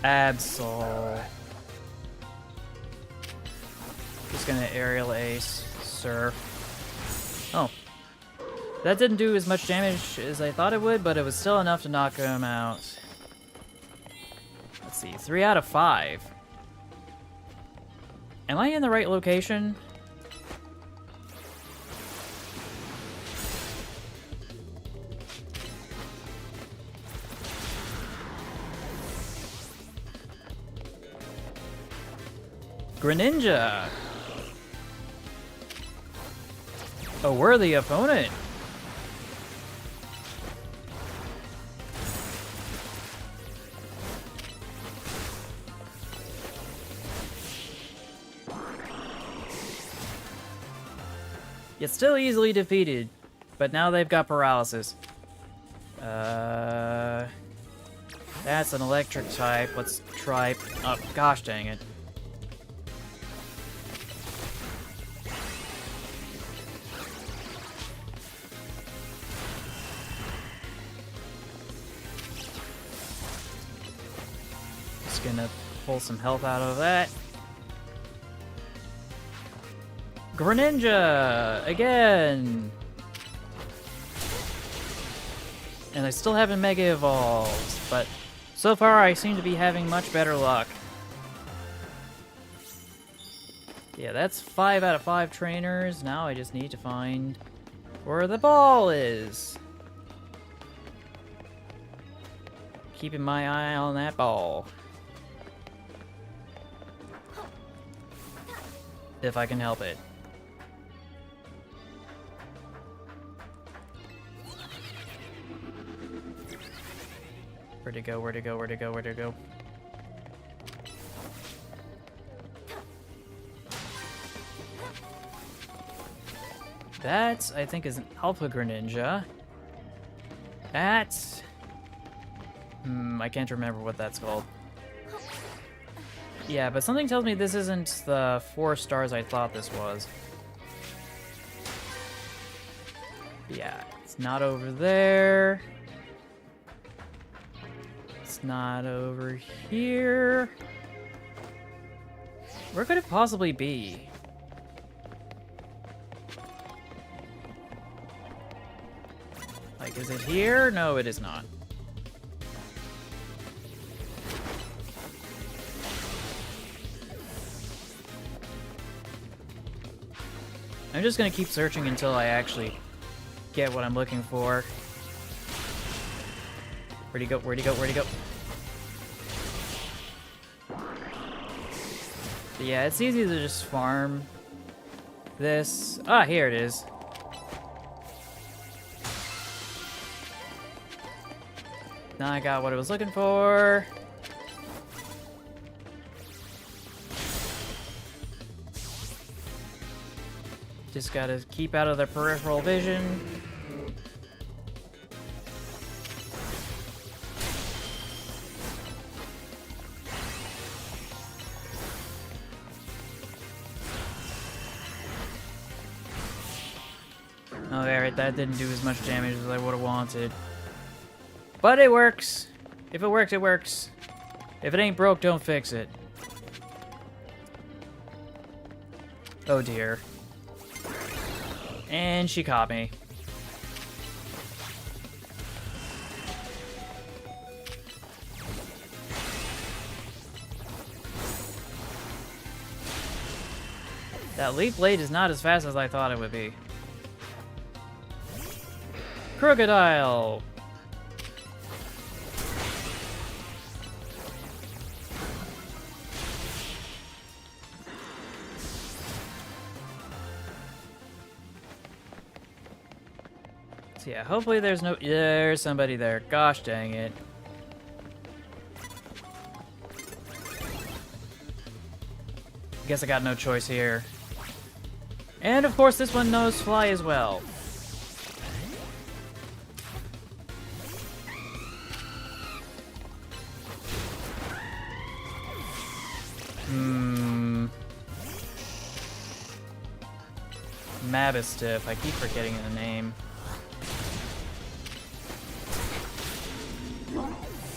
S1: Absol. Just gonna aerial ace. Surf. Oh. That didn't do as much damage as I thought it would, but it was still enough to knock him out. Let's see, 3 out of 5. Am I in the right location? Greninja! A worthy opponent! Yet still easily defeated, but now they've got paralysis. That's an electric type. Let's try... Oh, gosh dang it. Just gonna pull some health out of that. Greninja! Again! And I still haven't Mega Evolved, but so far I seem to be having much better luck. Yeah, that's 5 out of 5 trainers. Now I just need to find where the ball is. Keeping my eye on that ball. If I can help it. Where'd it go? Where'd it go? Where'd it go? Where'd it go? That, I think, is an Alpha Greninja. That... I can't remember what that's called. Yeah, but something tells me this isn't the 4 stars I thought this was. Yeah, it's not over there. It's not over here. Where could it possibly be? Like, is it here? No, it is not. I'm just gonna keep searching until I actually get what I'm looking for. Where'd he go? Where'd he go? Where'd he go? But yeah, it's easy to just farm this. Ah, here it is. Now I got what I was looking for. Just gotta keep out of their peripheral vision. Alright, that didn't do as much damage as I would have wanted. But it works. If it works, it works. If it ain't broke, don't fix it. Oh dear. And she caught me. That leaf blade is not as fast as I thought it would be. Crocodile! So yeah, hopefully there's somebody there. Gosh dang it. Guess I got no choice here. And of course this one knows fly as well. Mabistiff. I keep forgetting the name.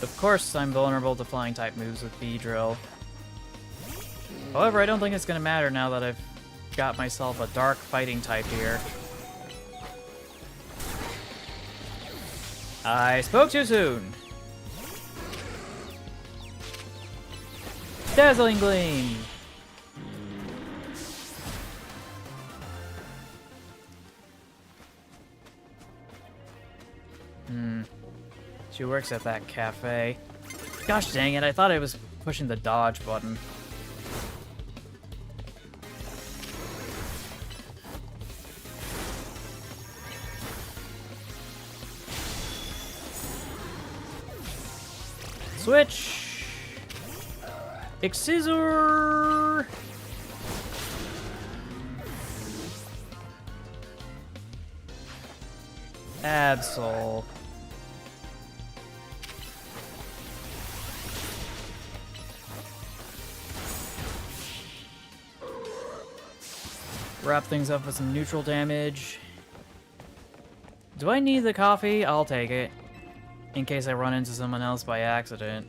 S1: Of course I'm vulnerable to flying type moves with Beedrill. However, I don't think it's gonna matter now that I've got myself a dark fighting type here. I spoke too soon. Dazzling Gleam. She works at that cafe. Gosh dang it, I thought I was pushing the dodge button. Switch! Excisor! Absol. Wrap things up with some neutral damage. Do I need the coffee? I'll take it. In case I run into someone else by accident.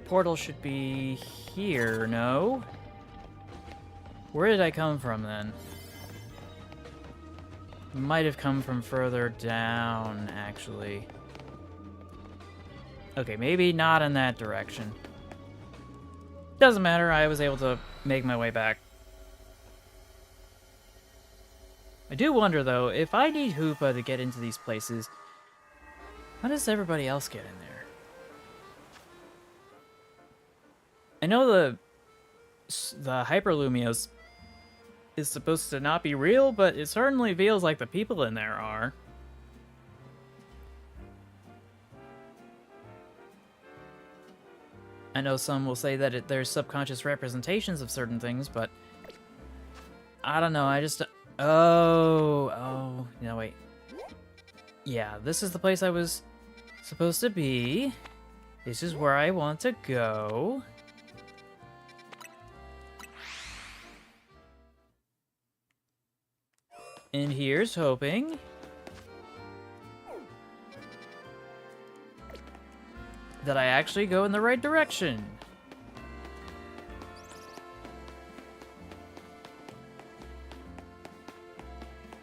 S1: Portal should be here, no? Where did I come from then? Might have come from further down, actually. Okay, maybe not in that direction. Doesn't matter, I was able to make my way back. I do wonder, though, if I need Hoopa to get into these places, how does everybody else get in there? I know the Hyperlumios is supposed to not be real, but it certainly feels like the people in there are. I know some will say that there's subconscious representations of certain things, but I don't know, I just... Oh, no, wait. Yeah, this is the place I was supposed to be. This is where I want to go. And here's hoping. That I actually go in the right direction.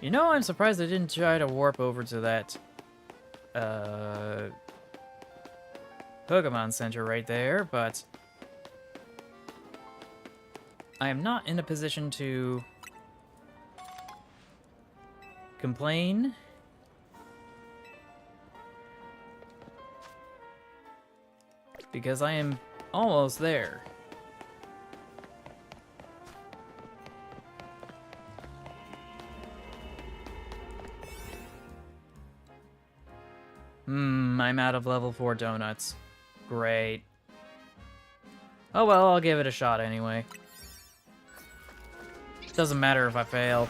S1: You know, I'm surprised I didn't try to warp over to that Pokemon Center right there, but I am not in a position to complain. Because I am almost there. I'm out of level 4 donuts. Great. Oh well, I'll give it a shot anyway. Doesn't matter if I fail.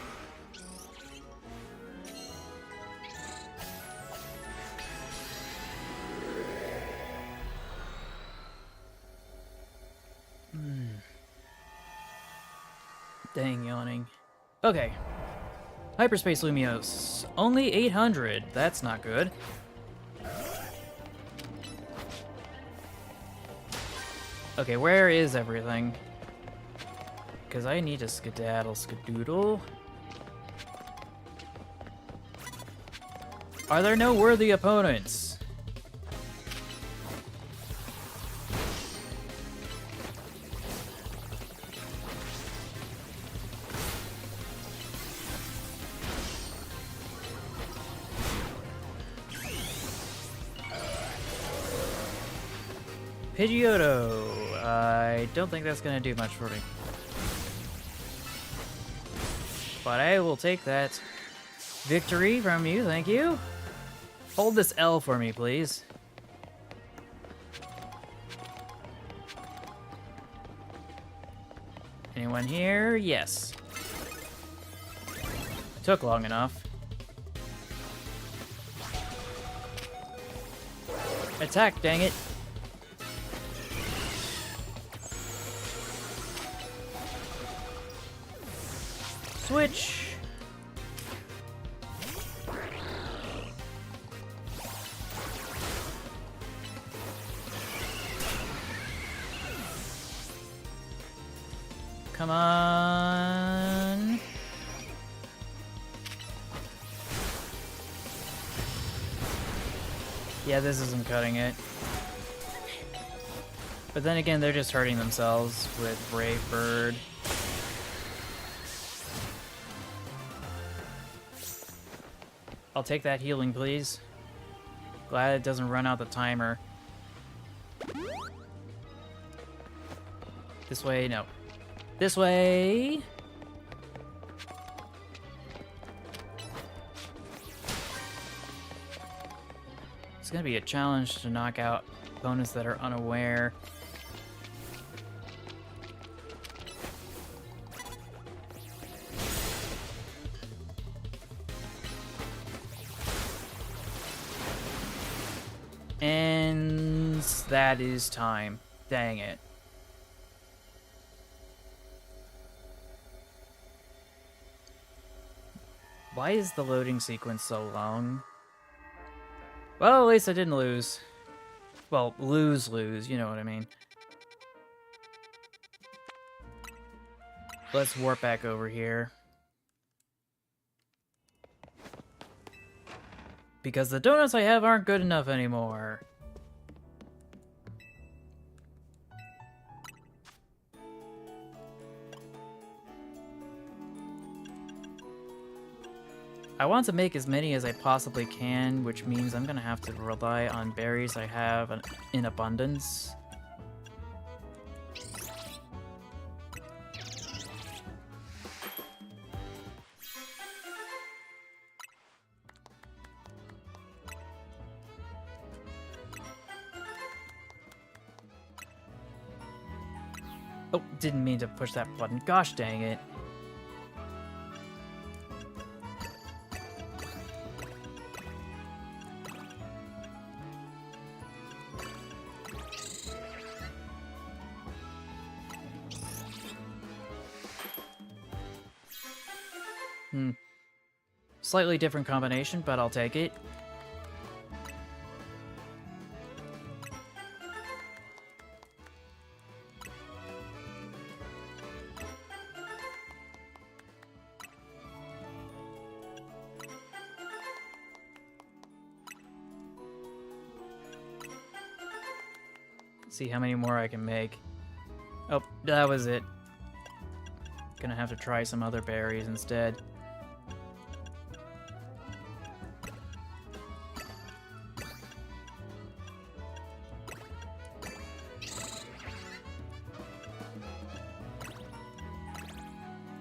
S1: Dang, yawning. Okay. Hyperspace Lumiose. Only 800. That's not good. Okay, where is everything? Because I need to skedaddle. Are there no worthy opponents? Pidgeotto. I don't think that's gonna do much for me. But I will take that victory from you, thank you. Hold this L for me, please. Anyone here? Yes. Took long enough. Attack, dang it. Switch. Come on. Yeah, this isn't cutting it. But then again, they're just hurting themselves with Brave Bird. I'll take that healing, please. Glad it doesn't run out the timer. This way, no. This way! It's gonna be a challenge to knock out opponents that are unaware. And that is time. Dang it. Why is the loading sequence so long? Well, at least I didn't lose. Well, lose, you know what I mean. Let's warp back over here. Because the donuts I have aren't good enough anymore. I want to make as many as I possibly can, which means I'm gonna have to rely on berries I have in abundance. Oh, didn't mean to push that button. Gosh dang it. Slightly different combination, but I'll take it. See how many more I can make. Oh, that was it. Gonna have to try some other berries instead.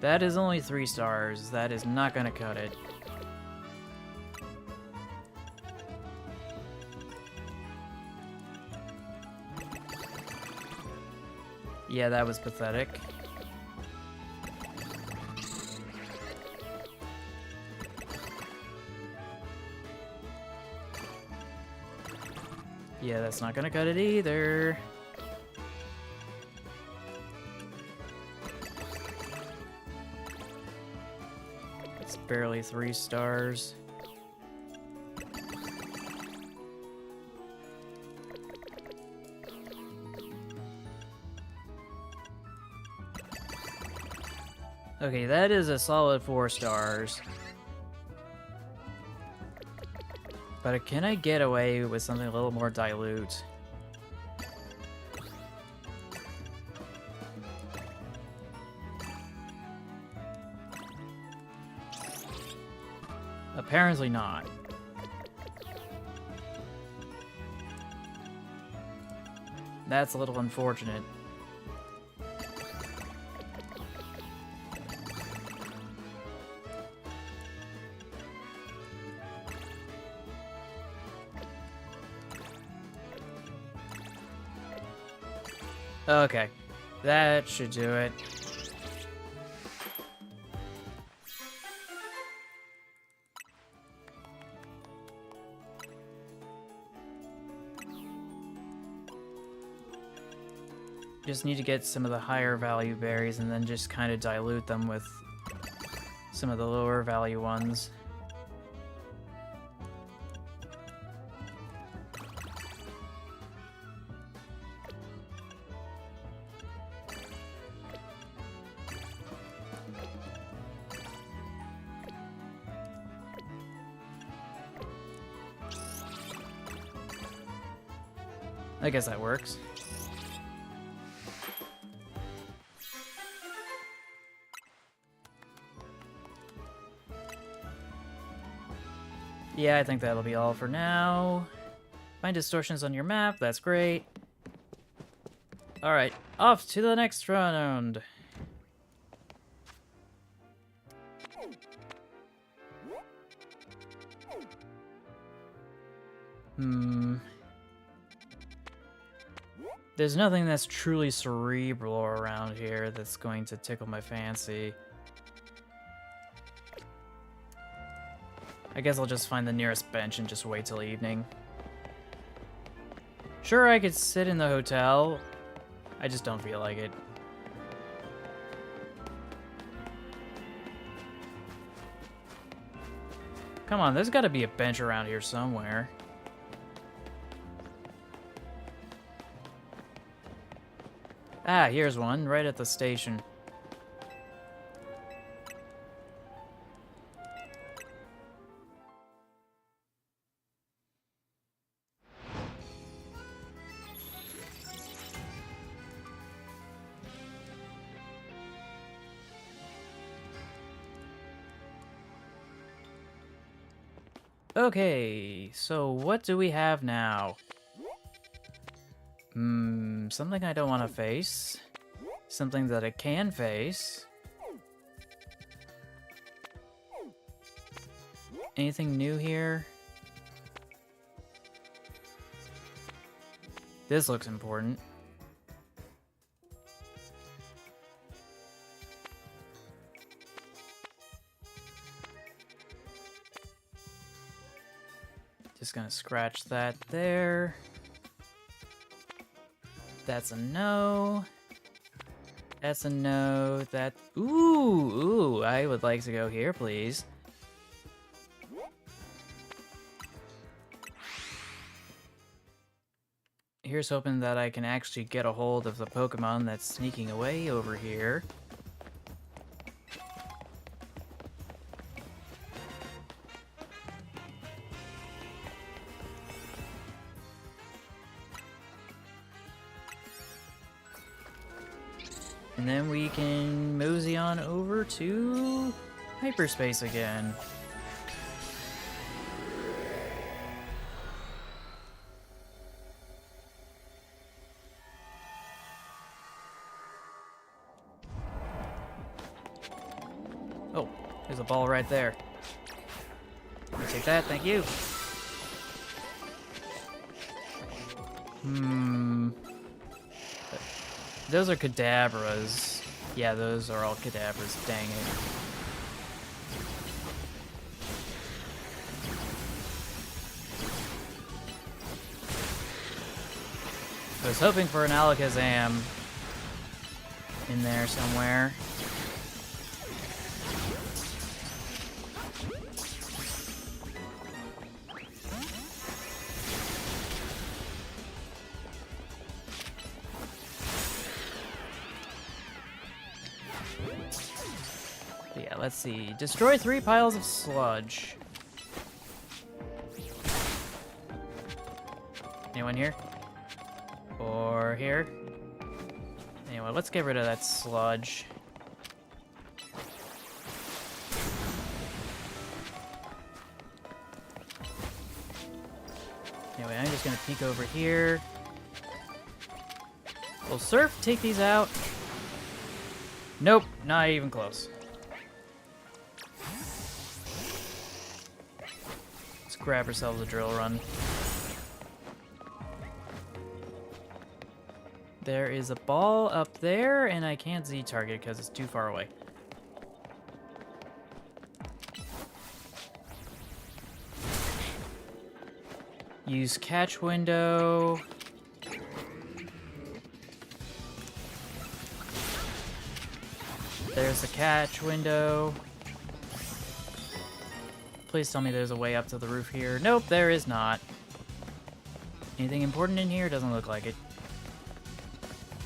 S1: That is only 3 stars. That is not gonna cut it. Yeah, that was pathetic. Yeah, that's not gonna cut it either. It's barely 3 stars. Okay, that is a solid 4 stars. But can I get away with something a little more dilute? Apparently not. That's a little unfortunate. Okay, that should do it. Just need to get some of the higher value berries and then just kind of dilute them with some of the lower value ones. I guess that works. Yeah, I think that'll be all for now. Find distortions on your map, that's great. Alright, off to the next round. There's nothing that's truly cerebral around here that's going to tickle my fancy. I guess I'll just find the nearest bench and just wait till evening. Sure, I could sit in the hotel. I just don't feel like it. Come on, there's gotta be a bench around here somewhere. Ah, here's one, right at the station. Okay, so what do we have now? Something I don't want to face. Something that I can face. Anything new here? This looks important. Just gonna scratch that there. That's a no. That's a no. That... Ooh, I would like to go here, please. Here's hoping that I can actually get a hold of the Pokemon that's sneaking away over here. And then we can mosey on over to hyperspace again. Oh, there's a ball right there. Let me take that, thank you. Those are Kadabras. Yeah, those are all Kadabras, dang it. I was hoping for an Alakazam in there somewhere. let's see. Destroy 3 piles of sludge. Anyone here? Or here? Anyway, let's get rid of that sludge. Anyway, I'm just gonna peek over here. Will Surf take these out? Nope, not even close. Let's grab ourselves a drill run. There is a ball up there, and I can't Z-target because it's too far away. Use catch window. There's the catch window. Please tell me there's a way up to the roof here. Nope, there is not. Anything important in here? Doesn't look like it.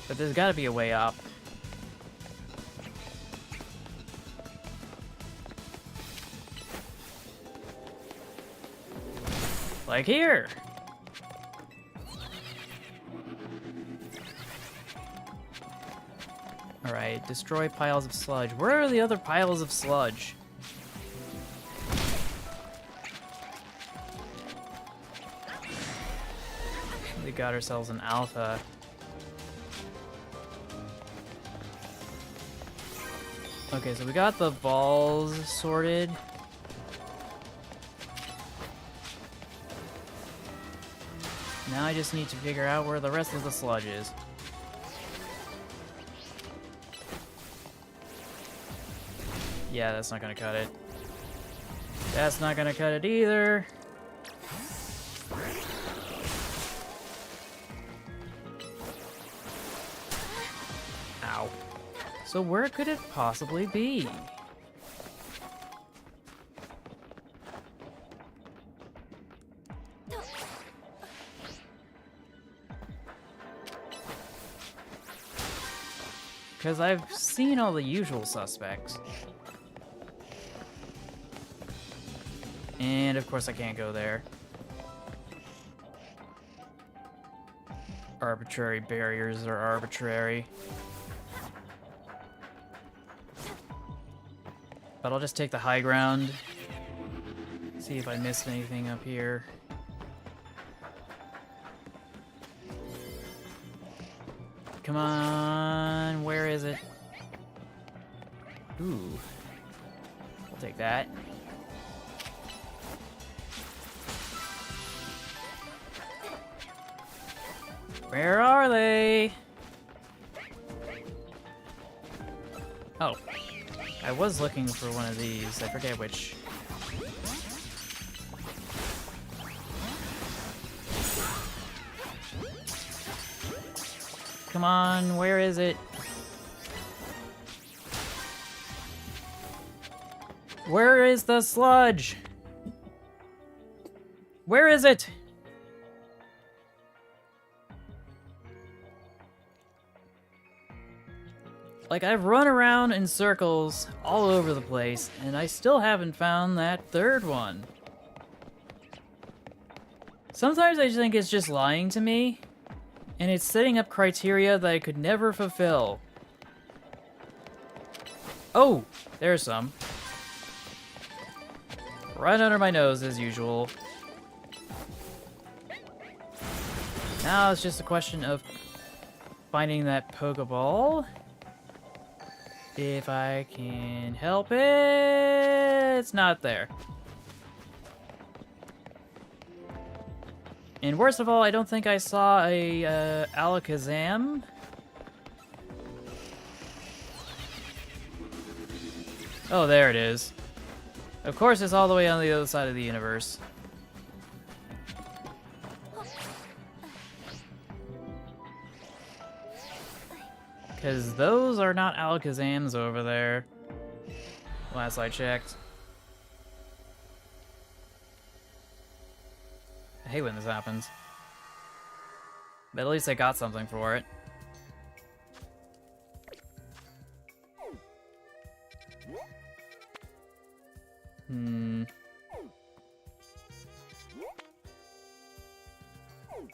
S1: But there's gotta be a way up. Like here! Alright, destroy piles of sludge. Where are the other piles of sludge? We got ourselves an alpha. Okay, so we got the balls sorted. Now I just need to figure out where the rest of the sludge is. Yeah, that's not gonna cut it. That's not gonna cut it either. Ow. So where could it possibly be? Because I've seen all the usual suspects. And of course I can't go there. Arbitrary barriers are arbitrary. But I'll just take the high ground. See if I missed anything up here. Come on, where is it? Ooh. I'll take that. Where are they? Oh. I was looking for one of these. I forget which. Come on, where is it? Where is the sludge? Where is it? Like, I've run around in circles all over the place, and I still haven't found that third one. Sometimes I think it's just lying to me, and it's setting up criteria that I could never fulfill. Oh, there's some. Right under my nose, as usual. Now it's just a question of finding that Pokeball. If I can help it, it's not there. And worst of all, I don't think I saw a Alakazam. Oh, there it is. Of course, it's all the way on the other side of the universe. Because those are not Alakazams over there. Last I checked. I hate when this happens. But at least I got something for it.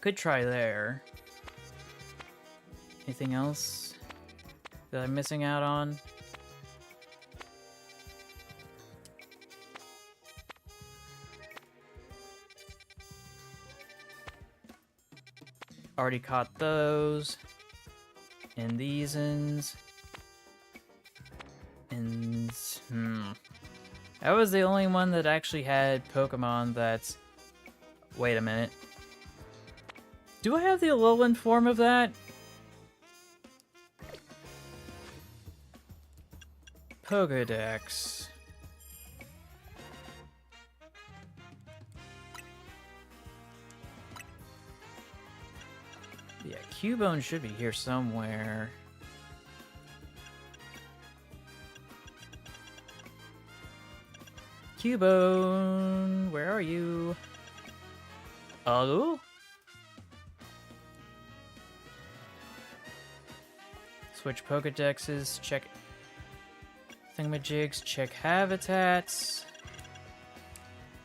S1: Could try there. Anything else that I'm missing out on? Already caught those. And these ends. And, that was the only one that actually had Pokemon that's... Wait a minute. Do I have the Alolan form of that? Pokedex. Yeah, Cubone should be here somewhere. Cubone, where are you? Hello? Switch Pokedexes, check thingamajigs, check habitats.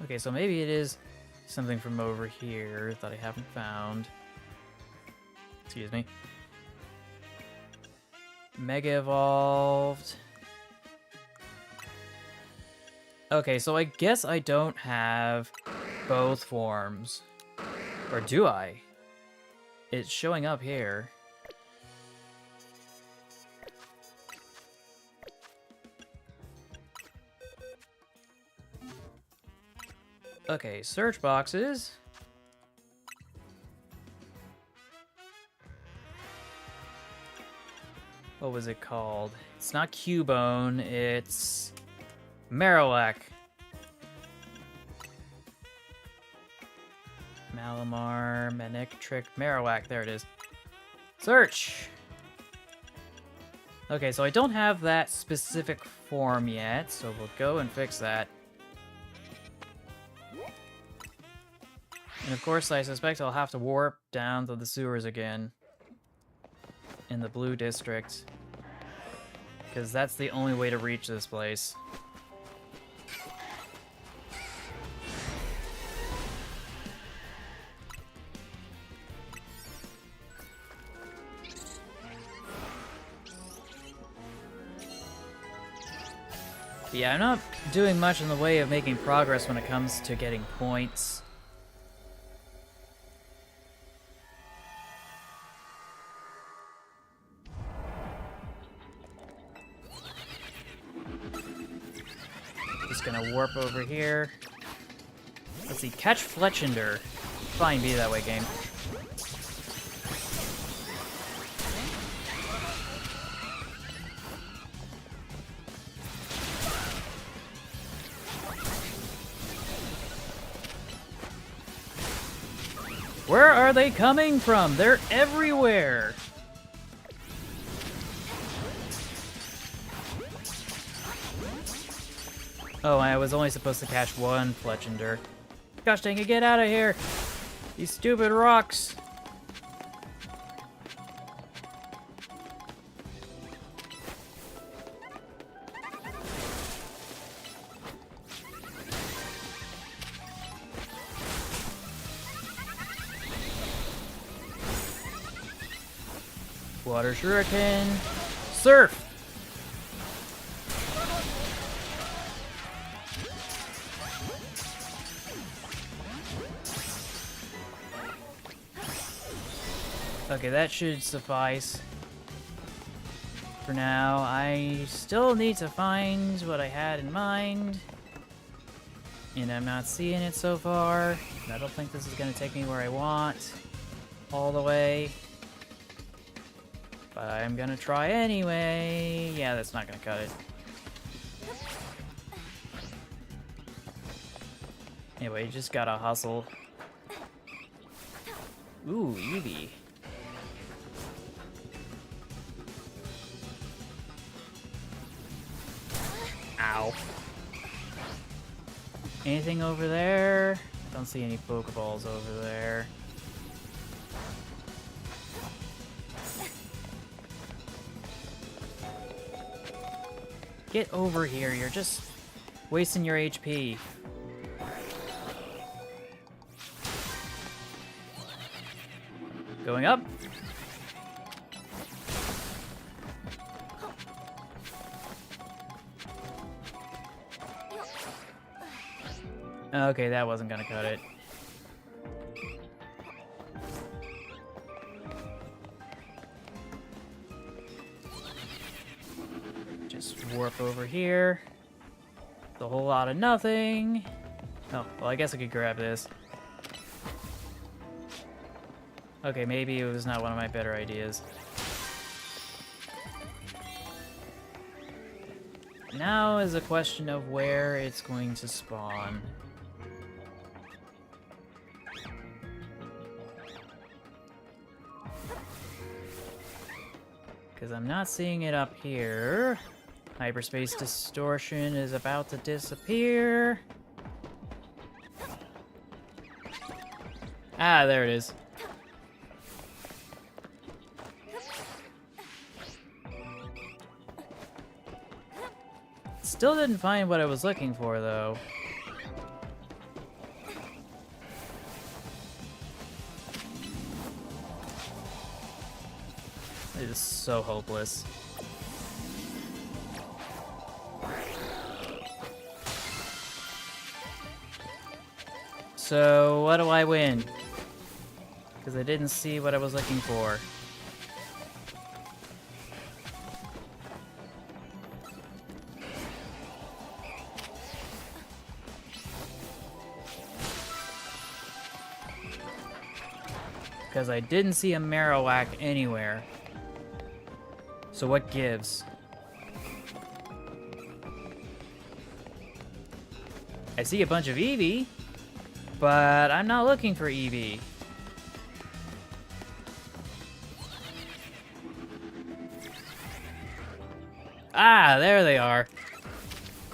S1: Okay, so maybe it is something from over here that I haven't found. Excuse me. Mega Evolved. Okay, so I guess I don't have both forms. Or do I? It's showing up here. Okay, search boxes. What was it called? It's not Cubone, it's Marowak. Malamar, Manectric, Marowak, there it is. Search! Okay, so I don't have that specific form yet, so we'll go and fix that. And of course, I suspect I'll have to warp down to the sewers again. In the blue district. Because that's the only way to reach this place. Yeah, I'm not doing much in the way of making progress when it comes to getting points. Just gonna warp over here. Let's see, catch Fletchinder. Fine, be that way, game. Where are they coming from? They're everywhere! Oh, I was only supposed to catch one Fletchinder. Gosh dang it, get out of here! These stupid rocks! Water Shuriken. Surf! Okay, that should suffice. For now, I still need to find what I had in mind. And I'm not seeing it so far. I don't think this is going to take me where I want. All the way. But I'm gonna try anyway. Yeah, that's not gonna cut it. Anyway, you just gotta hustle. Ooh, Eevee. Ow. Anything over there? Don't see any Pokeballs over there. Get over here, you're just Wasting your HP. Going up. Okay, that wasn't gonna cut it. Just warp over here. A whole lot of nothing. Oh, well, I guess I could grab this. Okay, maybe it was not one of my better ideas. Now is a question of where it's going to spawn. Because I'm not seeing it up here. Hyperspace distortion is about to disappear. Ah, there it is. Still didn't find what I was looking for, though. It is so hopeless. So, what do I win? Because I didn't see what I was looking for. Because I didn't see a Marowak anywhere. So what gives? I see a bunch of Eevee, but I'm not looking for Eevee. Ah, there they are.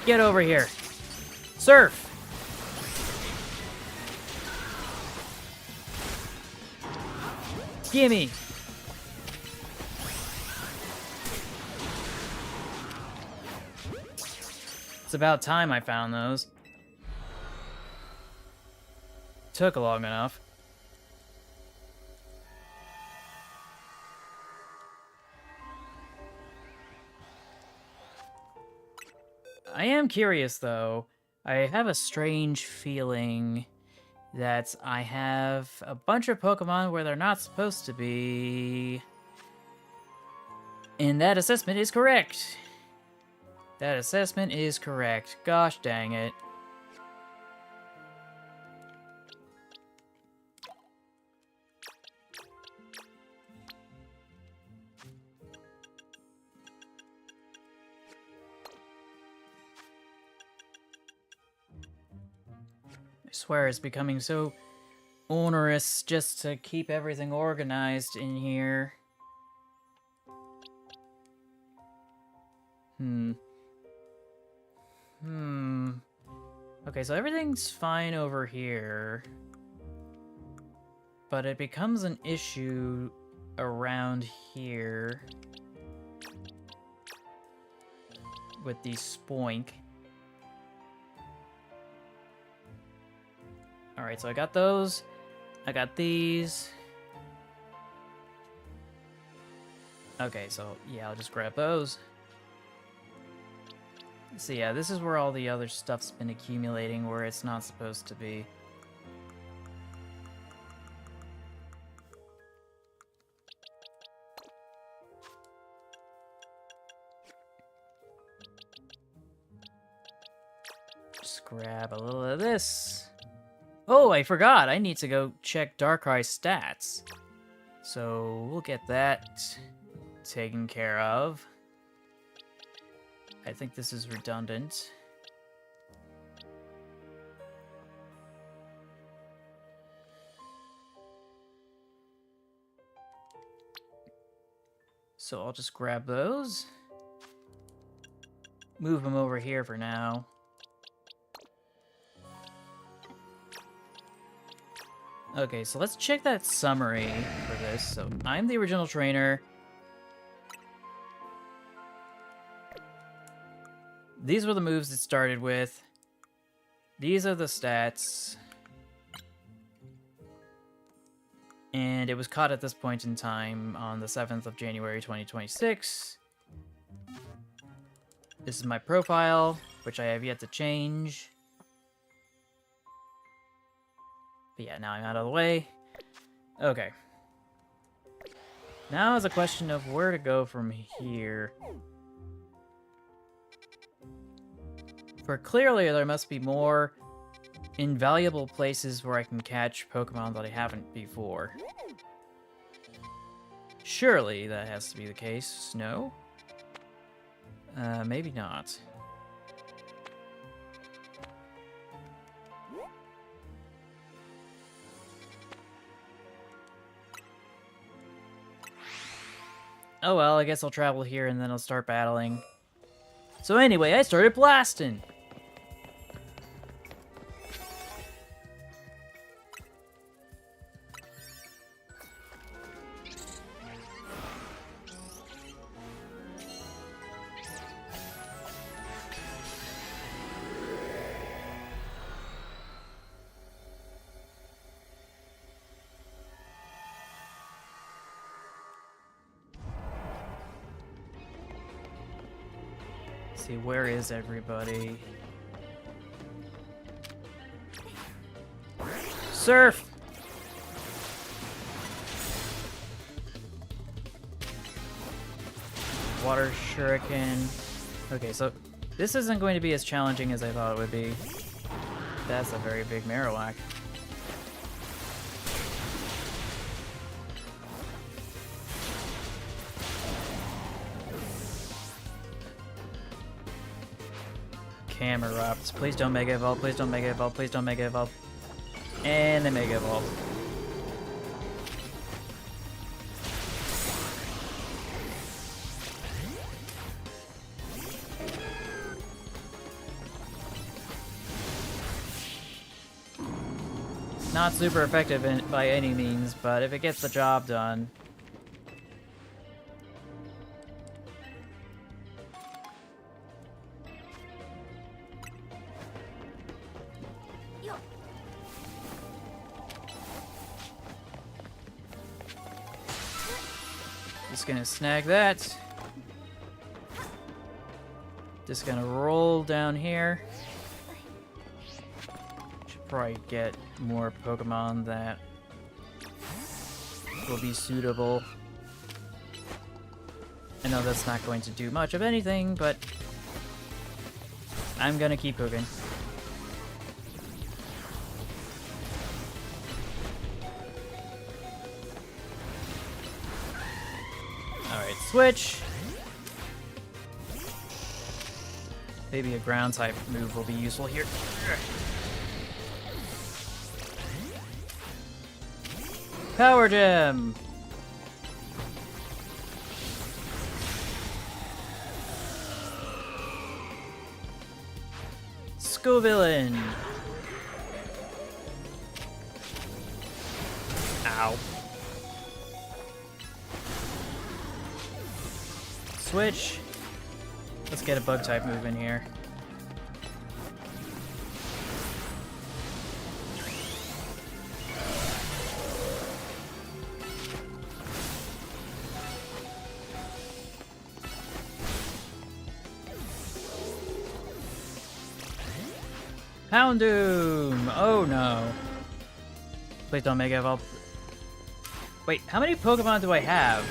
S1: Get over here. Surf! Gimme! It's about time I found those. Took long enough. I am curious, though. I have a strange feeling that I have a bunch of Pokemon where they're not supposed to be. And that assessment is correct. That assessment is correct. Gosh dang it. I swear it's becoming so onerous just to keep everything organized in here. Okay, so everything's fine over here. But it becomes an issue around here. With the Spoink. Alright, so I got those. I got these. Okay, so yeah, I'll just grab those. So yeah, this is where all the other stuff's been accumulating, where it's not supposed to be. Just grab a little of this. Oh, I forgot! I need to go check Darkrai's stats. So we'll get that taken care of. I think this is redundant. So I'll just grab those. Move them over here for now. Okay, so let's check that summary for this. So I'm the original trainer. These were the moves it started with. These are the stats. And it was caught at this point in time on the 7th of January 2026. This is my profile, which I have yet to change. But yeah, now I'm out of the way. Okay. Now is a question of where to go from here. For clearly, there must be more invaluable places where I can catch Pokemon that I haven't before. Surely that has to be the case. No? Maybe not. Oh well, I guess I'll travel here and then I'll start battling. So anyway, I started blasting! See, where is everybody? Surf! Water Shuriken. Okay, so this isn't going to be as challenging as I thought it would be. That's a very big Marowak. Camerupt. Please don't Mega Evolve, please don't Mega Evolve, please don't Mega Evolve. And they Mega Evolve. Not super effective by any means, but if it gets the job done. Just gonna snag that. Just gonna roll down here. Should probably get more Pokemon that will be suitable. I know that's not going to do much of anything, but I'm gonna keep cooking. Alright, switch. Maybe a ground type move will be useful here. Power Gem! Scovillain! Ow. Switch. Let's get a bug type move in here. Houndoom! Oh no. Please don't Mega Evolve. Wait, how many Pokemon do I have?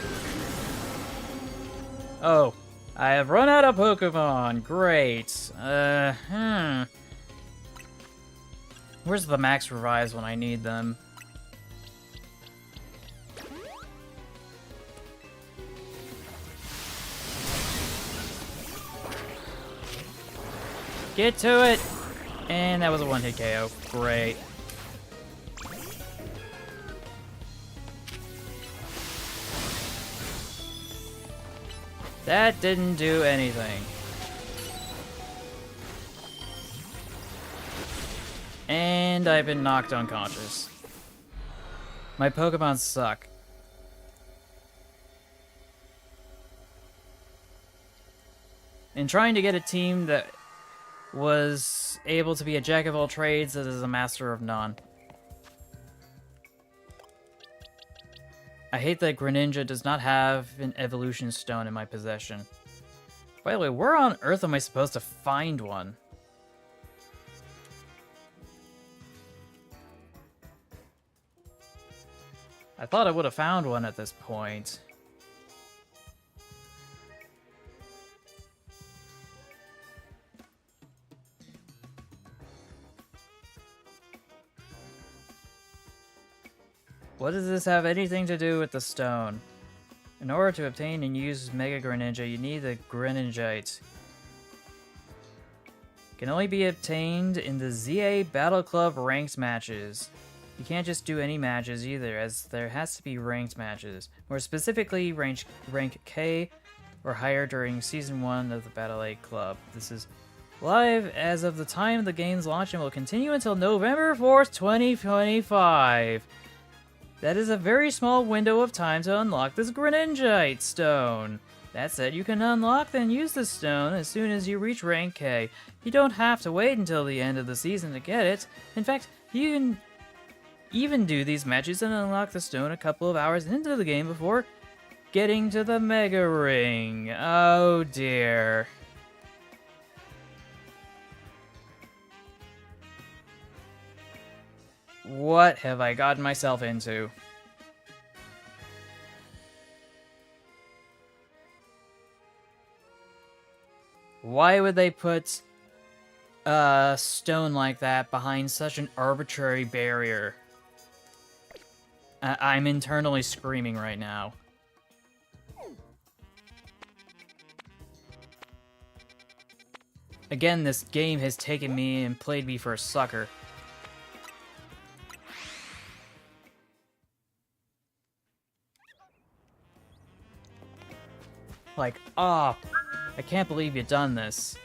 S1: Oh, I have run out of Pokemon. Great. Where's the max revives when I need them? Get to it! And that was a one-hit KO. Great. That didn't do anything. And I've been knocked unconscious. My Pokemon suck. In trying to get a team that was able to be a jack of all trades as a master of none. I hate that Greninja does not have an evolution stone in my possession. By the way, where on earth am I supposed to find one? I thought I would have found one at this point. What does this have anything to do with the stone? In order to obtain and use Mega Greninja, you need the Greninjite. Can only be obtained in the ZA Battle Club ranked matches. You can't just do any matches either, as there has to be ranked matches. More specifically, rank K or higher during Season 1 of the Battle 8 Club. This is live as of the time of the game's launch and will continue until November 4th, 2025. That is a very small window of time to unlock this Greninjite stone. That said, you can unlock and use the stone as soon as you reach rank K. You don't have to wait until the end of the season to get it. In fact, you can even do these matches and unlock the stone a couple of hours into the game before getting to the Mega Ring. Oh dear. What have I gotten myself into? Why would they put a stone like that behind such an arbitrary barrier? I'm internally screaming right now. Again, this game has taken me and played me for a sucker. Like, oh, I can't believe you've done this.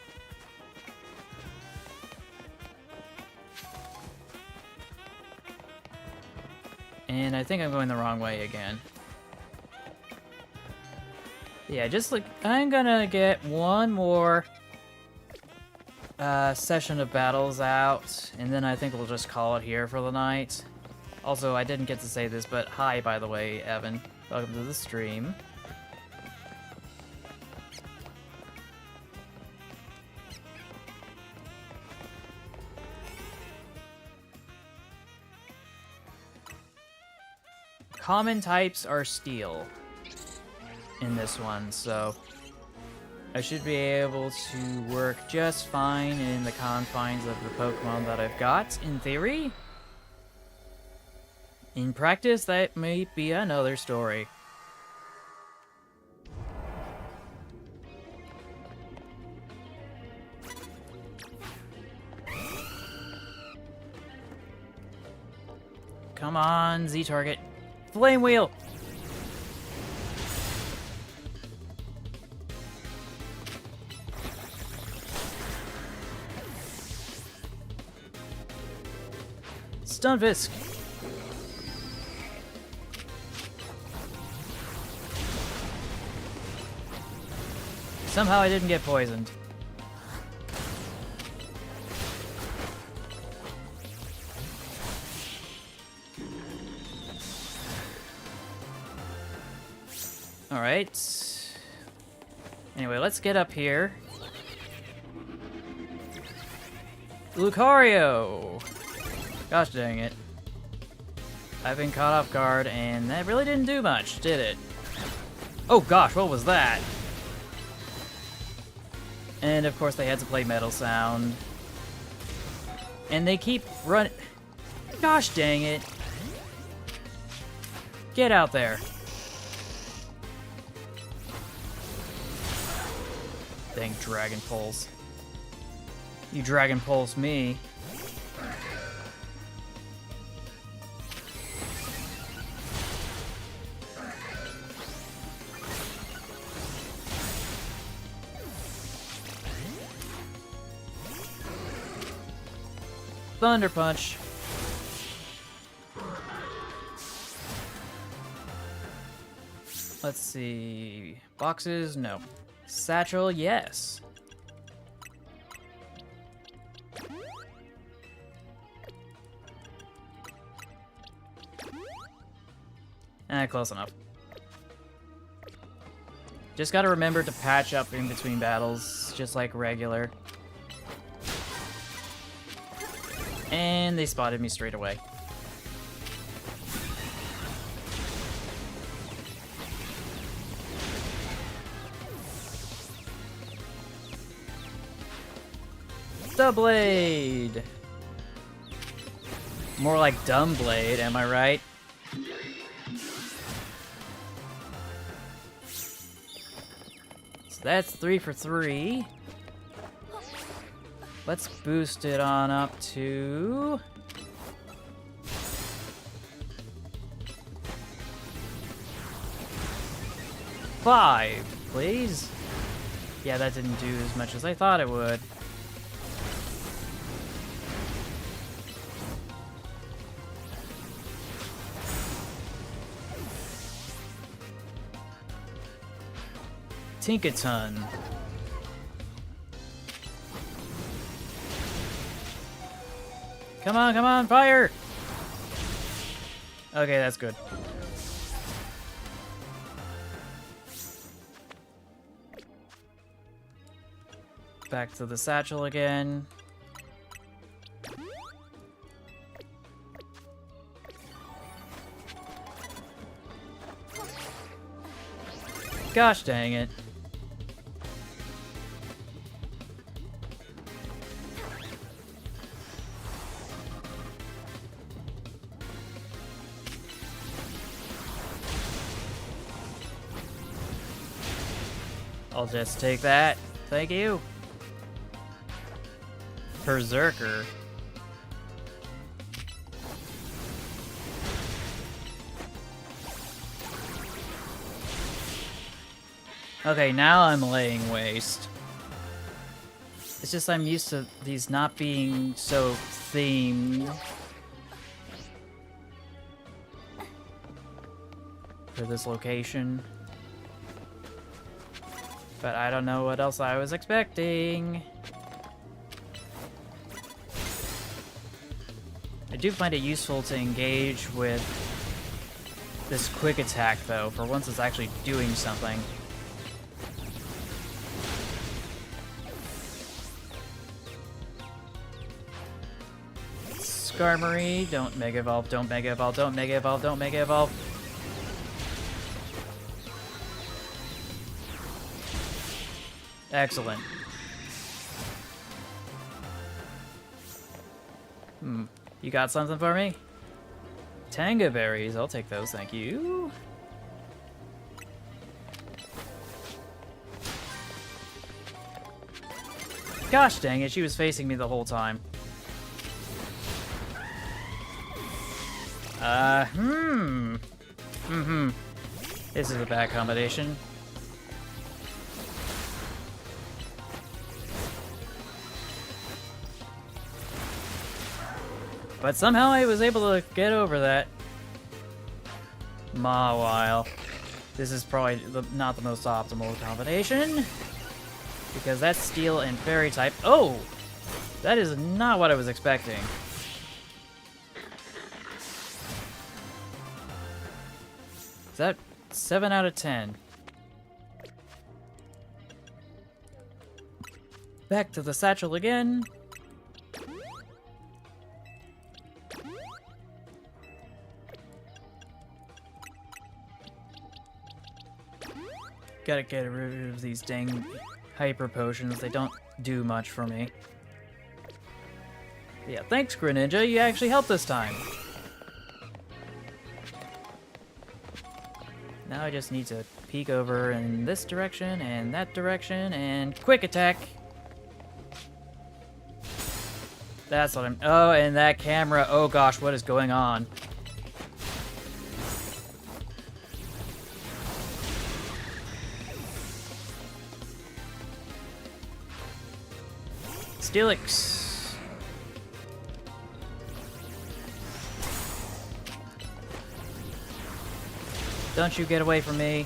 S1: And I think I'm going the wrong way again. Yeah, just like, I'm gonna get one more session of battles out, and then I think we'll just call it here for the night. Also, I didn't get to say this, but hi, by the way, Evan. Welcome to the stream. Common types are steel in this one, so I should be able to work just fine in the confines of the Pokemon that I've got, in theory. In practice, that may be another story. Come on, Z-Target. Flame Wheel! Stunfisk! Somehow I didn't get poisoned. Alright. Anyway, let's get up here. Lucario! Gosh dang it. I've been caught off guard, and that really didn't do much, did it? Oh gosh, what was that? And of course they had to play Metal Sound. And they keep running. Gosh dang it. Get out there. Dang Dragon Pulse. You Dragon Pulse me. Thunder Punch. Let's see. Boxes? No. Satchel? Yes. Close enough. Just gotta remember to patch up in between battles, just like regular. And they spotted me straight away. The blade! More like dumb blade, am I right? So that's 3 for 3. Let's boost it on up to... 5, please. Yeah, that didn't do as much as I thought it would. Tinkaton. Come on, fire! Okay, that's good. Back to the satchel again. Gosh dang it. I'll just take that. Thank you. Berserker. Okay, now I'm laying waste. It's just I'm used to these not being so themed. For this location. But I don't know what else I was expecting. I do find it useful to engage with this quick attack, though, for once it's actually doing something. Skarmory, don't Mega Evolve, don't Mega Evolve, don't Mega Evolve, don't Mega Evolve. Excellent. You got something for me? Tanga berries, I'll take those, thank you. Gosh dang it, she was facing me the whole time. This is a bad combination. But somehow I was able to get over that. Mawile. This is probably not the most optimal combination. Because that's steel and fairy type. Oh! That is not what I was expecting. Is that 7 out of 10? Back to the satchel again. Gotta get rid of these dang hyper potions. They don't do much for me. Yeah, thanks, Greninja. You actually helped this time. Now I just need to peek over in this direction and that direction and quick attack. That's what I'm... Oh, and that camera. Oh gosh, what is going on? Steelix. Don't you get away from me.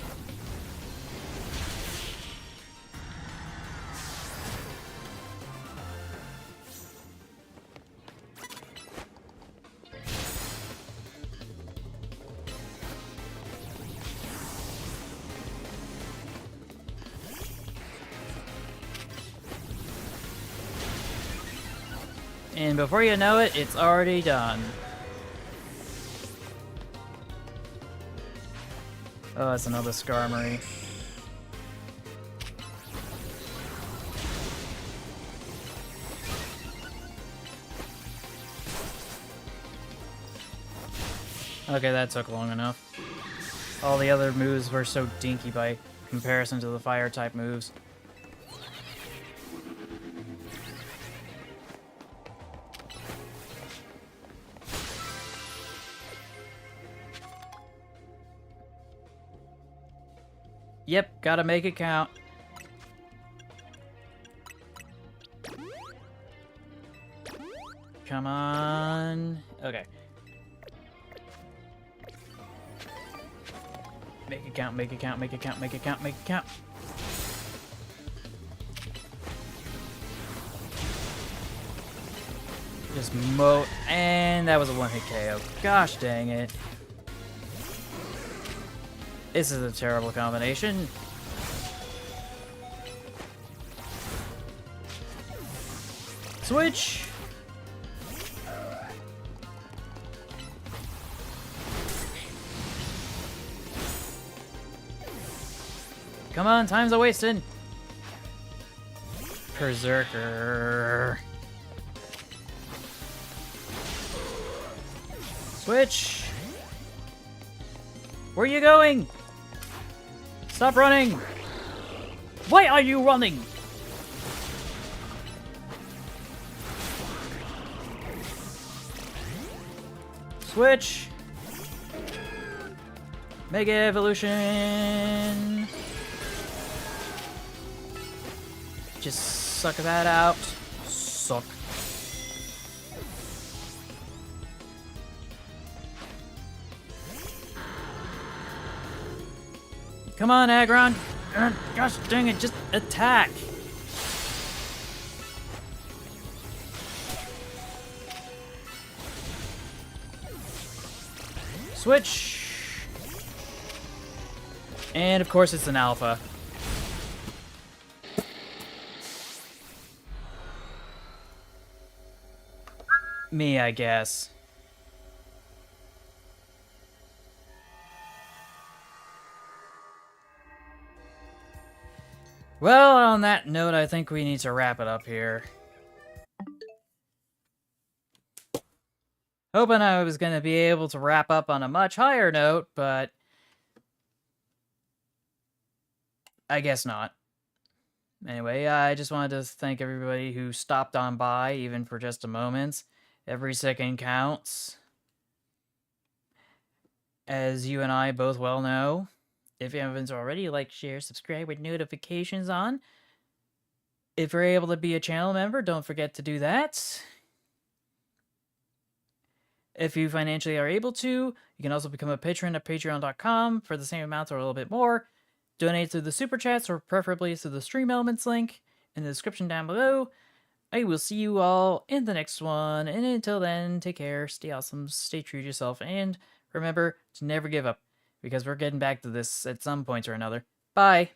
S1: And before you know it, it's already done. Oh, that's another Skarmory. Okay, that took long enough. All the other moves were so dinky by comparison to the fire-type moves. Yep, gotta make it count. Come on. Okay. Make it count, make it count, make it count, make it count, make it count. Just and that was a one-hit KO. Gosh dang it. This is a terrible combination. Switch! Come on, time's a wasting. Berserker. Switch! Where are you going? Stop running! Why are you running? Switch! Mega Evolution! Just suck that out. Suck. Come on, Aggron! Gosh dang it, just attack! Switch! And of course it's an alpha. Me, I guess. Well, on that note, I think we need to wrap it up here. Hoping I was going to be able to wrap up on a much higher note, but I guess not. Anyway, I just wanted to thank everybody who stopped on by, even for just a moment. Every second counts. As you and I both well know. If you haven't already, like, share, subscribe with notifications on. If you're able to be a channel member, don't forget to do that. If you financially are able to, you can also become a patron at patreon.com for the same amount or a little bit more. Donate through the super chats or preferably through the stream elements link in the description down below. I will see you all in the next one, and until then, take care, stay awesome, stay true to yourself, and remember to never give up, because we're getting back to this at some point or another. Bye!